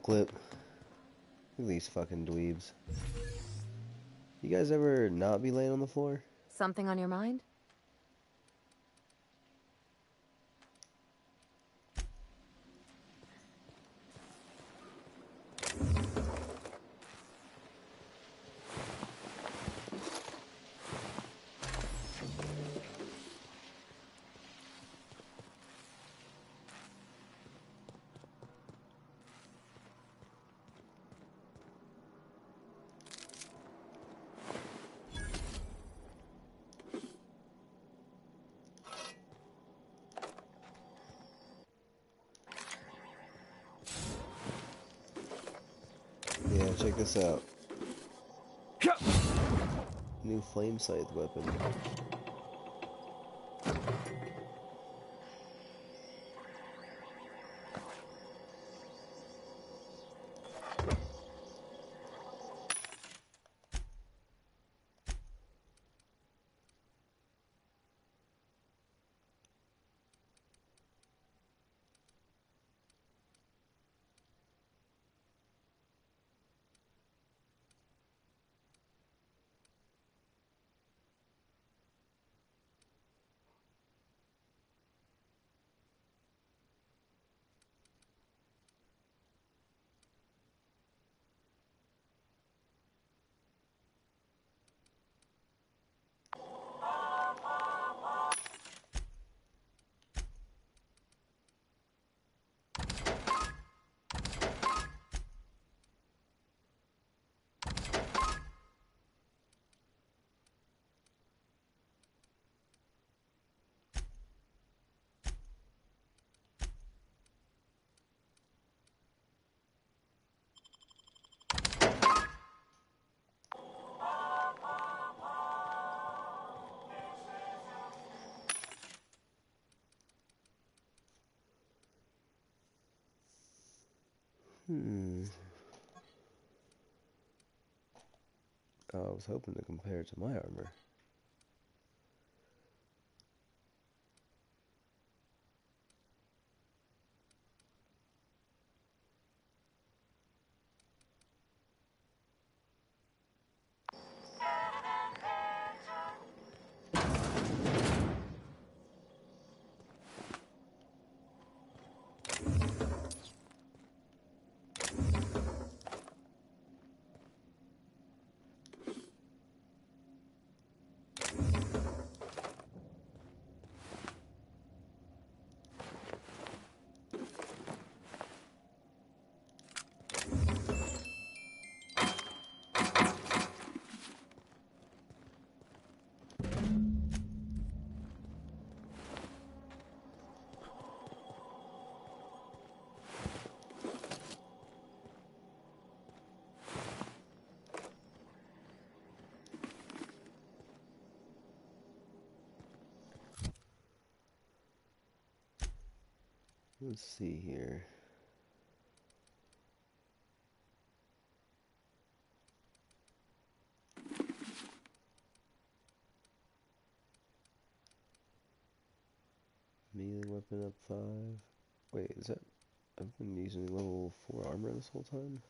clip. Look at these fucking dweebs. You guys ever not be laying on the floor? Something on your mind? Yeah, check this out. New flame scythe weapon. Oh, I was hoping to compare it to my armor. Let's see here. Melee weapon up 5. Wait, is that... I've been using level 4 armor this whole time?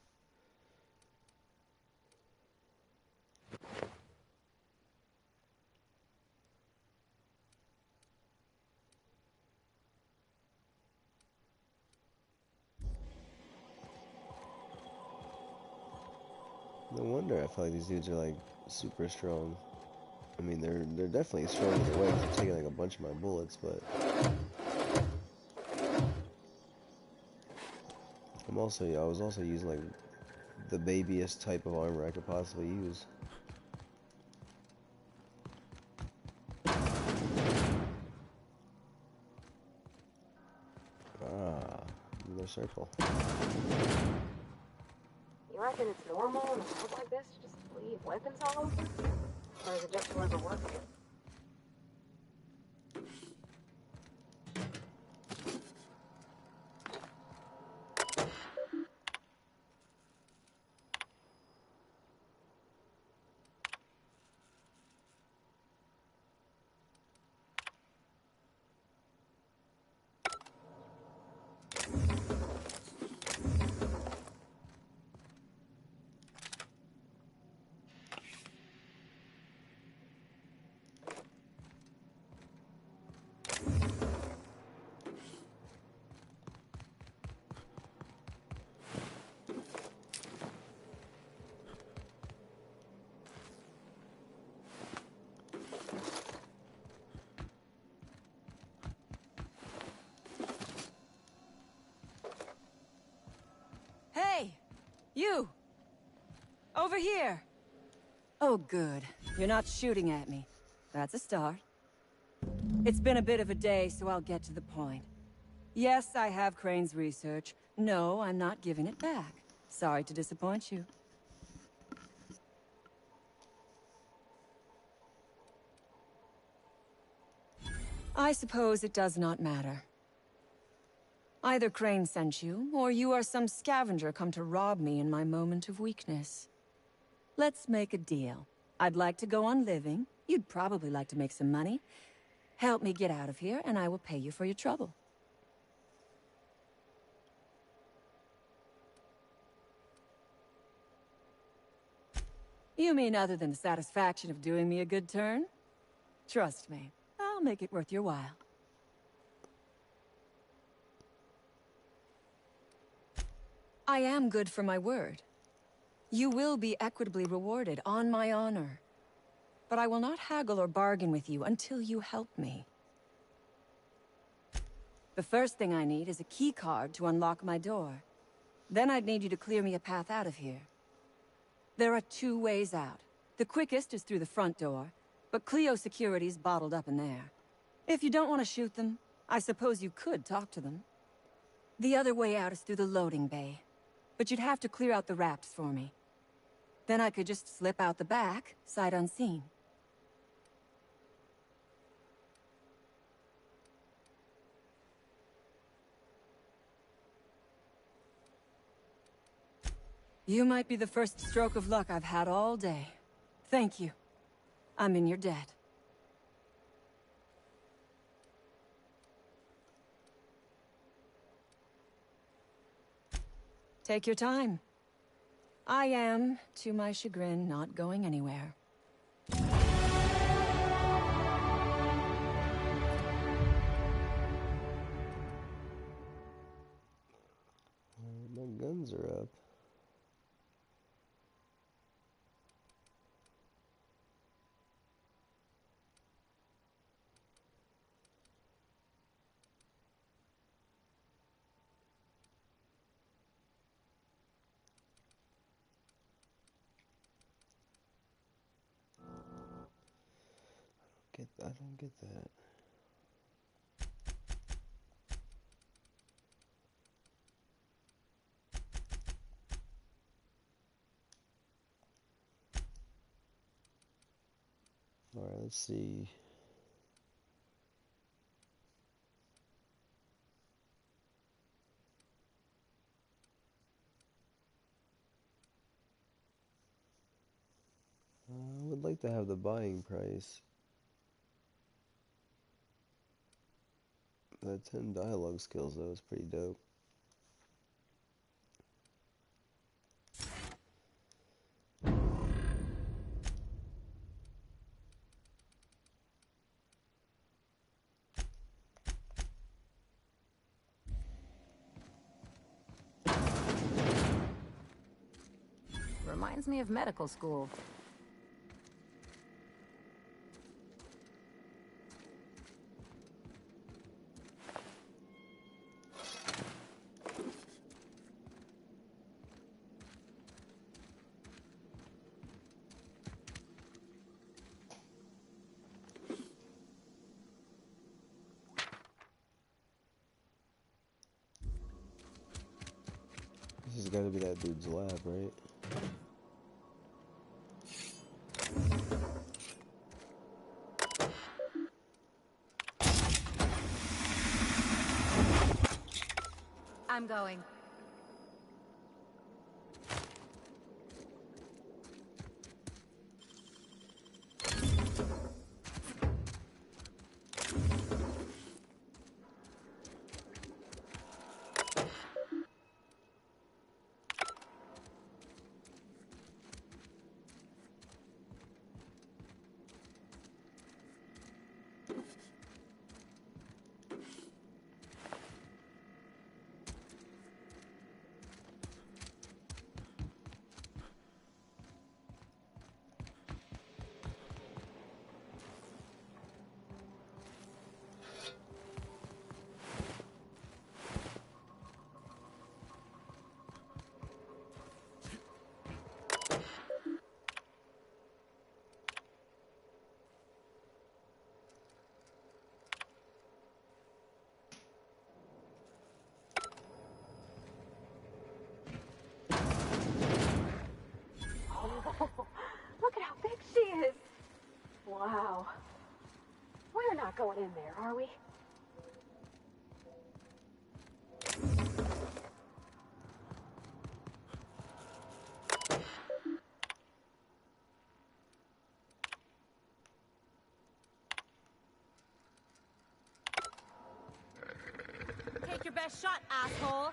No wonder I feel like these dudes are like super strong. I mean, they're definitely strong either way. They're taking like a bunch of my bullets, but I was also using like the babyest type of armor I could possibly use. Ah, another circle. You reckon it's normal in a world like this to just leave weapons all over? Or is it just whoever works it? You! Over here! Oh, good. You're not shooting at me. That's a start. It's been a bit of a day, so I'll get to the point. Yes, I have Crane's research. No, I'm not giving it back. Sorry to disappoint you. I suppose it does not matter. Either Crane sent you, or you are some scavenger come to rob me in my moment of weakness. Let's make a deal. I'd like to go on living. You'd probably like to make some money. Help me get out of here, and I will pay you for your trouble. You mean other than the satisfaction of doing me a good turn? Trust me, I'll make it worth your while. I am good for my word. You will be equitably rewarded, on my honor. But I will not haggle or bargain with you until you help me. The first thing I need is a key card to unlock my door. Then I'd need you to clear me a path out of here. There are 2 ways out. The quickest is through the front door, but Cleo Security's bottled up in there. If you don't want to shoot them, I suppose you could talk to them. The other way out is through the loading bay, but you'd have to clear out the wraps for me. Then I could just slip out the back, sight unseen. You might be the first stroke of luck I've had all day. Thank you. I'm in your debt. Take your time. I am, to my chagrin, not going anywhere. My guns are up. I don't get that. All right, let's see. I would like to have the buying price. The 10 dialogue skills, though, is pretty dope. Reminds me of medical school. This has got to be that dude's lab, right? I'm going. going in there, are we? Take your best shot, asshole!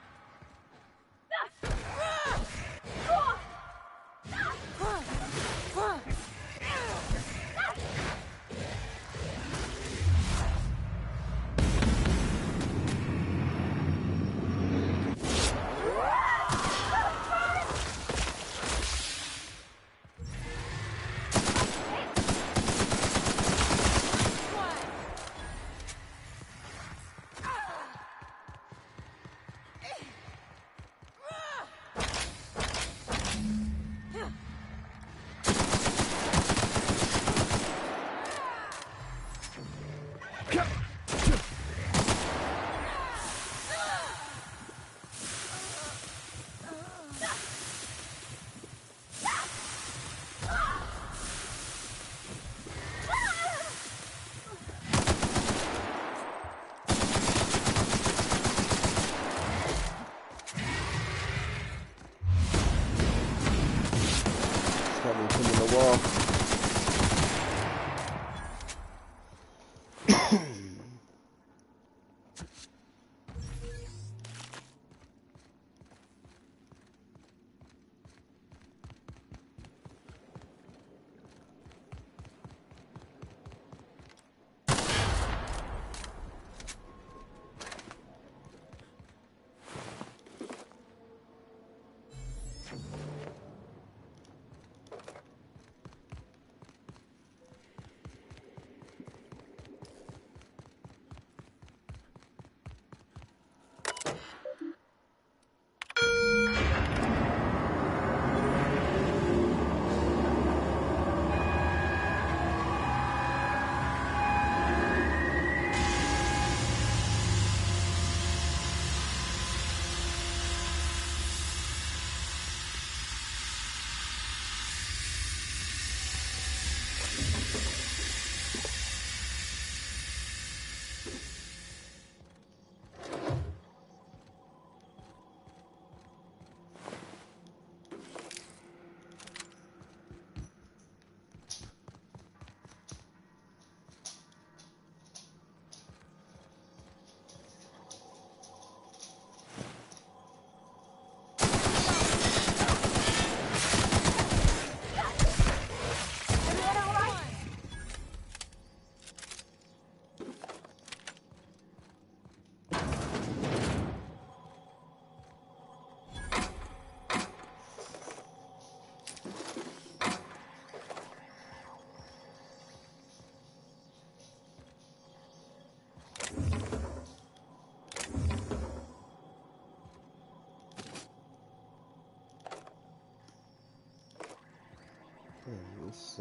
This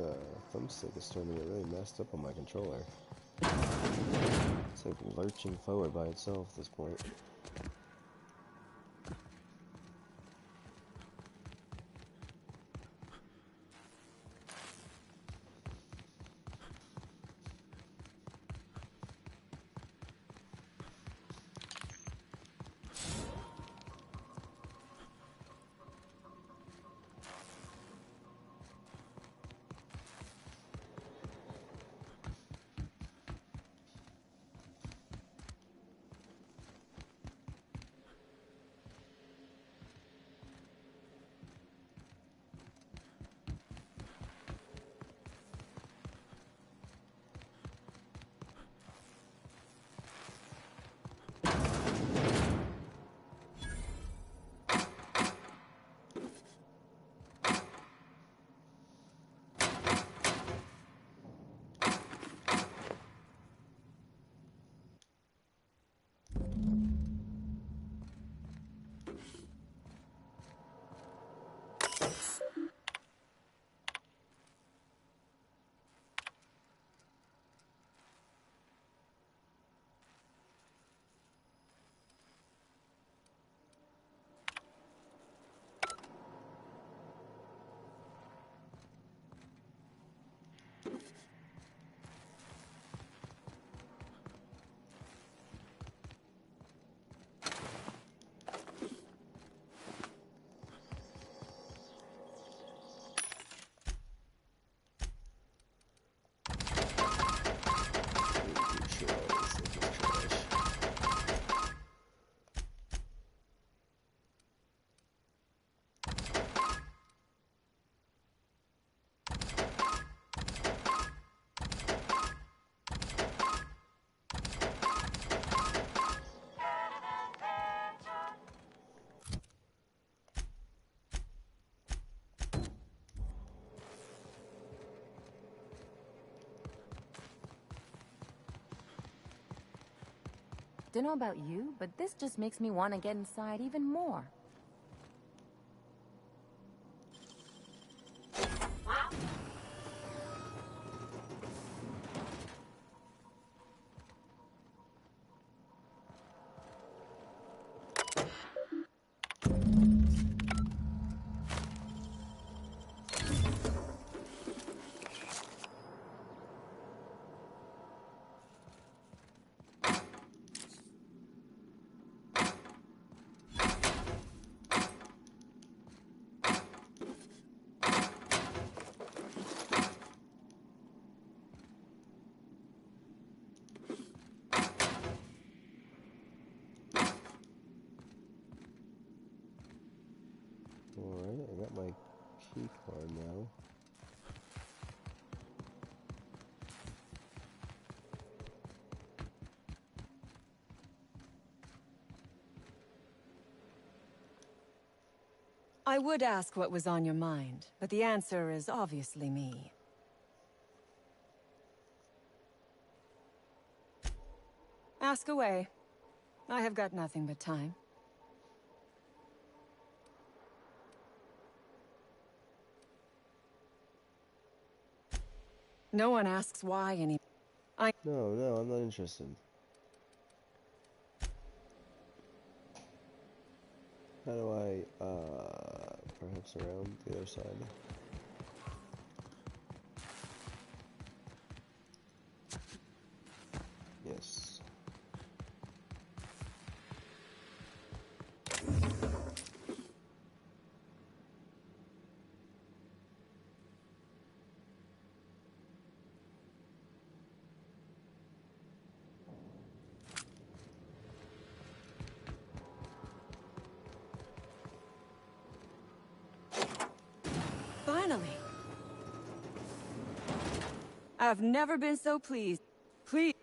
thumbstick is starting to get really messed up on my controller. It's like lurching forward by itself at this point. Don't know about you, but this just makes me want to get inside even more. Alright, I got my key card now. I would ask what was on your mind, but the answer is obviously me. Ask away. I have got nothing but time. No one asks why any... No, I'm not interested. How do I, perhaps around the other side? Yes. Finally. I've never been so pleased. Please.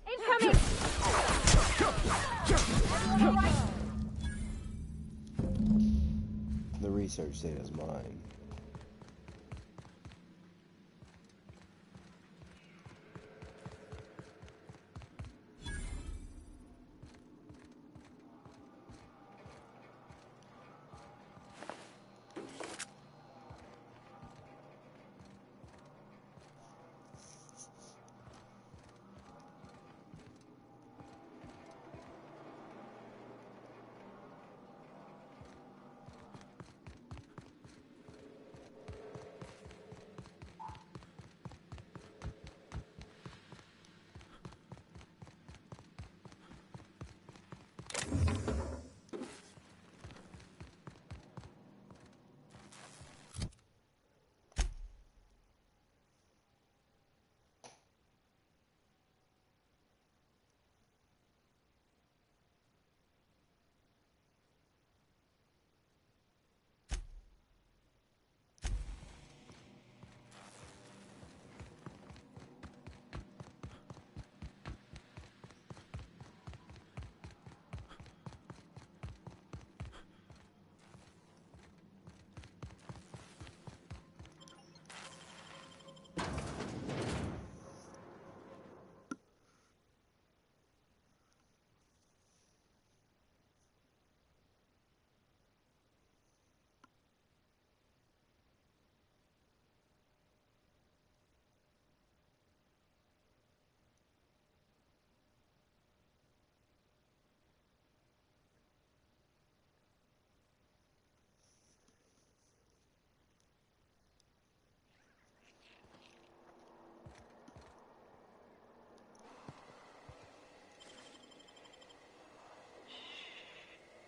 Incoming! The research data is mine.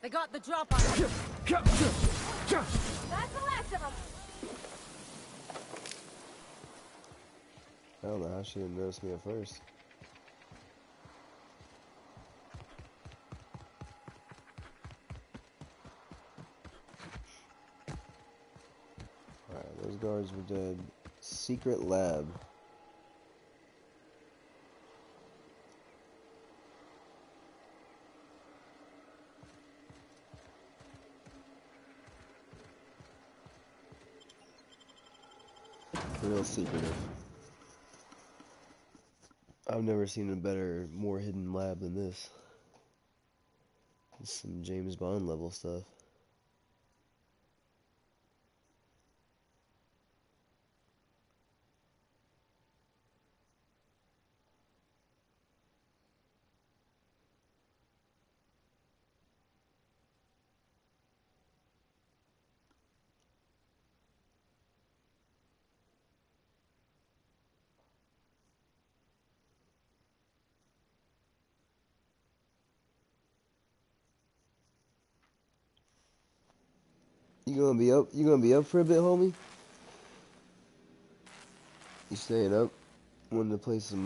They got the drop on us. That's the last of them! I don't know how she didn't notice me at first. Alright, those guards were dead. Secret lab. Real secretive. I've never seen a better, more hidden lab than this. It's some James Bond level stuff. You gonna be up? You gonna be up for a bit, homie? You staying up? Wanting to play some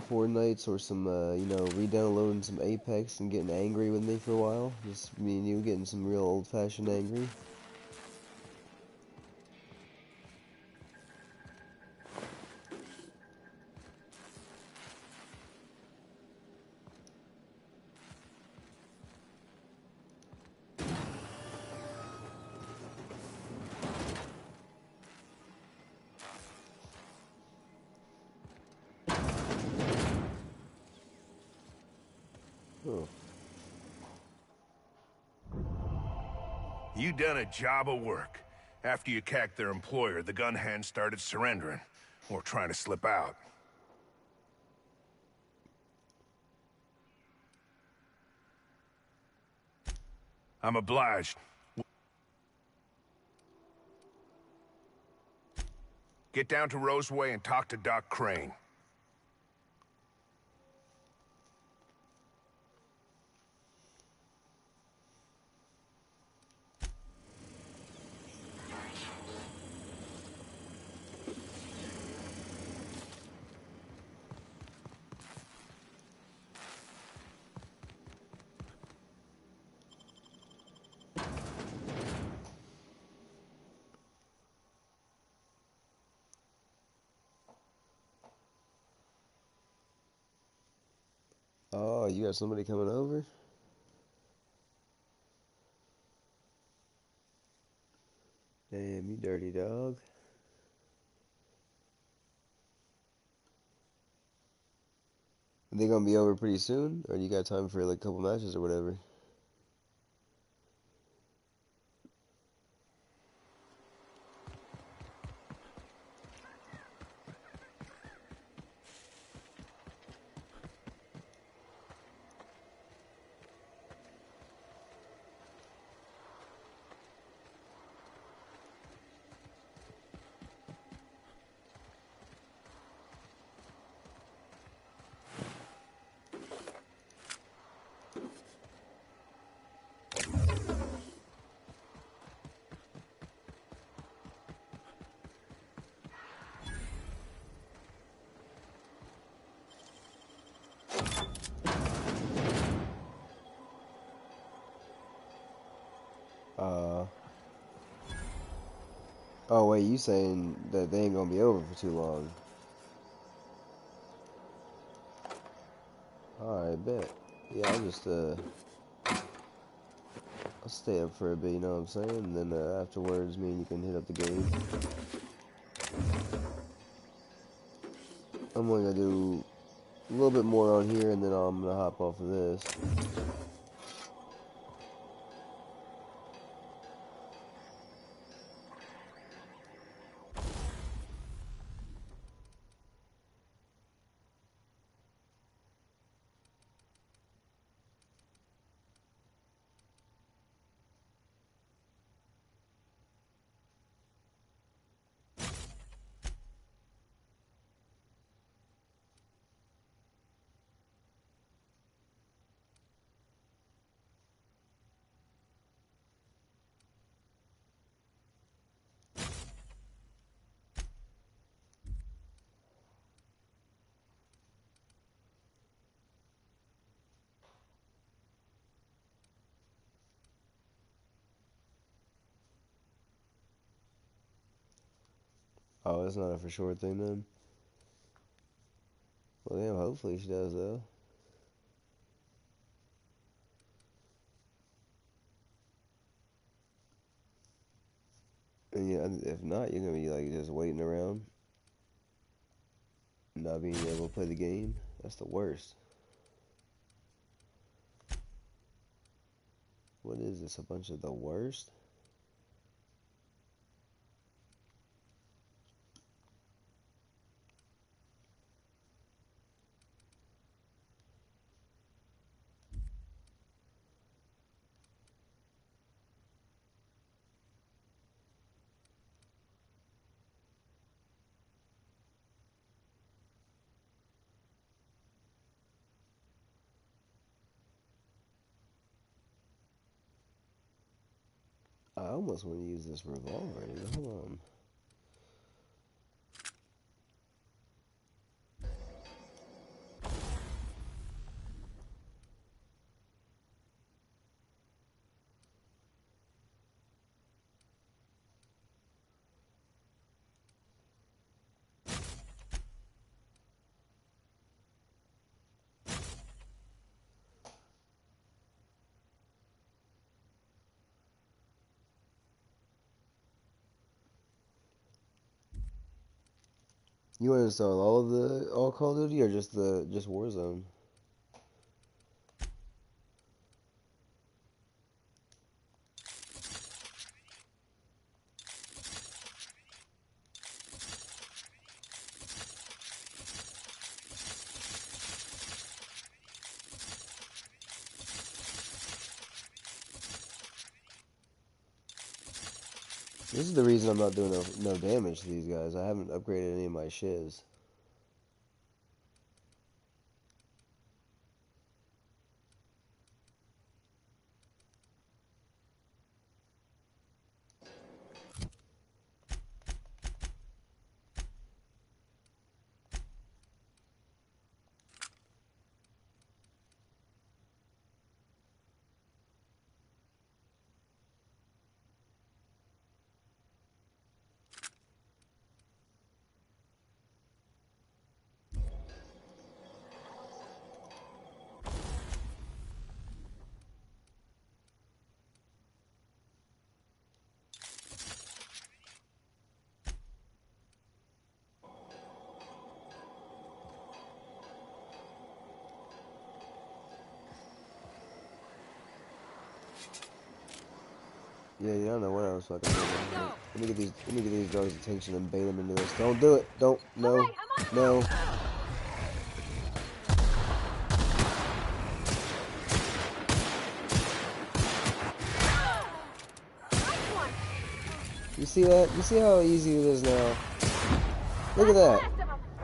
Fortnites or some you know, re-downloading some Apex and getting angry with me for a while? Just me and you getting some real old-fashioned angry. Oh. You done a job of work. After you cacked their employer, the gun hands started surrendering, or trying to slip out. I'm obliged. Get down to Roseway and talk to Doc Crane. Oh, you got somebody coming over? Damn, you dirty dog. Are they gonna be over pretty soon? Or you got time for like a couple matches or whatever? Oh wait, you saying that they ain't gonna be over for too long? Alright, bet. Yeah, I'll stay up for a bit, you know what I'm saying? And then afterwards, me and you can hit up the game. I'm only gonna do a little bit more on here, and then I'm gonna hop off of this. Oh, that's not a for sure thing then? Well, damn, hopefully she does, though. And yeah, if not, you're gonna be like just waiting around. Not being able to play the game. That's the worst. What is this? A bunch of the worst? I almost want to use this revolver. Hold on. You want to install all Call of Duty or just Warzone? This is the reason I'm not doing no damage to these guys. I haven't upgraded any of my shiz. Yeah, I don't know what I was fucking doing. Let me get these drugs' attention and bait them into this. Don't do it. Don't. No. No. You see that? You see how easy it is now? Look at that.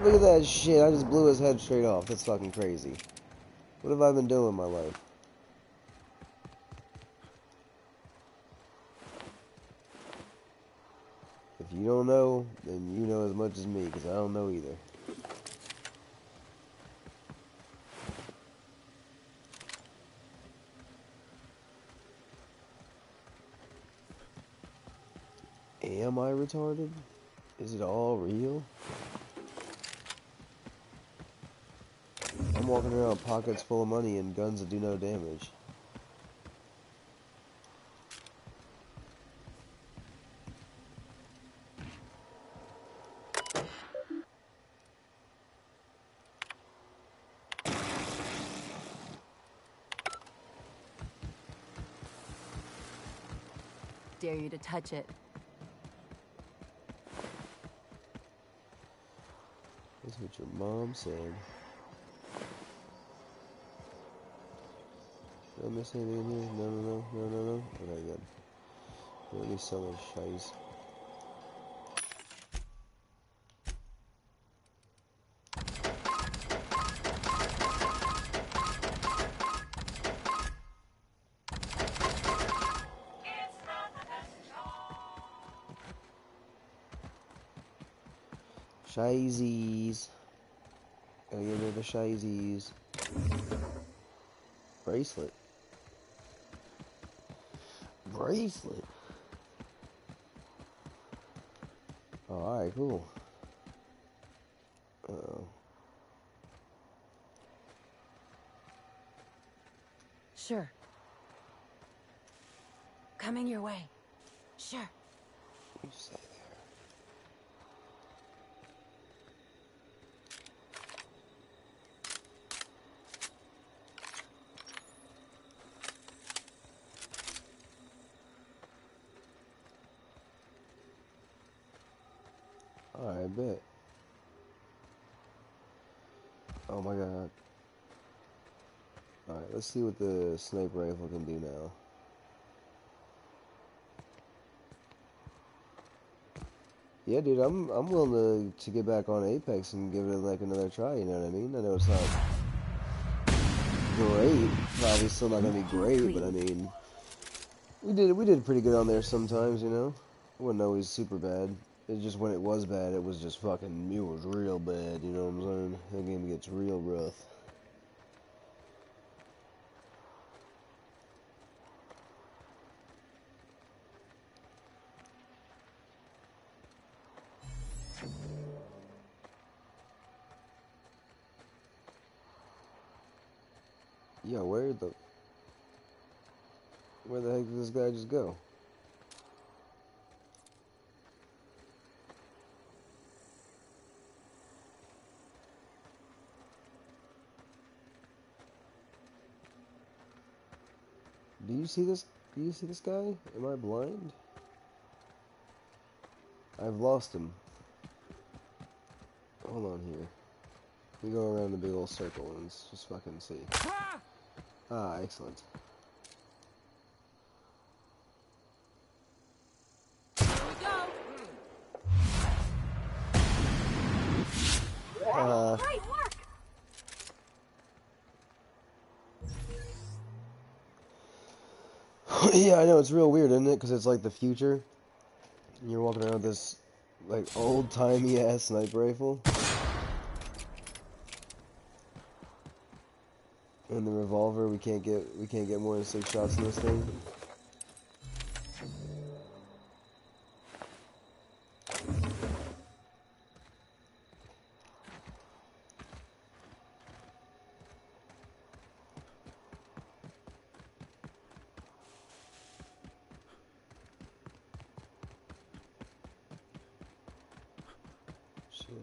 Look at that shit. I just blew his head straight off. That's fucking crazy. What have I been doing in my life? If you don't know, then you know as much as me, because I don't know either. Am I retarded? Is it all real? I'm walking around with pockets full of money and guns that do no damage. Dare you to touch it. That's what your mom said. Did I miss anything in here? No. Okay, good. Let me sell those shies. Shiesies. Gotta get rid of the shiesies. Bracelet. Bracelet. Oh, alright, cool. Uh-oh. Sure. Coming your way. Sure. You say Alright, bet. Oh my god. Alright, let's see what the sniper rifle can do now. Yeah, dude, I'm willing to get back on Apex and give it like another try, you know what I mean? I know it's not great, probably still not gonna be great, but I mean, we did pretty good on there sometimes, you know? It wasn't always super bad. It's just when it was bad, it was just fucking, it was real bad, you know what I'm saying? That game gets real rough. Yeah, where the heck did this guy just go? Do you see this? Do you see this guy? Am I blind? I've lost him. Hold on here. We go around the big old circle and just fucking see. Ah, excellent. Great work! Yeah, I know, it's real weird, isn't it? Because it's like the future. And you're walking around with this, like, old-timey ass sniper rifle. And the revolver, we can't get more than 6 shots in this thing.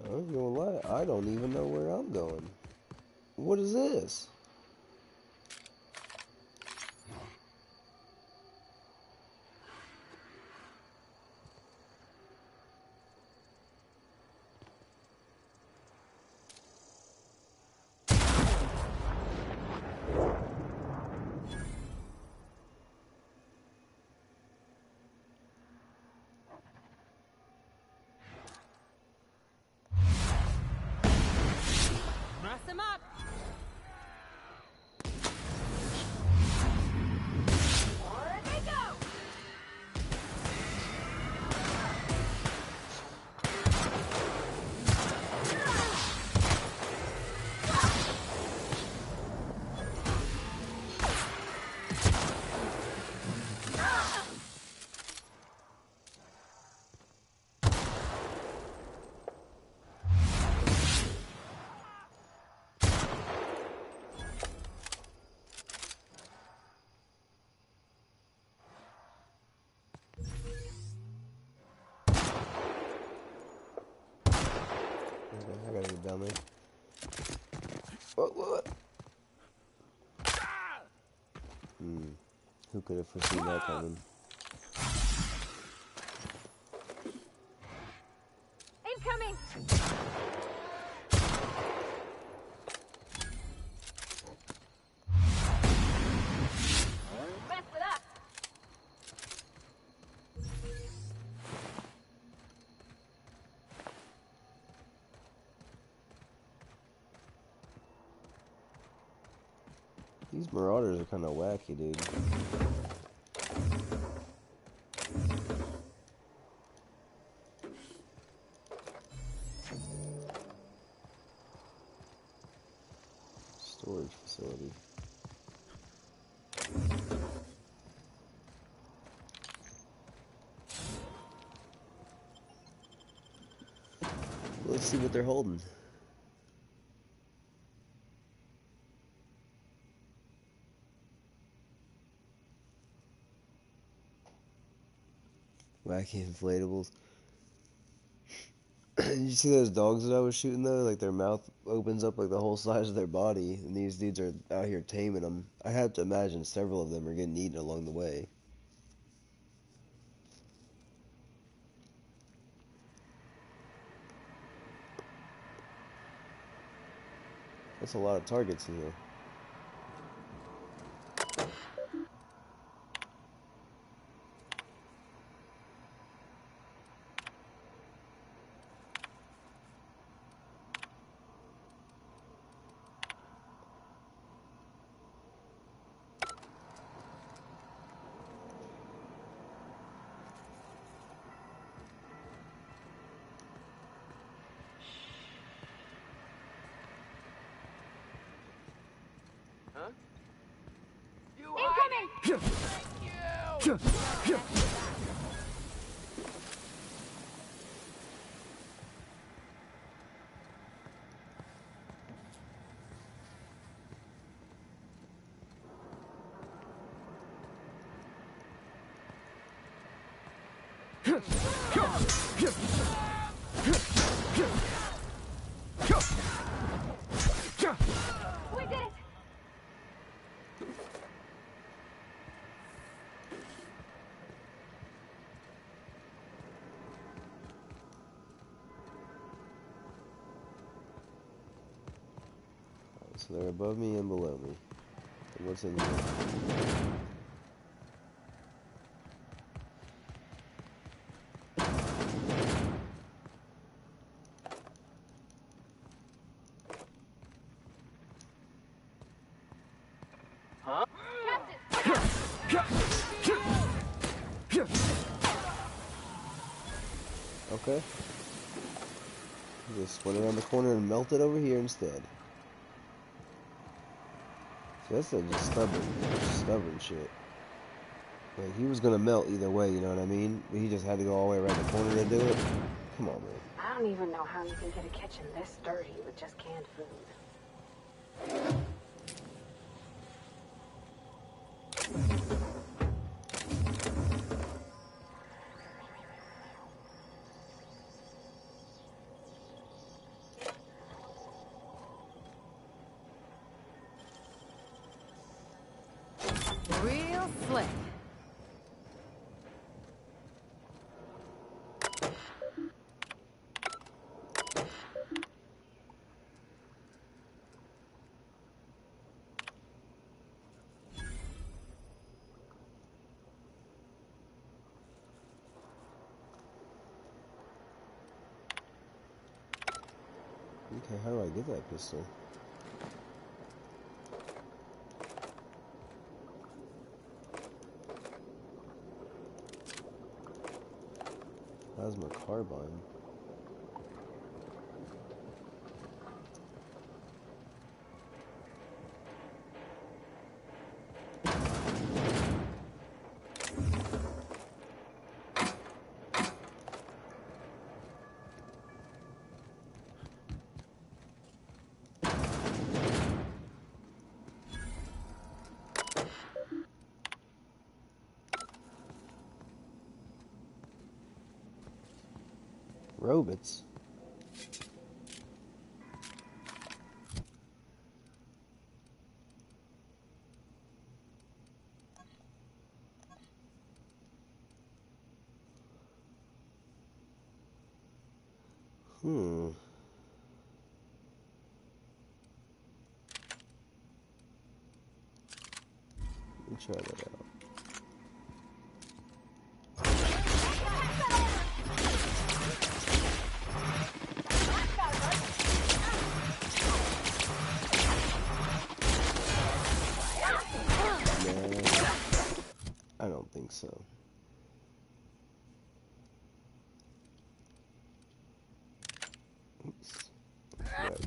I ain't gonna lie, I don't even know where I'm going. What is this? Mess him up! Where'd they go? Okay, I gotta get down there. What? Who could have foreseen that coming? Incoming! Mess it up! These marauders are kind of wacky, dude. Storage facility. Let's see what they're holding. Wacky inflatables. Did you see those dogs that I was shooting though? Like their mouth opens up like the whole size of their body, and these dudes are out here taming them. I have to imagine several of them are getting eaten along the way. That's a lot of targets in here. Huh? You incoming! Thank you! We did it! So they're above me and below me. And what's in here? Huh? Okay. Just went around the corner and melted over here instead. See, that's just stubborn shit. Like, he was gonna melt either way, you know what I mean? But he just had to go all the way around the corner to do it. Come on, man. I don't even know how you can get a kitchen this dirty with just canned food. Real slick. Okay, how do I get that pistol? Plasma carbine. Robots. Let me try that out. I don't think so. Oops. Right,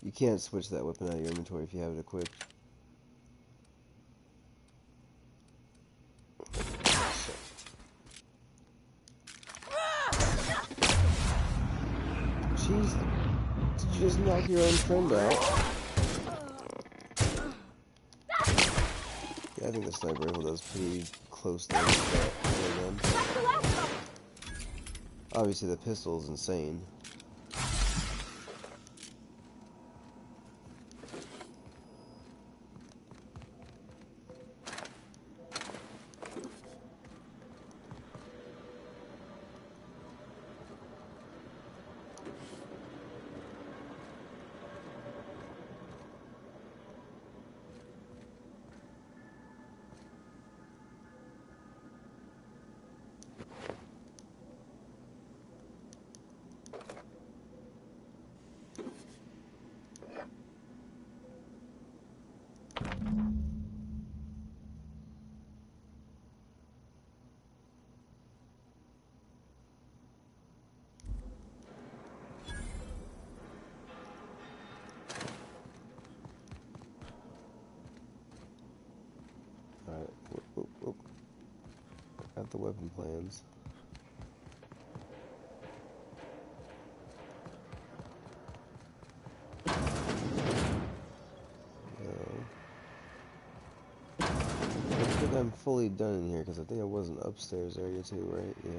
you can't switch that weapon out of your inventory if you have it equipped. Jeez, did you just knock your own friend out? Yeah, I think the sniper rifle does pretty close to that gun. Obviously, the pistol is insane. the weapon plans. I don't think I'm fully done in here because I think I was an upstairs area too, right? Yeah.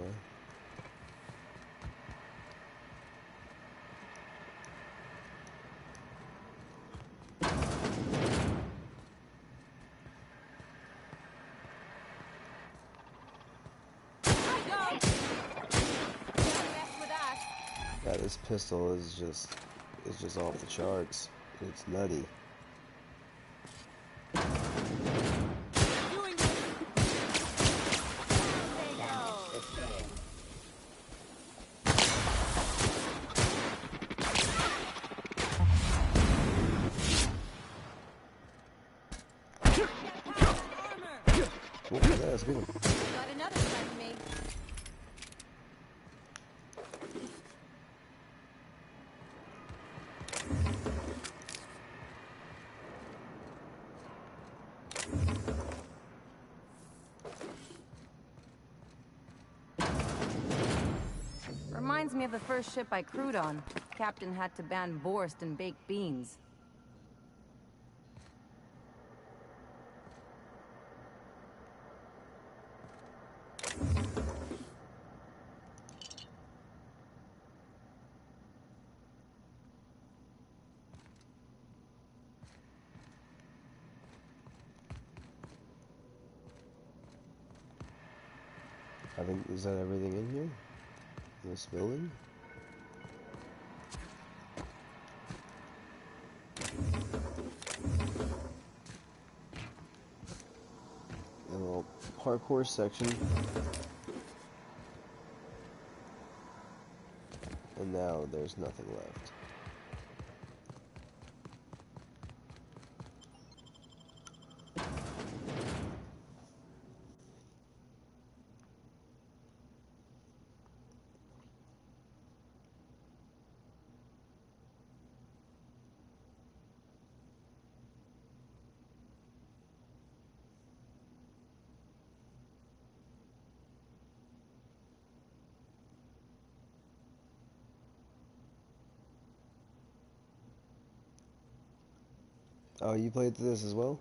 Yeah, this pistol is just off the charts. It's nutty. Oh, yeah, that's good. Got another side of me. Reminds me of the first ship I crewed on. Captain had to ban Borst and baked beans. I think, is that everything in here? In this building? A little parkour section. And now there's nothing left. Oh, you played through this as well?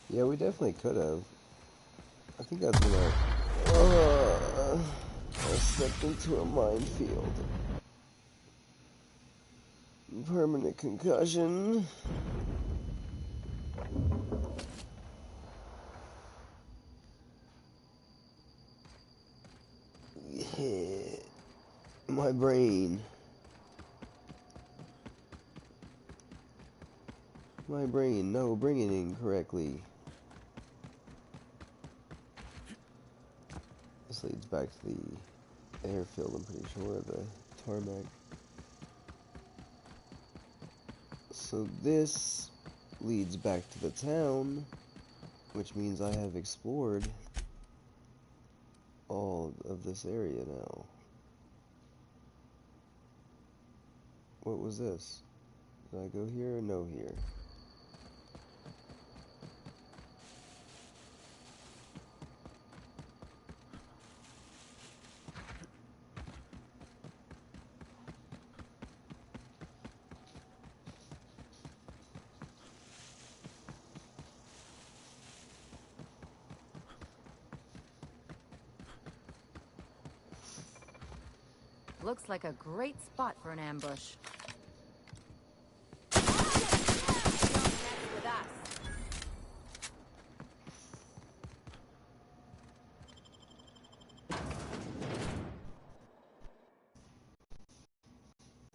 Yeah, we definitely could have. I think that's when I stepped into a minefield. Permanent concussion. Yeah. My brain. My brain, no, bring it in correctly. This leads back to the airfield, I'm pretty sure, the tarmac. So this leads back to the town, which means I have explored all of this area now. What was this? Did I go here or no here? Looks like a great spot for an ambush.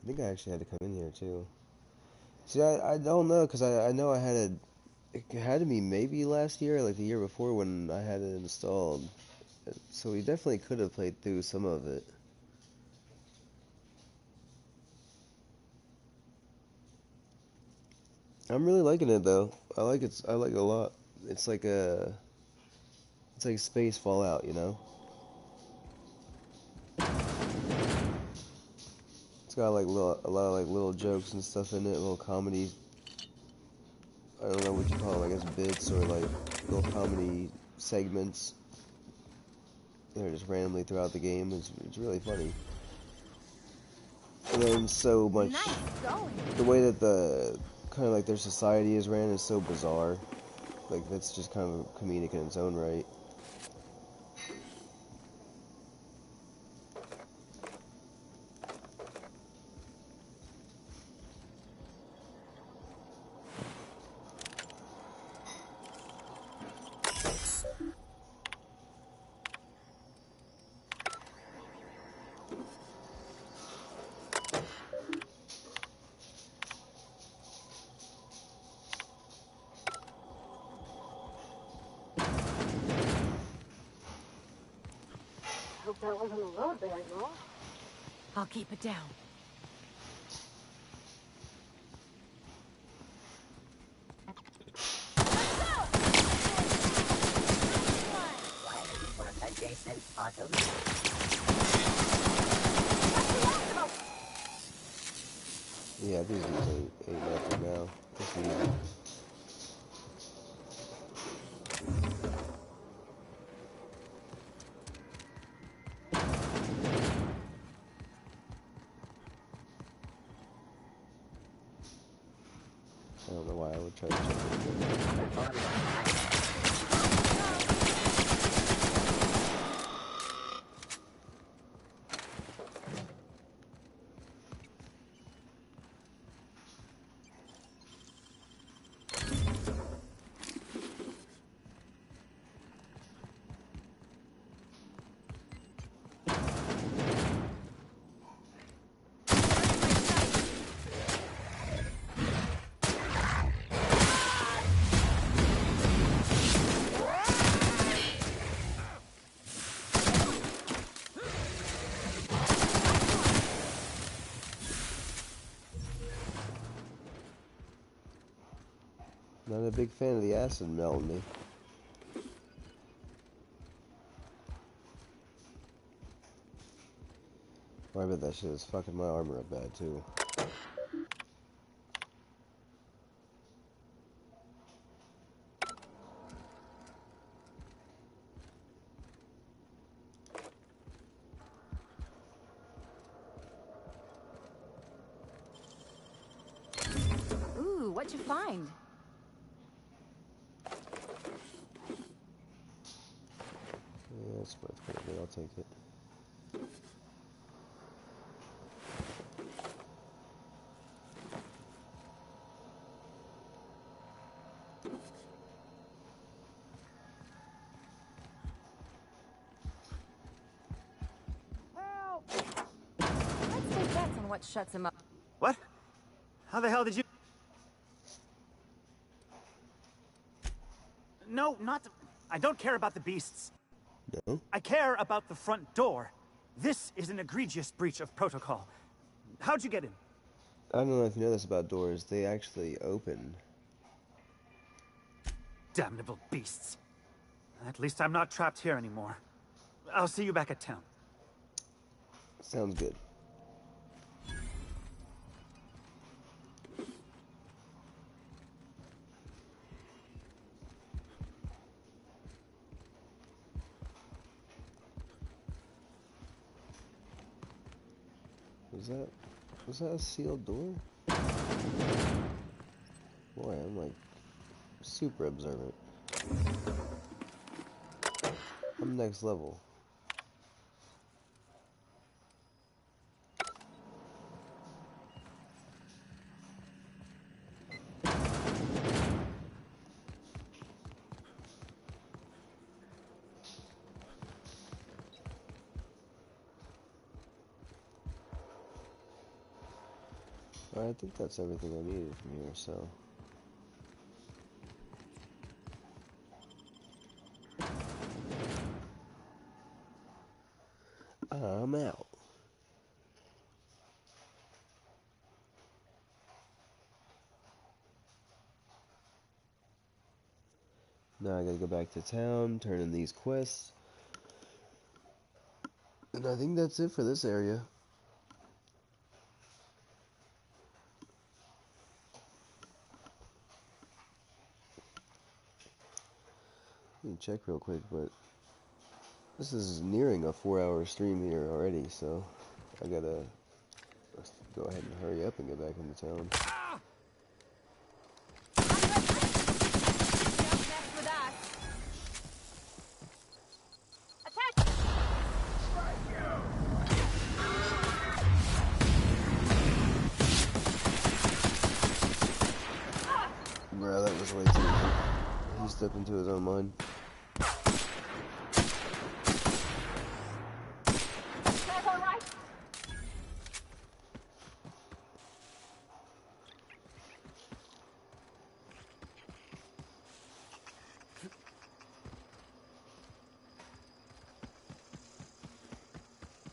I think I actually had to come in here too. See, I don't know, because I know I had it had to be maybe last year, like the year before when I had it installed. So we definitely could have played through some of it. I'm really liking it though. I like it. I like it a lot. It's like a, it's like space Fallout, you know. It's got like a lot of like little jokes and stuff in it, little comedy. I don't know what you call them. I guess bits or like little comedy segments. They're just randomly throughout the game. It's really funny. And then so much. The way that the kind of like their society is ran is so bizarre. Like that's just kind of comedic in its own right. Hope that wasn't a load bag, no? I'll keep it down. Adjacent auto. Yeah, these ain't nothing now. This is easy. I don't know why I would try to check it again. Not a big fan of the acid melting me. I bet that shit is fucking my armor up bad too. Ooh, what'd you find? Yeah, it's worth it. I'll take it. Let's take bets on what shuts him up. What? How the hell did you... No, not... I don't care about the beasts. No? I care about the front door. This is an egregious breach of protocol. How'd you get in? I don't know if you know this about doors. They actually open. Damnable beasts. At least I'm not trapped here anymore. I'll see you back at town. Sounds good. Was that a sealed door? Boy, I'm like super observant. I'm next level. Alright, I think that's everything I needed from here, so... I'm out. Now I gotta go back to town, turn in these quests. And I think that's it for this area. Let me check real quick, but this is nearing a 4-hour stream here already, so I gotta go ahead and hurry up and get back into town. Bro, that was way too easy. He stepped into his own mind.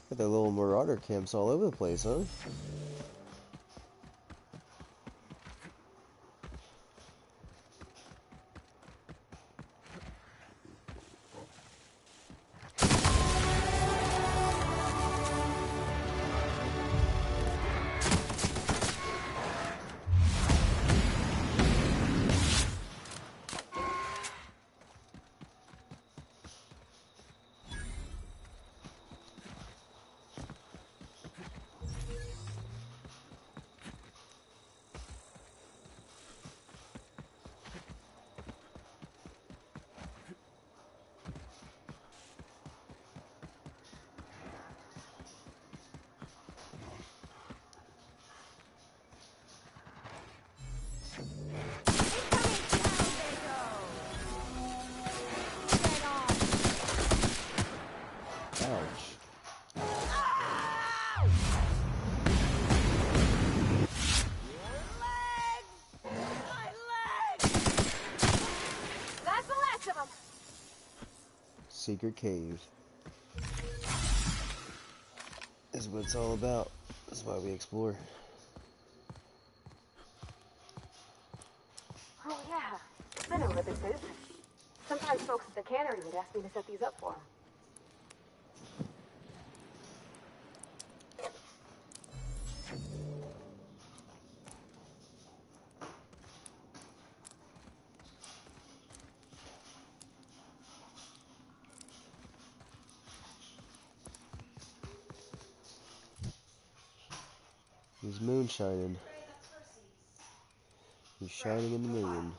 Got their little marauder camps all over the place, huh? Secret cave is what it's all about. That's why we explore. Oh yeah, I know what this is. Sometimes folks at the cannery would ask me to set these up for them. He's moonshining. He's shining in the moon.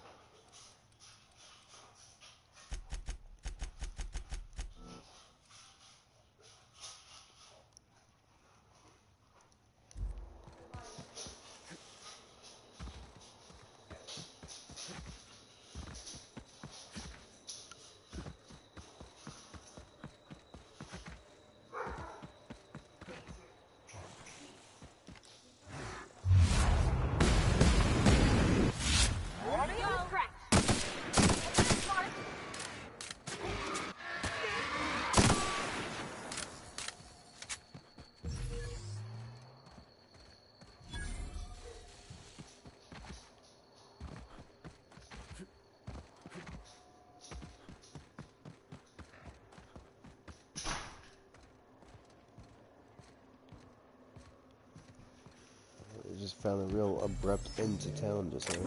We just found a real abrupt end to town just now.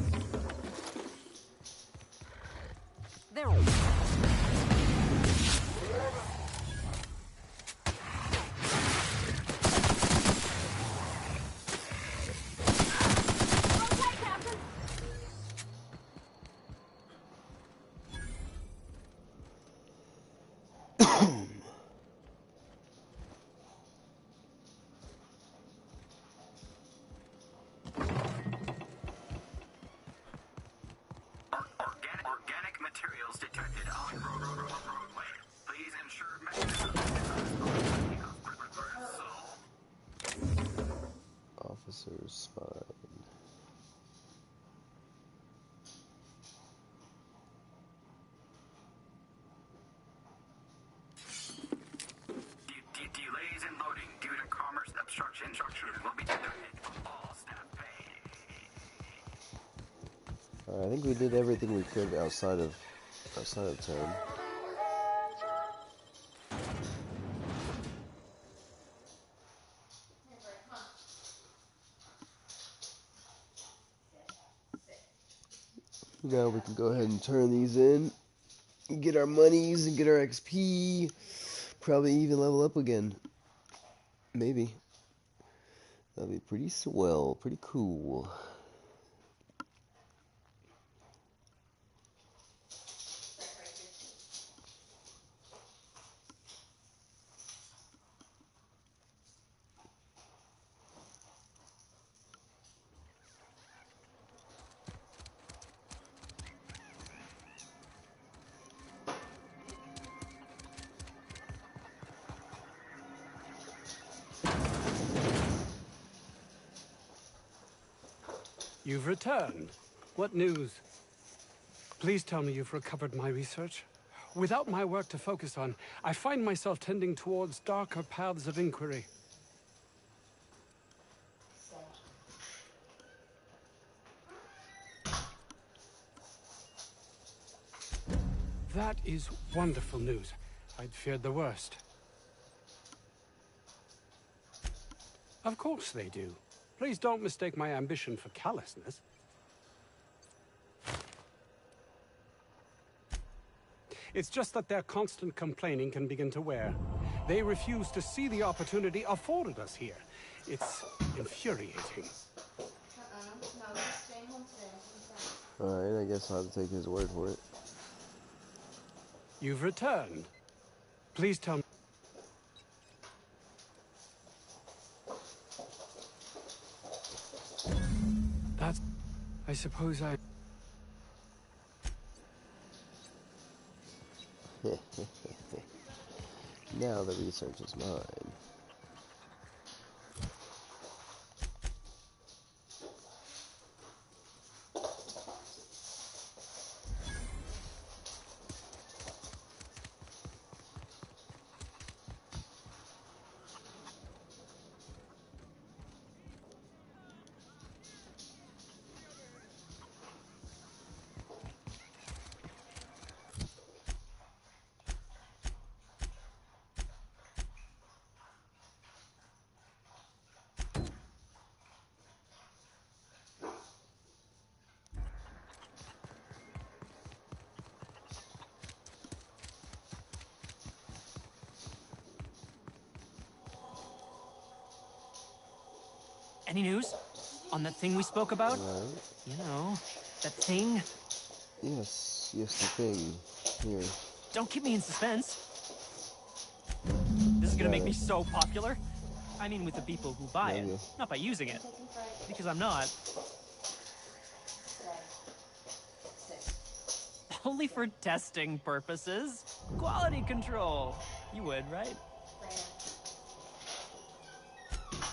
There. Organic materials detected on roadway. Please ensure mechanism Officer's spine. Delays in loading due to commerce obstruction will be deducted from all staff pay. I think we did everything we could outside of outside of town. Now we can go ahead and turn these in, get our monies and get our XP, probably even level up again. Maybe. That'd be pretty swell, pretty cool. You've returned. What news? Please tell me you've recovered my research. Without my work to focus on, I find myself tending towards darker paths of inquiry. That is wonderful news. I'd feared the worst. Of course they do. Please don't mistake my ambition for callousness. It's just that their constant complaining can begin to wear. They refuse to see the opportunity afforded us here. It's infuriating. Alright, I guess I'll have to take his word for it. You've returned. Please tell me. That's... I suppose I... Now the research is mine. Any news? On that thing we spoke about? You know, that thing? Yes, the thing. Here. Don't keep me in suspense. This is gonna make me so popular. I mean with the people who buy it, not by using it. Because I'm not. Only for testing purposes. Quality control. You would, right?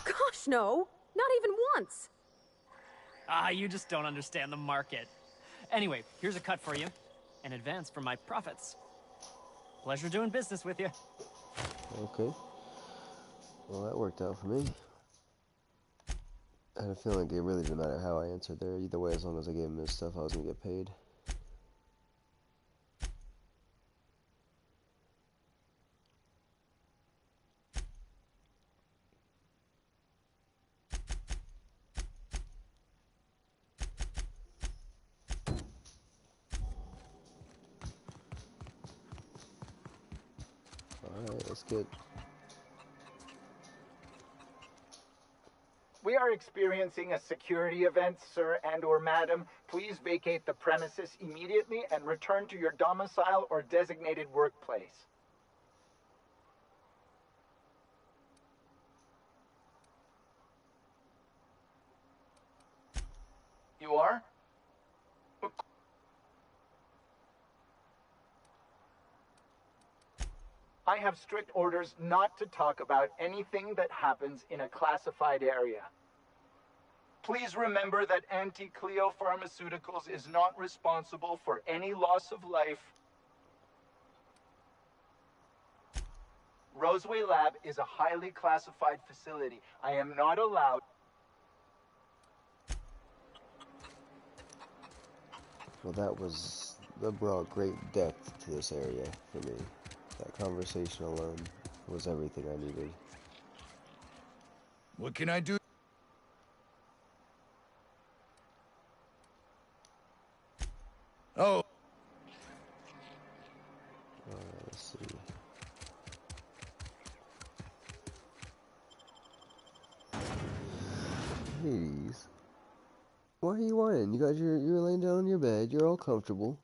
Gosh, no. Not even once. Ah, you just don't understand the market. Anyway, here's a cut for you. An advance for my profits. Pleasure doing business with you. Okay. Well, that worked out for me. I had a feeling it really didn't matter how I answered there. Either way, as long as I gave him his stuff, I was going to get paid. Alright, let's get... We are experiencing a security event, sir and/or madam. Please vacate the premises immediately and return to your domicile or designated workplace. You are? I have strict orders not to talk about anything that happens in a classified area. Please remember that Anti-Cleo Pharmaceuticals is not responsible for any loss of life. Roseway Lab is a highly classified facility. I am not allowed... Well, that was that brought great depth to this area for me. That conversation alone was everything I needed. What can I do? Oh. Let's see. Hades. Why are you whining? You're laying down on your bed. You're all comfortable.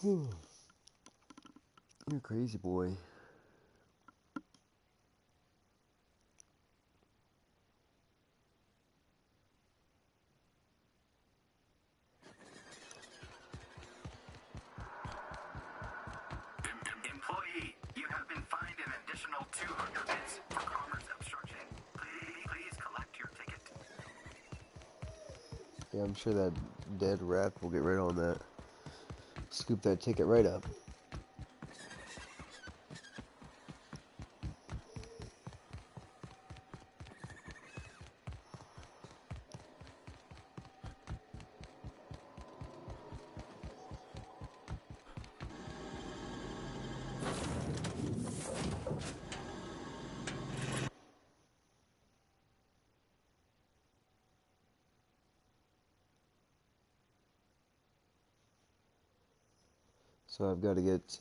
You're a crazy boy. Employee, you have been fined an additional 200 bits for commerce obstruction. Please collect your ticket. Yeah, I'm sure that dead rat will get right on that. Scoop that ticket right up. So I've got to get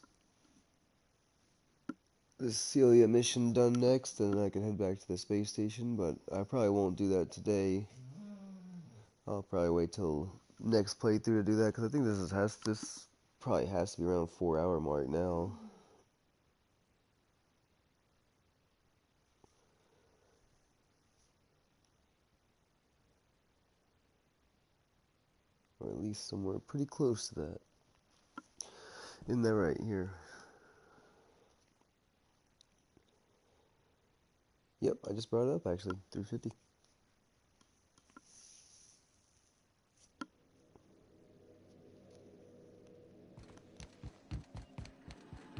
this Celia mission done next, and then I can head back to the space station, but I probably won't do that today. I'll probably wait till next playthrough to do that, because I think this probably has to be around 4-hour mark now. Or at least somewhere pretty close to that. Isn't that right here? Yep, I just brought it up actually. 350.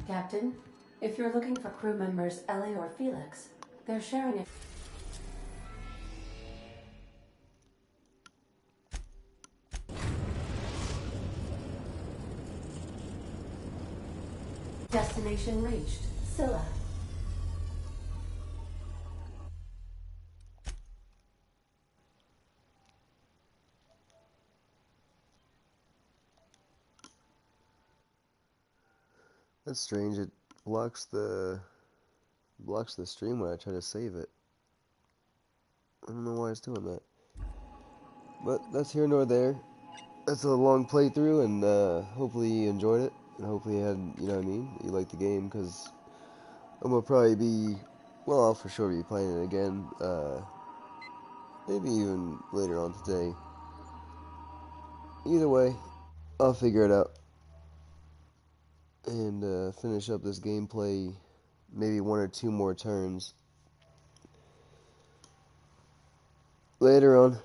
Captain, if you're looking for crew members Ellie or Felix, they're sharing a... Destination reached. Scylla. That's strange. It blocks the stream when I try to save it. I don't know why it's doing that. But that's here nor there. That's a long playthrough, and hopefully you enjoyed it, and hopefully you had, you know what I mean, you liked the game, because I'm gonna probably be, well, I'll for sure be playing it again. Maybe even later on today. Either way, I'll figure it out and finish up this gameplay, maybe 1 or 2 more turns later on.